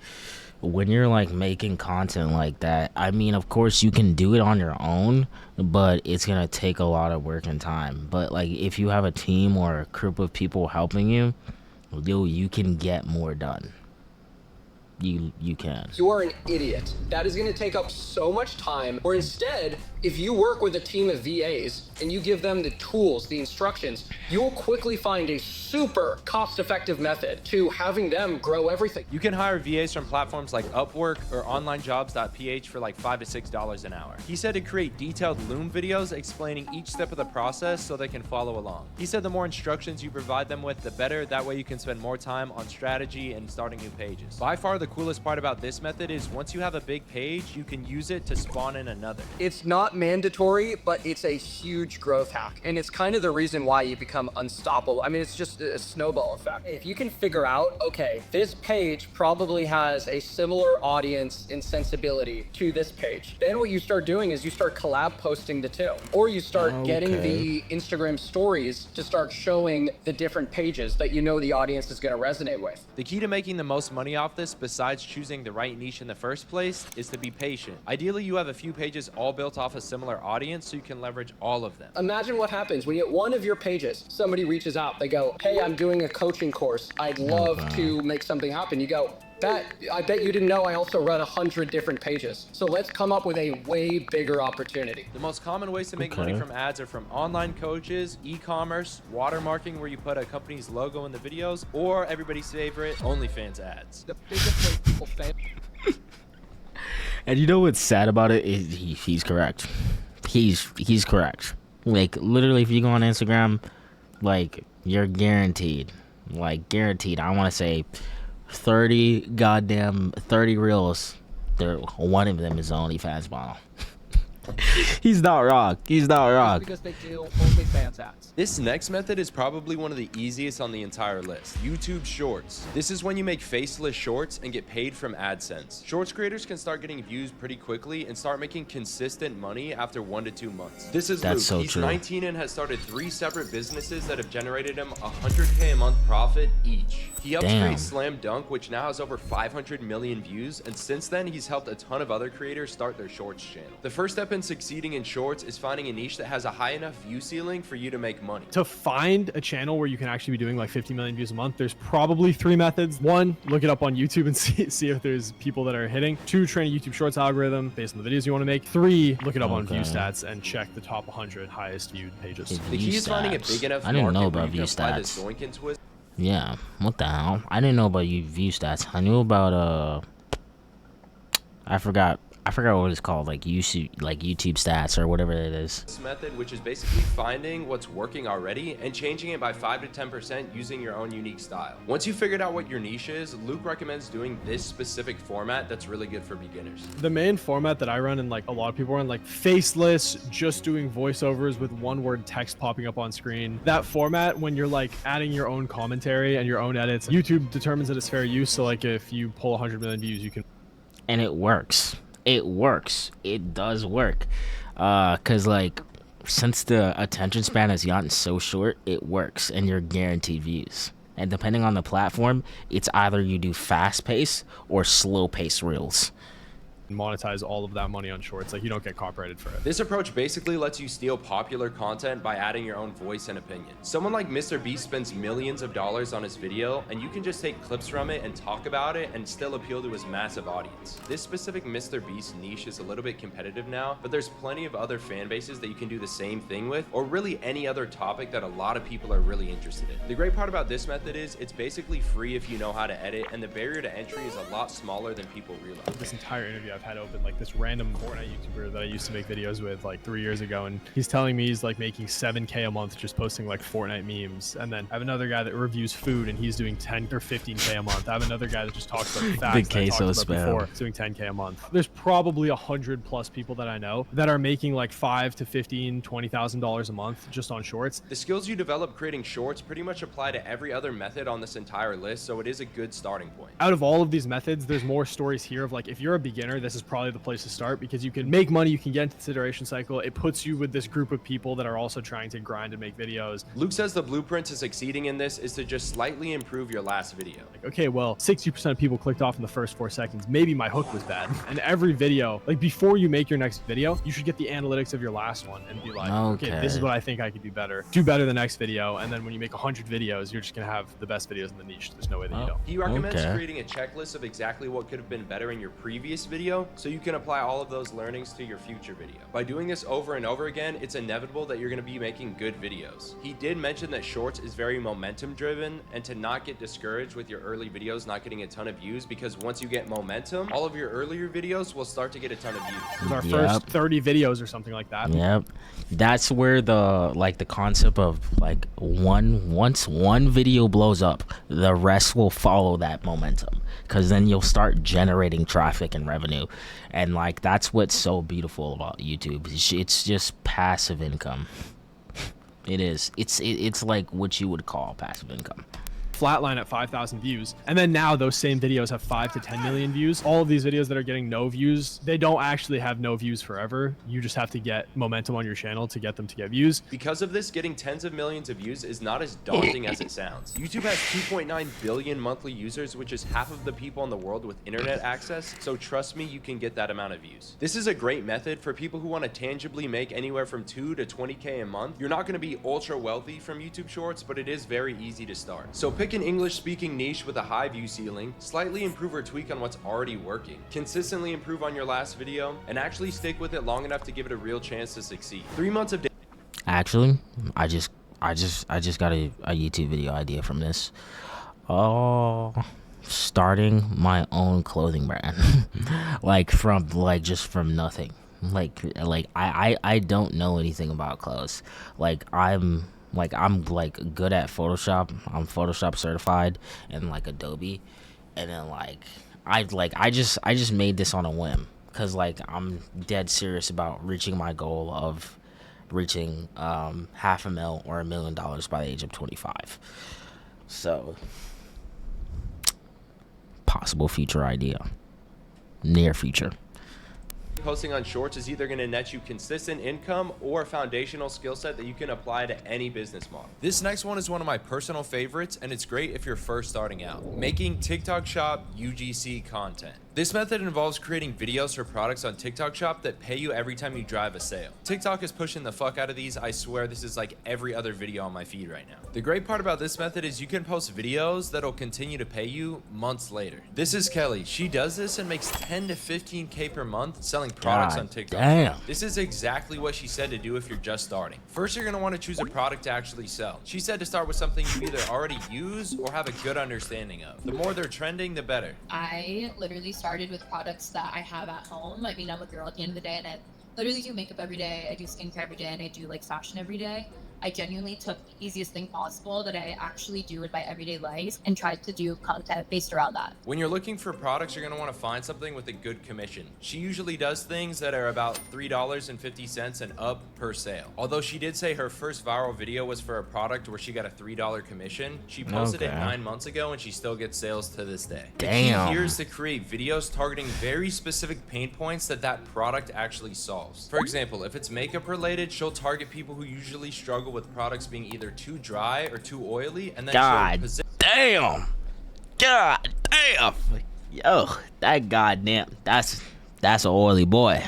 when you're like making content like that, I mean, of course you can do it on your own, but it's gonna take a lot of work and time. But like if you have a team or a group of people helping you, you can get more done. You can. You are an idiot. That is going to take up so much time. Or instead, if you work with a team of VAs and you give them the tools, the instructions, you will quickly find a super cost-effective method to having them grow everything. You can hire VAs from platforms like Upwork or onlinejobs.ph for like $5 to $6 an hour. He said to create detailed Loom videos explaining each step of the process so they can follow along. He said the more instructions you provide them with, the better. That way you can spend more time on strategy and starting new pages. By far the coolest part about this method is once you have a big page, you can use it to spawn in another. It's not mandatory, but it's a huge growth hack. And it's kind of the reason why you become unstoppable. I mean, it's just a snowball effect. If you can figure out, okay, this page probably has a similar audience and sensibility to this page, then what you start doing is you start collab posting the two. Or you start getting the Instagram stories to start showing the different pages that you know the audience is going to resonate with. The key to making the most money off this, besides choosing the right niche in the first place, is to be patient. Ideally, you have a few pages all built off a similar audience so you can leverage all of them. Imagine what happens when you get one of your pages, somebody reaches out, they go, hey, I'm doing a coaching course. I'd love to make something happen. You go, I bet you didn't know I also run 100 different pages. So let's come up with a way bigger opportunity. The most common ways to make money from ads are from online coaches, e-commerce, watermarking where you put a company's logo in the videos, or everybody's favorite, OnlyFans ads. The biggest way people fail. And you know what's sad about it is he's correct. He's correct. Like literally, if you go on Instagram, like you're guaranteed, I want to say 30 reels. One of them is OnlyFans model. He's not wrong. Because they do OnlyFans ads. This next method is probably one of the easiest on the entire list. YouTube Shorts. This is when you make faceless shorts and get paid from AdSense. Shorts creators can start getting views pretty quickly and start making consistent money after 1 to 2 months. This is Luke. So He's true. 19 and has started 3 separate businesses that have generated him $100K a month profit each. He helped create Slam Dunk, which now has over 500 million views, and since then he's helped a ton of other creators start their shorts channel. The first step in succeeding in shorts is finding a niche that has a high enough view ceiling for you to make money. To find a channel where you can actually be doing like 50 million views a month, there's probably 3 methods. 1, look it up on YouTube and see if there's people that are hitting. 2, train a YouTube Shorts algorithm based on the videos you want to make. 3, look it up on view stats and check the top 100 highest viewed pages. The key is finding a big enough I didn't know market about where you view can apply the stats. zoink into it. Yeah, what the hell? I didn't know about view stats. I knew about I forgot I forgot what it's called, like YouTube stats or whatever it is. This method, which is basically finding what's working already and changing it by 5 to 10% using your own unique style. Once you figured out what your niche is, Luke recommends doing this specific format that's really good for beginners. The main format that I run, and like a lot of people run, like faceless, just doing voiceovers with one word text popping up on screen. That format, when you're like adding your own commentary and your own edits, YouTube determines that it's fair use. So like if you pull 100 million views, you can. And it works. It works. It does work. Cause like since the attention span has gotten so short, it works and you're guaranteed views. And depending on the platform, it's either you do fast pace or slow pace reels. Monetize all of that money on shorts. Like you don't get copyrighted for it. This approach basically lets you steal popular content by adding your own voice and opinion. Someone like Mr. Beast spends millions of dollars on his video, and you can just take clips from it and talk about it and still appeal to his massive audience. This specific Mr. Beast niche is a little bit competitive now, but there's plenty of other fan bases that you can do the same thing with, or really any other topic that a lot of people are really interested in. The great part about this method is it's basically free if you know how to edit, and the barrier to entry is a lot smaller than people realize. This entire interview I've had open, like this random Fortnite YouTuber that I used to make videos with like 3 years ago, and he's telling me he's like making 7K a month just posting like Fortnite memes. And then I have another guy that reviews food and he's doing 10 or 15K a month. I have another guy that just talks about facts Big that I queso talked about spam. before, doing 10K a month. There's probably 100+ people that I know that are making like $5,000 to $15,000, $20,000 a month just on shorts. The skills you develop creating shorts pretty much apply to every other method on this entire list, so it is a good starting point. Out of all of these methods, there's more stories here of like, if you're a beginner, this is probably the place to start, because you can make money, you can get into the consideration cycle. It puts you with this group of people that are also trying to grind and make videos. Luke says the blueprint to succeeding in this is to just slightly improve your last video. Like, okay, well, 60% of people clicked off in the first 4 seconds. Maybe my hook was bad. And every video, like before you make your next video, you should get the analytics of your last one and be like, okay, this is what I think I could do better. Do better the next video. And then when you make 100 videos, you're just going to have the best videos in the niche. There's no way that you don't. He recommends creating a checklist of exactly what could have been better in your previous video, so you can apply all of those learnings to your future video. By doing this over and over again, it's inevitable that you're going to be making good videos. He did mention that shorts is very momentum driven, and to not get discouraged with your early videos not getting a ton of views, because once you get momentum, all of your earlier videos will start to get a ton of views. Our first 30 videos or something like that. Yep. That's where the concept of like once one video blows up, the rest will follow that momentum, because then you'll start generating traffic and revenue. And like that's what's so beautiful about YouTube. It's just passive income. It is. It's like what you would call passive income. Flatline at 5,000 views, and then now those same videos have 5 to 10 million views. All of these videos that are getting no views, they don't actually have no views forever. You just have to get momentum on your channel to get them to get views. Because of this, getting tens of millions of views is not as daunting as it sounds. YouTube has 2.9 billion monthly users, which is half of the people in the world with internet access, so trust me, you can get that amount of views. This is a great method for people who want to tangibly make anywhere from 2 to 20K a month. You're not going to be ultra wealthy from YouTube Shorts, but it is very easy to start. So pick an English-speaking niche with a high view ceiling, slightly improve or tweak on what's already working, consistently improve on your last video, and actually stick with it long enough to give it a real chance to succeed. 3 months of Actually, I just got a YouTube video idea from this. Oh, starting my own clothing brand, just from nothing. I don't know anything about clothes. I'm good at Photoshop. I'm Photoshop certified and Adobe, and then I just made this on a whim, because I'm dead serious about reaching my goal of reaching $500,000 or $1 million by the age of 25. So possible future idea, near future. Posting on shorts is either going to net you consistent income or a foundational skill set that you can apply to any business model. This next one is one of my personal favorites, and it's great if you're first starting out. Making TikTok Shop UGC content. This method involves creating videos for products on TikTok Shop that pay you every time you drive a sale. TikTok is pushing the fuck out of these. I swear this is like every other video on my feed right now. The great part about this method is you can post videos that'll continue to pay you months later. This is Kelly. She does this and makes 10 to 15K per month selling products on TikTok. Damn. This is exactly what she said to do if you're just starting. First, you're going to want to choose a product to actually sell. She said to start with something you either already use or have a good understanding of. The more they're trending, the better. I literally started started with products that I have at home. I mean, I'm a girl at the end of the day, and I literally do makeup every day. I do skincare every day, and I do like fashion every day. I genuinely took the easiest thing possible that I actually do in my everyday life and tried to do content based around that. When you're looking for products, you're going to want to find something with a good commission. She usually does things that are about $3.50 and up per sale. Although she did say her first viral video was for a product where she got a $3 commission. She posted it 9 months ago and she still gets sales to this day. Damn. The key here is to create videos targeting very specific pain points that product actually solves. For example, if it's makeup related, she'll target people who usually struggle with products being either too dry or too oily, and then God damn. God damn. Yo, that goddamn, that's an oily boy.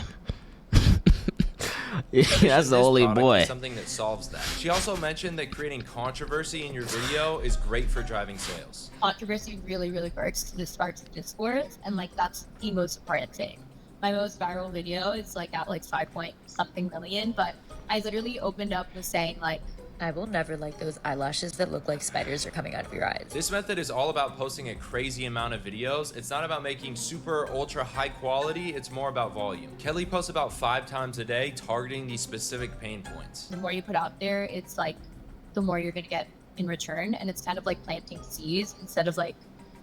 That's an oily boy. Something that solves that. She also mentioned that creating controversy in your video is great for driving sales. Controversy really, really works because it sparks discourse, and like that's the most important thing. My most viral video is like at like 5-point-something million, but I literally opened up with saying like, I will never like those eyelashes that look like spiders are coming out of your eyes. This method is all about posting a crazy amount of videos. It's not about making super ultra high quality. It's more about volume. Kelly posts about 5 times a day targeting these specific pain points. The more you put out there, it's like the more you're going to get in return. And it's kind of like planting seeds instead of like,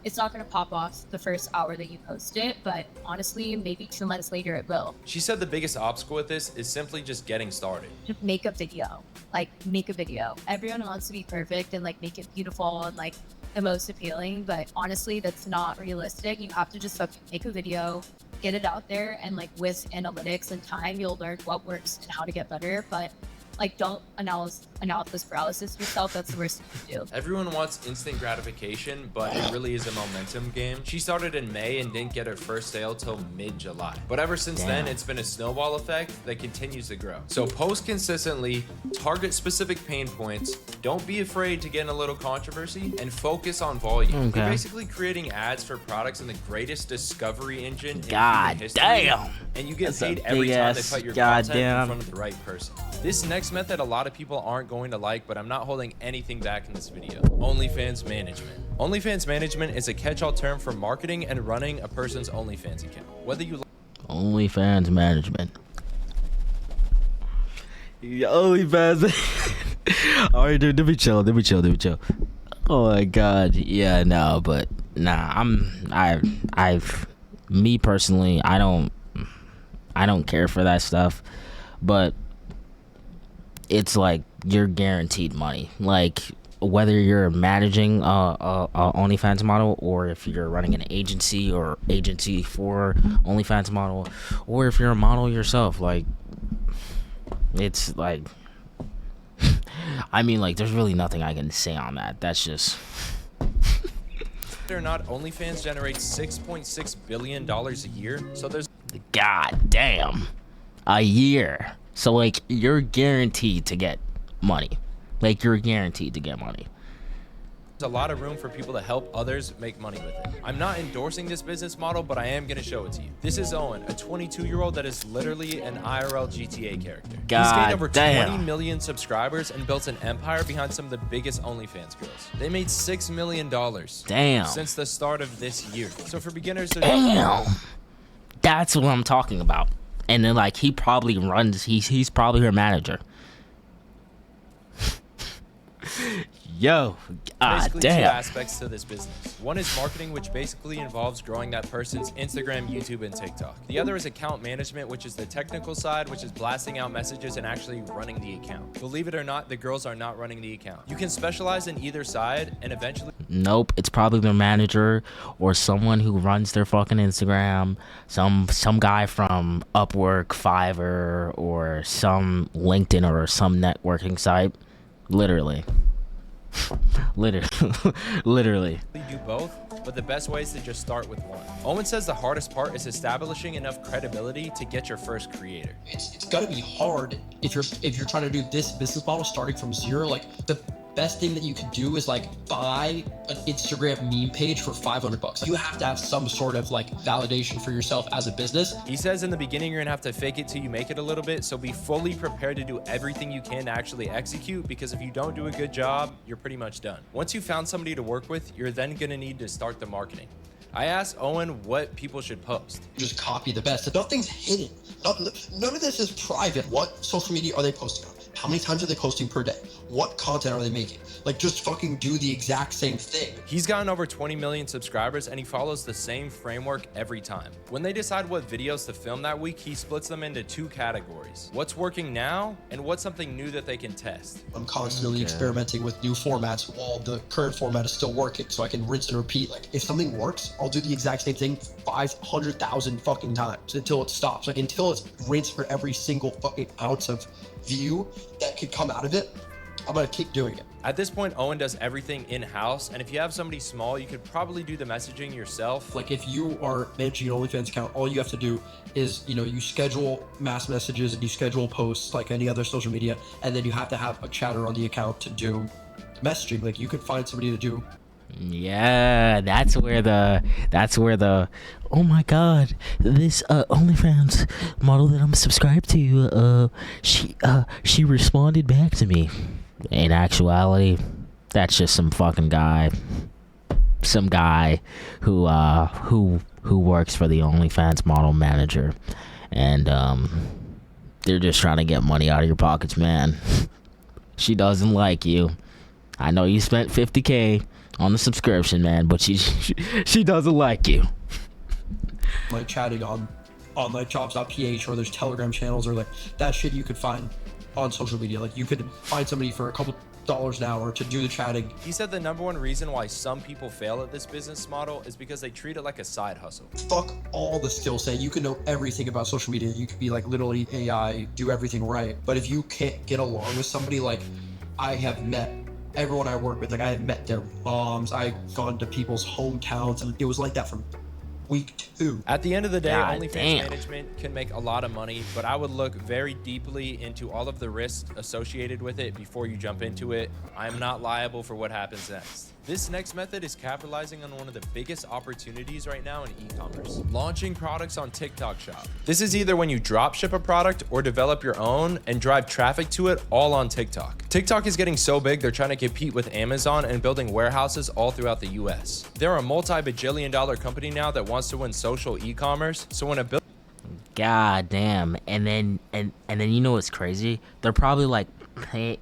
it's not going to pop off the first hour that you post it, but honestly, maybe 2 months later it will. She said the biggest obstacle with this is simply just getting started. Just make a video. Like, make a video. Everyone wants to be perfect and like make it beautiful and like the most appealing, but honestly, that's not realistic. You have to just make a video, get it out there, and like with analytics and time, you'll learn what works and how to get better. But like, don't analysis paralysis yourself. That's the worst thing to do. Everyone wants instant gratification, but it really is a momentum game. She started in May and didn't get her first sale till mid-July. But ever since then, it's been a snowball effect that continues to grow. So post consistently, target specific pain points, don't be afraid to get in a little controversy, and focus on volume. You're basically creating ads for products in the greatest discovery engine in human history. Damn. And you get That's a paid every time they big-ass put your content in goddamn. front of the right person. This next method a lot of people aren't going to like, but I'm not holding anything back in this video. OnlyFans management. OnlyFans management is a catch-all term for marketing and running a person's OnlyFans account. Whether you OnlyFans management. OnlyFans. All right, dude. Let me chill. Oh my god. Yeah, no, but nah. Me personally, I don't care for that stuff, but it's like you're guaranteed money. Like whether you're managing a OnlyFans model, or if you're running an agency or agency for OnlyFans model, or if you're a model yourself, like it's like I mean, like there's really nothing I can say on that. That's just or not, OnlyFans generates $6.6 billion a year. So there's god damn a year. So like you're guaranteed to get money. Like you're guaranteed to get money. There's a lot of room for people to help others make money with it. I'm not endorsing this business model, but I am going to show it to you. This is Owen, a 22-year-old that is literally an IRL GTA character. He's gained over 20 million subscribers and built an empire behind some of the biggest OnlyFans girls. They made $6 million since the start of this year. So for beginners, that's what I'm talking about. And then like he probably runs, he's probably her manager. Yo, basically damn. two aspects to this business. One is marketing, which basically involves growing that person's Instagram, YouTube, and TikTok. The other is account management, which is the technical side, which is blasting out messages and actually running the account. Believe it or not, the girls are not running the account. You can specialize in either side and eventually... Nope, it's probably their manager or someone who runs their fucking Instagram, some guy from Upwork, Fiverr, or some LinkedIn or some networking site. Literally. Literally. You do both, but the best way is to just start with one. Owen says the hardest part is establishing enough credibility to get your first creator. It's got to be hard if you're trying to do this business model starting from zero. Like the best thing that you can do is like buy an Instagram meme page for $500. You have to have some sort of like validation for yourself as a business. He says in the beginning you're gonna have to fake it till you make it a little bit, so be fully prepared to do everything you can to actually execute, because if you don't do a good job, you're pretty much done. Once you found somebody to work with, you're then gonna need to start the marketing. I asked Owen what people should post. Just copy the best. Nothing's hidden. None of this is private. What social media are they posting on? How many times are they posting per day? What content are they making? Like, just fucking do the exact same thing. He's gotten over 20 million subscribers and he follows the same framework every time. When they decide what videos to film that week, he splits them into 2 categories. What's working now and what's something new that they can test. I'm constantly experimenting with new formats while the current format is still working, so I can rinse and repeat. Like, if something works, I'll do the exact same thing 500,000 fucking times until it stops. Like, until it's rinsed for every single fucking ounce of view that could come out of it, I'm gonna keep doing it. At this point, Owen does everything in-house, and if you have somebody small, you could probably do the messaging yourself. Like, if you are managing an OnlyFans account, all you have to do is, you know, you schedule mass messages and you schedule posts like any other social media, and then you have to have a chatter on the account to do messaging. Like, you could find somebody to do. Yeah, that's where the oh my god, this OnlyFans model that I'm subscribed to, she responded back to me. In actuality, that's just some fucking guy, who works for the OnlyFans model manager, and they're just trying to get money out of your pockets, man. She doesn't like you. I know you spent $50K on the subscription, man, but she doesn't like you. Like, chatting on like jobs.ph, or there's Telegram channels, or like that shit you could find on social media. Like, you could find somebody for a couple $1 an hour to do the chatting. He said the #1 reason why some people fail at this business model is because they treat it like a side hustle. Fuck all the skill set. You can know everything about social media. You could be like literally AI, do everything right. But if you can't get along with somebody, like, I have met everyone I work with, like, I have met their moms, I've gone to people's hometowns, and it was like that from week 2. At the end of the day, God OnlyFans damn. management can make a lot of money, but I would look very deeply into all of the risks associated with it before you jump into it. I'm not liable for what happens next. This next method is capitalizing on one of the biggest opportunities right now in e-commerce: launching products on TikTok Shop. This is either when you drop ship a product or develop your own and drive traffic to it all on TikTok. TikTok is getting so big, they're trying to compete with Amazon and building warehouses all throughout the US. They're a multi-bajillion-dollar company now that wants to win social e-commerce, so when a God damn. And then you know what's crazy? They're probably like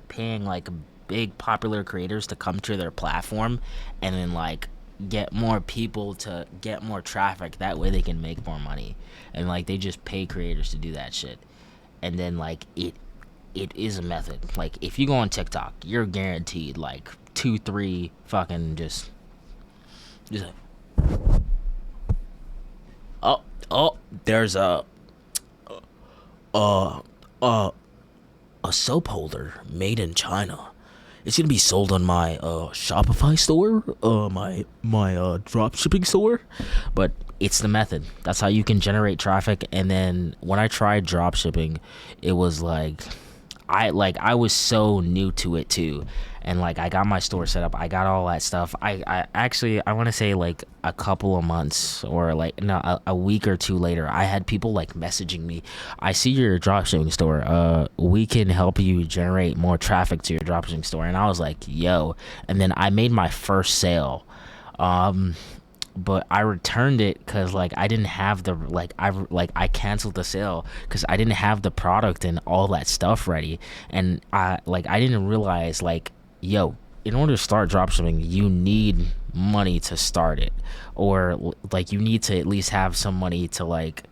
paying like big popular creators to come to their platform and then like get more people to get more traffic. That way they can make more money. And like they just pay creators to do that shit. And then like it is a method. Like if you go on TikTok, you're guaranteed like 2-3 fucking just like, oh, there's a soap holder made in China. It's gonna be sold on my Shopify store, my drop shipping store. But it's the method. That's how you can generate traffic. And then when I tried drop shipping, it was like I was so new to it too. And like I got my store set up, I got all that stuff. I actually want to say like a couple of months or like no, a week or two later, I had people like messaging me, I see your dropshipping store, we can help you generate more traffic to your dropshipping store. And I was like, yo. And then I made my first sale, but I returned it because like I didn't have the I canceled the sale because I didn't have the product and all that stuff ready. And I didn't realize like, yo, in order to start dropshipping, you need money to start it, or like you need to at least have some money to like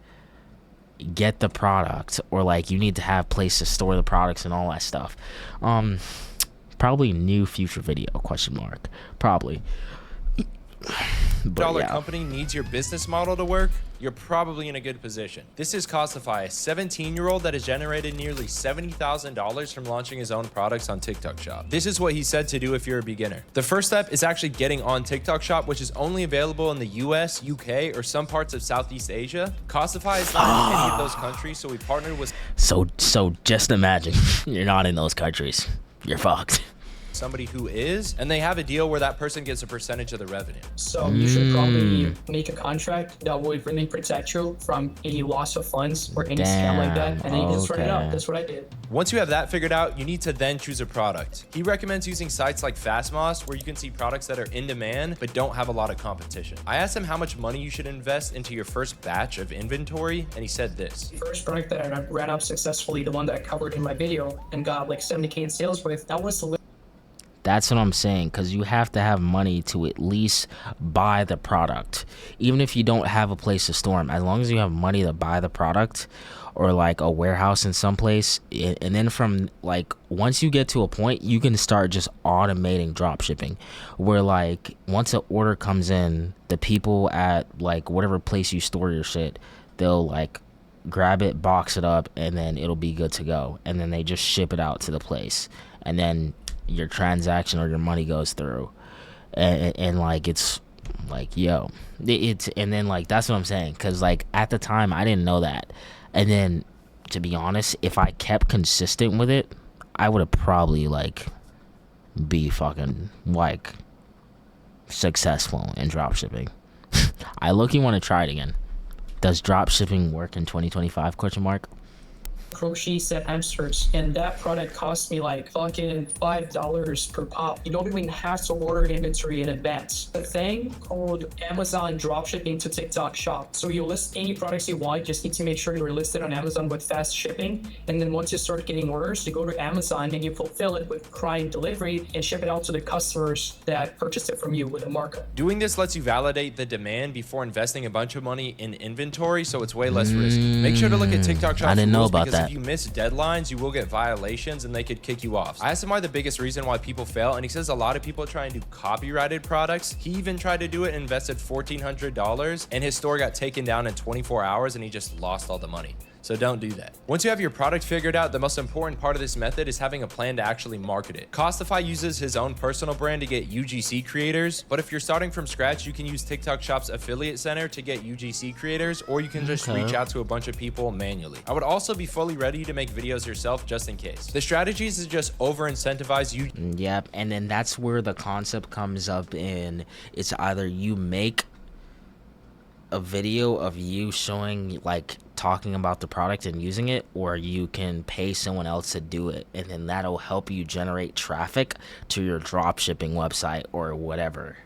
get the product, or like you need to have place to store the products and all that stuff. Probably new future video ? Probably. But yeah. Company needs your business model to work, you're probably in a good position. This is Costify, a 17-year-old that has generated nearly $70,000 from launching his own products on TikTok Shop. This is what he said to do if you're a beginner. The first step is actually getting on TikTok Shop, which is only available in the US, UK, or some parts of Southeast Asia. Costify is not in any of those countries, so we partnered with... So just imagine you're not in those countries. You're fucked. somebody who is, and they have a deal where that person gets a percentage of the revenue. So you should probably make a contract that would really protect you from any loss of funds or any scam like that, and then you can just run it out. That's what I did. Once you have that figured out, you need to then choose a product. He recommends using sites like Fastmoss, where you can see products that are in demand but don't have a lot of competition. I asked him how much money you should invest into your first batch of inventory, and he said this. The first product that I ran up successfully, the one that I covered in my video and got like 70K in sales with, that was the That's what I'm saying, because you have to have money to at least buy the product. Even if you don't have a place to store them, as long as you have money to buy the product or like a warehouse in some place, and then from like once you get to a point, you can start just automating drop shipping, where like once an order comes in, the people at like whatever place you store your shit, they'll like grab it, box it up, and then it'll be good to go, and then they just ship it out to the place, and then your transaction or your money goes through, and like it's like, yo, it's, and then like that's what I'm saying, because like at the time I didn't know that, and then to be honest, if I kept consistent with it, I would have probably like be fucking like successful in drop shipping. I look, you want to try it again. Does drop shipping work in 2025 ? crochet set hamsters, and that product cost me like fucking $5 per pop. You don't even have to order inventory in advance. A thing called Amazon dropshipping to TikTok shop. So you list any products you want, just need to make sure you're listed on Amazon with fast shipping, and then once you start getting orders, you go to Amazon and you fulfill it with Prime delivery and ship it out to the customers that purchased it from you with a markup. Doing this lets you validate the demand before investing a bunch of money in inventory, so it's way less risky. Make sure to look at TikTok shop. I didn't know about because that. If you miss deadlines, you will get violations and they could kick you off. I asked him why the biggest reason why people fail, and he says a lot of people try and do copyrighted products. He even tried to do it and invested $1,400, and his store got taken down in 24 hours and he just lost all the money. So don't do that. Once you have your product figured out, the most important part of this method is having a plan to actually market it. Costify uses his own personal brand to get UGC creators, but if you're starting from scratch, you can use TikTok Shop's affiliate center to get UGC creators, or you can just reach out to a bunch of people manually. I would also be fully ready to make videos yourself just in case. The strategy is to just over incentivize you. Yep, and then that's where the concept comes up in. It's either you make a video of you showing, like, talking about the product and using it, or you can pay someone else to do it, and then that'll help you generate traffic to your drop shipping website or whatever.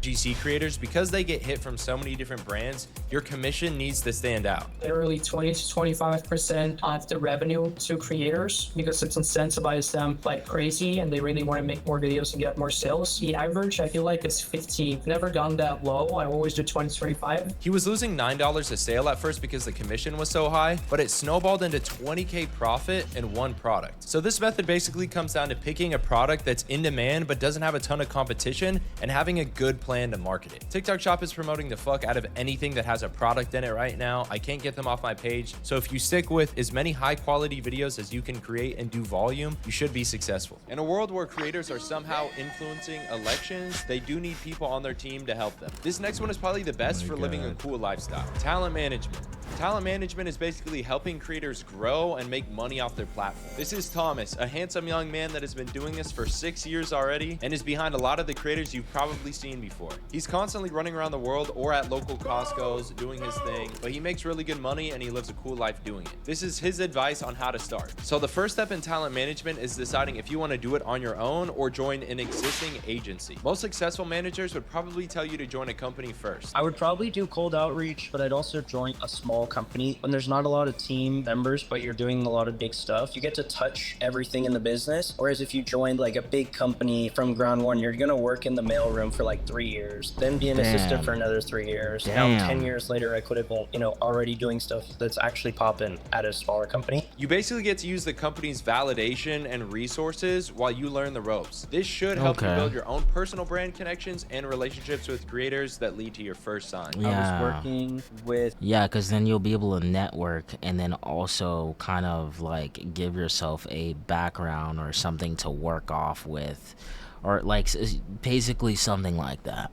UGC creators, because they get hit from so many different brands, your commission needs to stand out. Literally 20 to 25% of the revenue to creators, because it's incentivized them like crazy and they really want to make more videos and get more sales. The average, I feel like, is 15. Never gone that low. I always do 20 to 25. He was losing $9 a sale at first because the commission was so high, but it snowballed into 20K profit in one product. So this method basically comes down to picking a product that's in demand but doesn't have a ton of competition and having a good plan to market it. TikTok Shop is promoting the fuck out of anything that has a product in it right now. I can't get them off my page. So if you stick with as many high quality videos as you can create and do volume, you should be successful. In a world where creators are somehow influencing elections, they do need people on their team to help them. This next one is probably the best for living a cool lifestyle. Talent management. Talent management is basically helping creators grow and make money off their platform. This is Thomas, a handsome young man that has been doing this for 6 years already and is behind a lot of the creators you've probably seen before. He's constantly running around the world or at local Costco's doing his thing, but he makes really good money and he lives a cool life doing it. This is his advice on how to start. So the first step in talent management is deciding if you want to do it on your own or join an existing agency. Most successful managers would probably tell you to join a company first. I would probably do cold outreach, but I'd also join a small company. When there's not a lot of team members, but you're doing a lot of big stuff, you get to touch everything in the business. Whereas if you joined like a big company from ground one, you're going to work in the mailroom for like 3 years, then be an assistant for another 3 years. Now 10 years later, I could have been, already doing stuff that's actually popping at a smaller company. You basically get to use the company's validation and resources while you learn the ropes. This should help you build your own personal brand connections and relationships with creators that lead to your first sign. I was working with... Yeah, because then you'll be able to network and then also kind of like give yourself a background or something to work off with, or like basically something like that.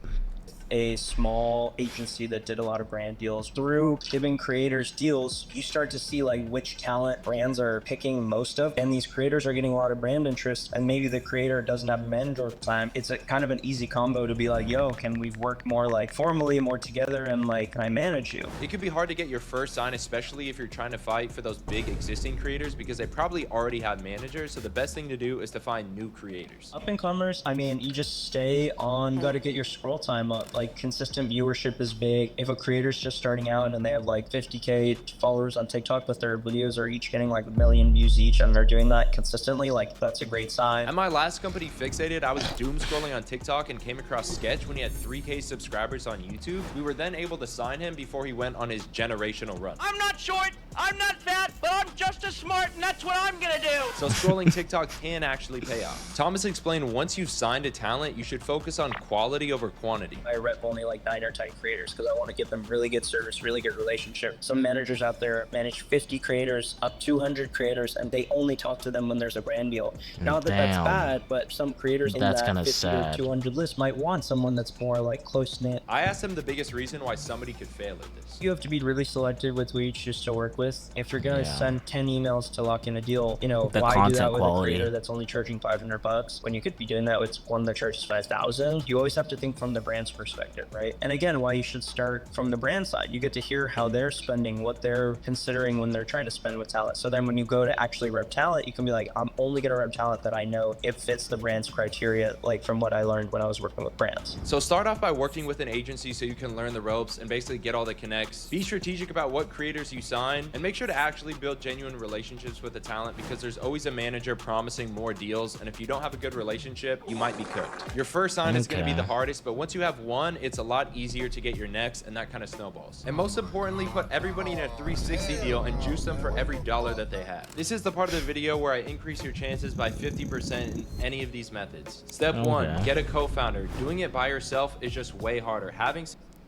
a small agency that did a lot of brand deals. Through giving creators deals, you start to see like which talent brands are picking most of, and these creators are getting a lot of brand interest, and maybe the creator doesn't have a manager at the time. It's a kind of an easy combo to be like, yo, can we work more like formally, more together, and like, can I manage you? It could be hard to get your first sign, especially if you're trying to fight for those big existing creators, because they probably already have managers. So the best thing to do is to find new creators. Up and comers, I mean, you just stay on, gotta get your scroll time up. Like, consistent viewership is big. If a creator's just starting out and they have like 50K followers on TikTok, but their videos are each getting like 1 million views each, and they're doing that consistently, like, that's a great sign. At my last company, Fixated, I was doom scrolling on TikTok and came across Sketch when he had 3K subscribers on YouTube. We were then able to sign him before he went on his generational run. I'm not short, I'm not fat, but I'm just as smart, and that's what I'm gonna do. So scrolling TikTok can actually pay off. Thomas explained once you've signed a talent, you should focus on quality over quantity. I rep only like 9 or 10 creators because I want to give them really good service, really good relationship. Some managers out there manage 50 creators, up 200 creators, and they only talk to them when there's a brand deal. Not that that's bad, but some creators in That's that kinda 50 sad. or 200 list might want someone that's more like close-knit. I asked him the biggest reason why somebody could fail at this. You have to be really selective with who you choose to work with. If you're gonna send 10 emails to lock in a deal, you know, The why do content that with quality. a creator that's only charging $500 when you could be doing that with one that charges 5,000? You always have to think from the brand's perspective, right? And again, why you should start from the brand side. You get to hear how they're spending, what they're considering when they're trying to spend with talent. So then when you go to actually rep talent, you can be like, I'm only gonna rep talent that I know it fits the brand's criteria, like from what I learned when I was working with brands. So start off by working with an agency so you can learn the ropes and basically get all the connects. Be strategic about what creators you sign, and make sure to actually build genuine relationships with the talent, because there's always a manager promising more deals, and if you don't have a good relationship, you might be cooked. Your first sign is going to be the hardest, but once you have one, it's a lot easier to get your next, and that kind of snowballs. And most importantly, put everybody in a 360 deal and juice them for every dollar that they have. This is the part of the video where I increase your chances by 50% in any of these methods. Step 1, get a co-founder. Doing it by yourself is just way harder. Having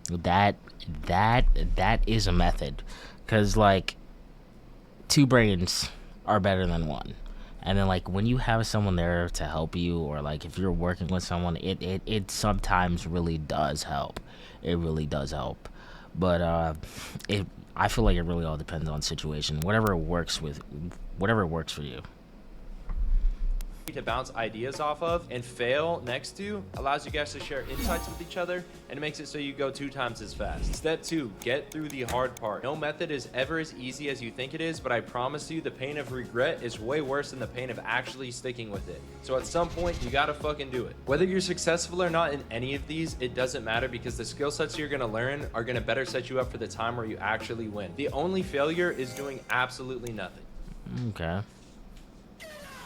that is a method, because like 2 brains are better than 1. And then like when you have someone there to help you, or like if you're working with someone, it sometimes really does help. It really does help. But I feel like it really all depends on situation. Whatever works for you. to bounce ideas off of and fail next to allows you guys to share insights with each other, and it makes it so you go 2 times as fast. Step 2, get through the hard part. No method is ever as easy as you think it is, but I promise you the pain of regret is way worse than the pain of actually sticking with it. So at some point, you gotta fucking do it. Whether you're successful or not in any of these, it doesn't matter, because the skill sets you're gonna learn are gonna better set you up for the time where you actually win. The only failure is doing absolutely nothing. Okay.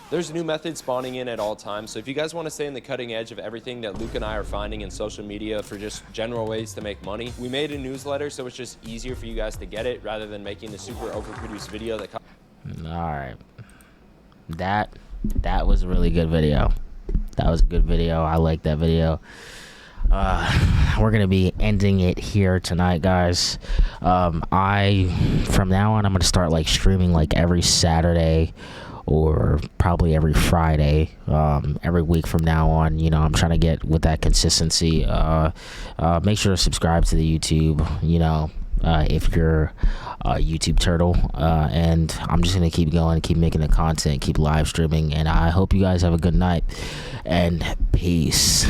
There's new methods spawning in at all times, so if you guys want to stay in the cutting edge of everything that Luke and I are finding in social media for just general ways to make money, we made a newsletter so it's just easier for you guys to get it rather than making the super overproduced video that Alright. That was a really good video. That was a good video. I like that video. We're gonna be ending it here tonight, guys. From now on, I'm gonna start like streaming like every Saturday, or probably every Friday, every week from now on. You know, I'm trying to get with that consistency. Make sure to subscribe to the YouTube, you know, if you're a YouTube turtle. And I'm just going to keep going, keep making the content, keep live streaming. And I hope you guys have a good night, and peace.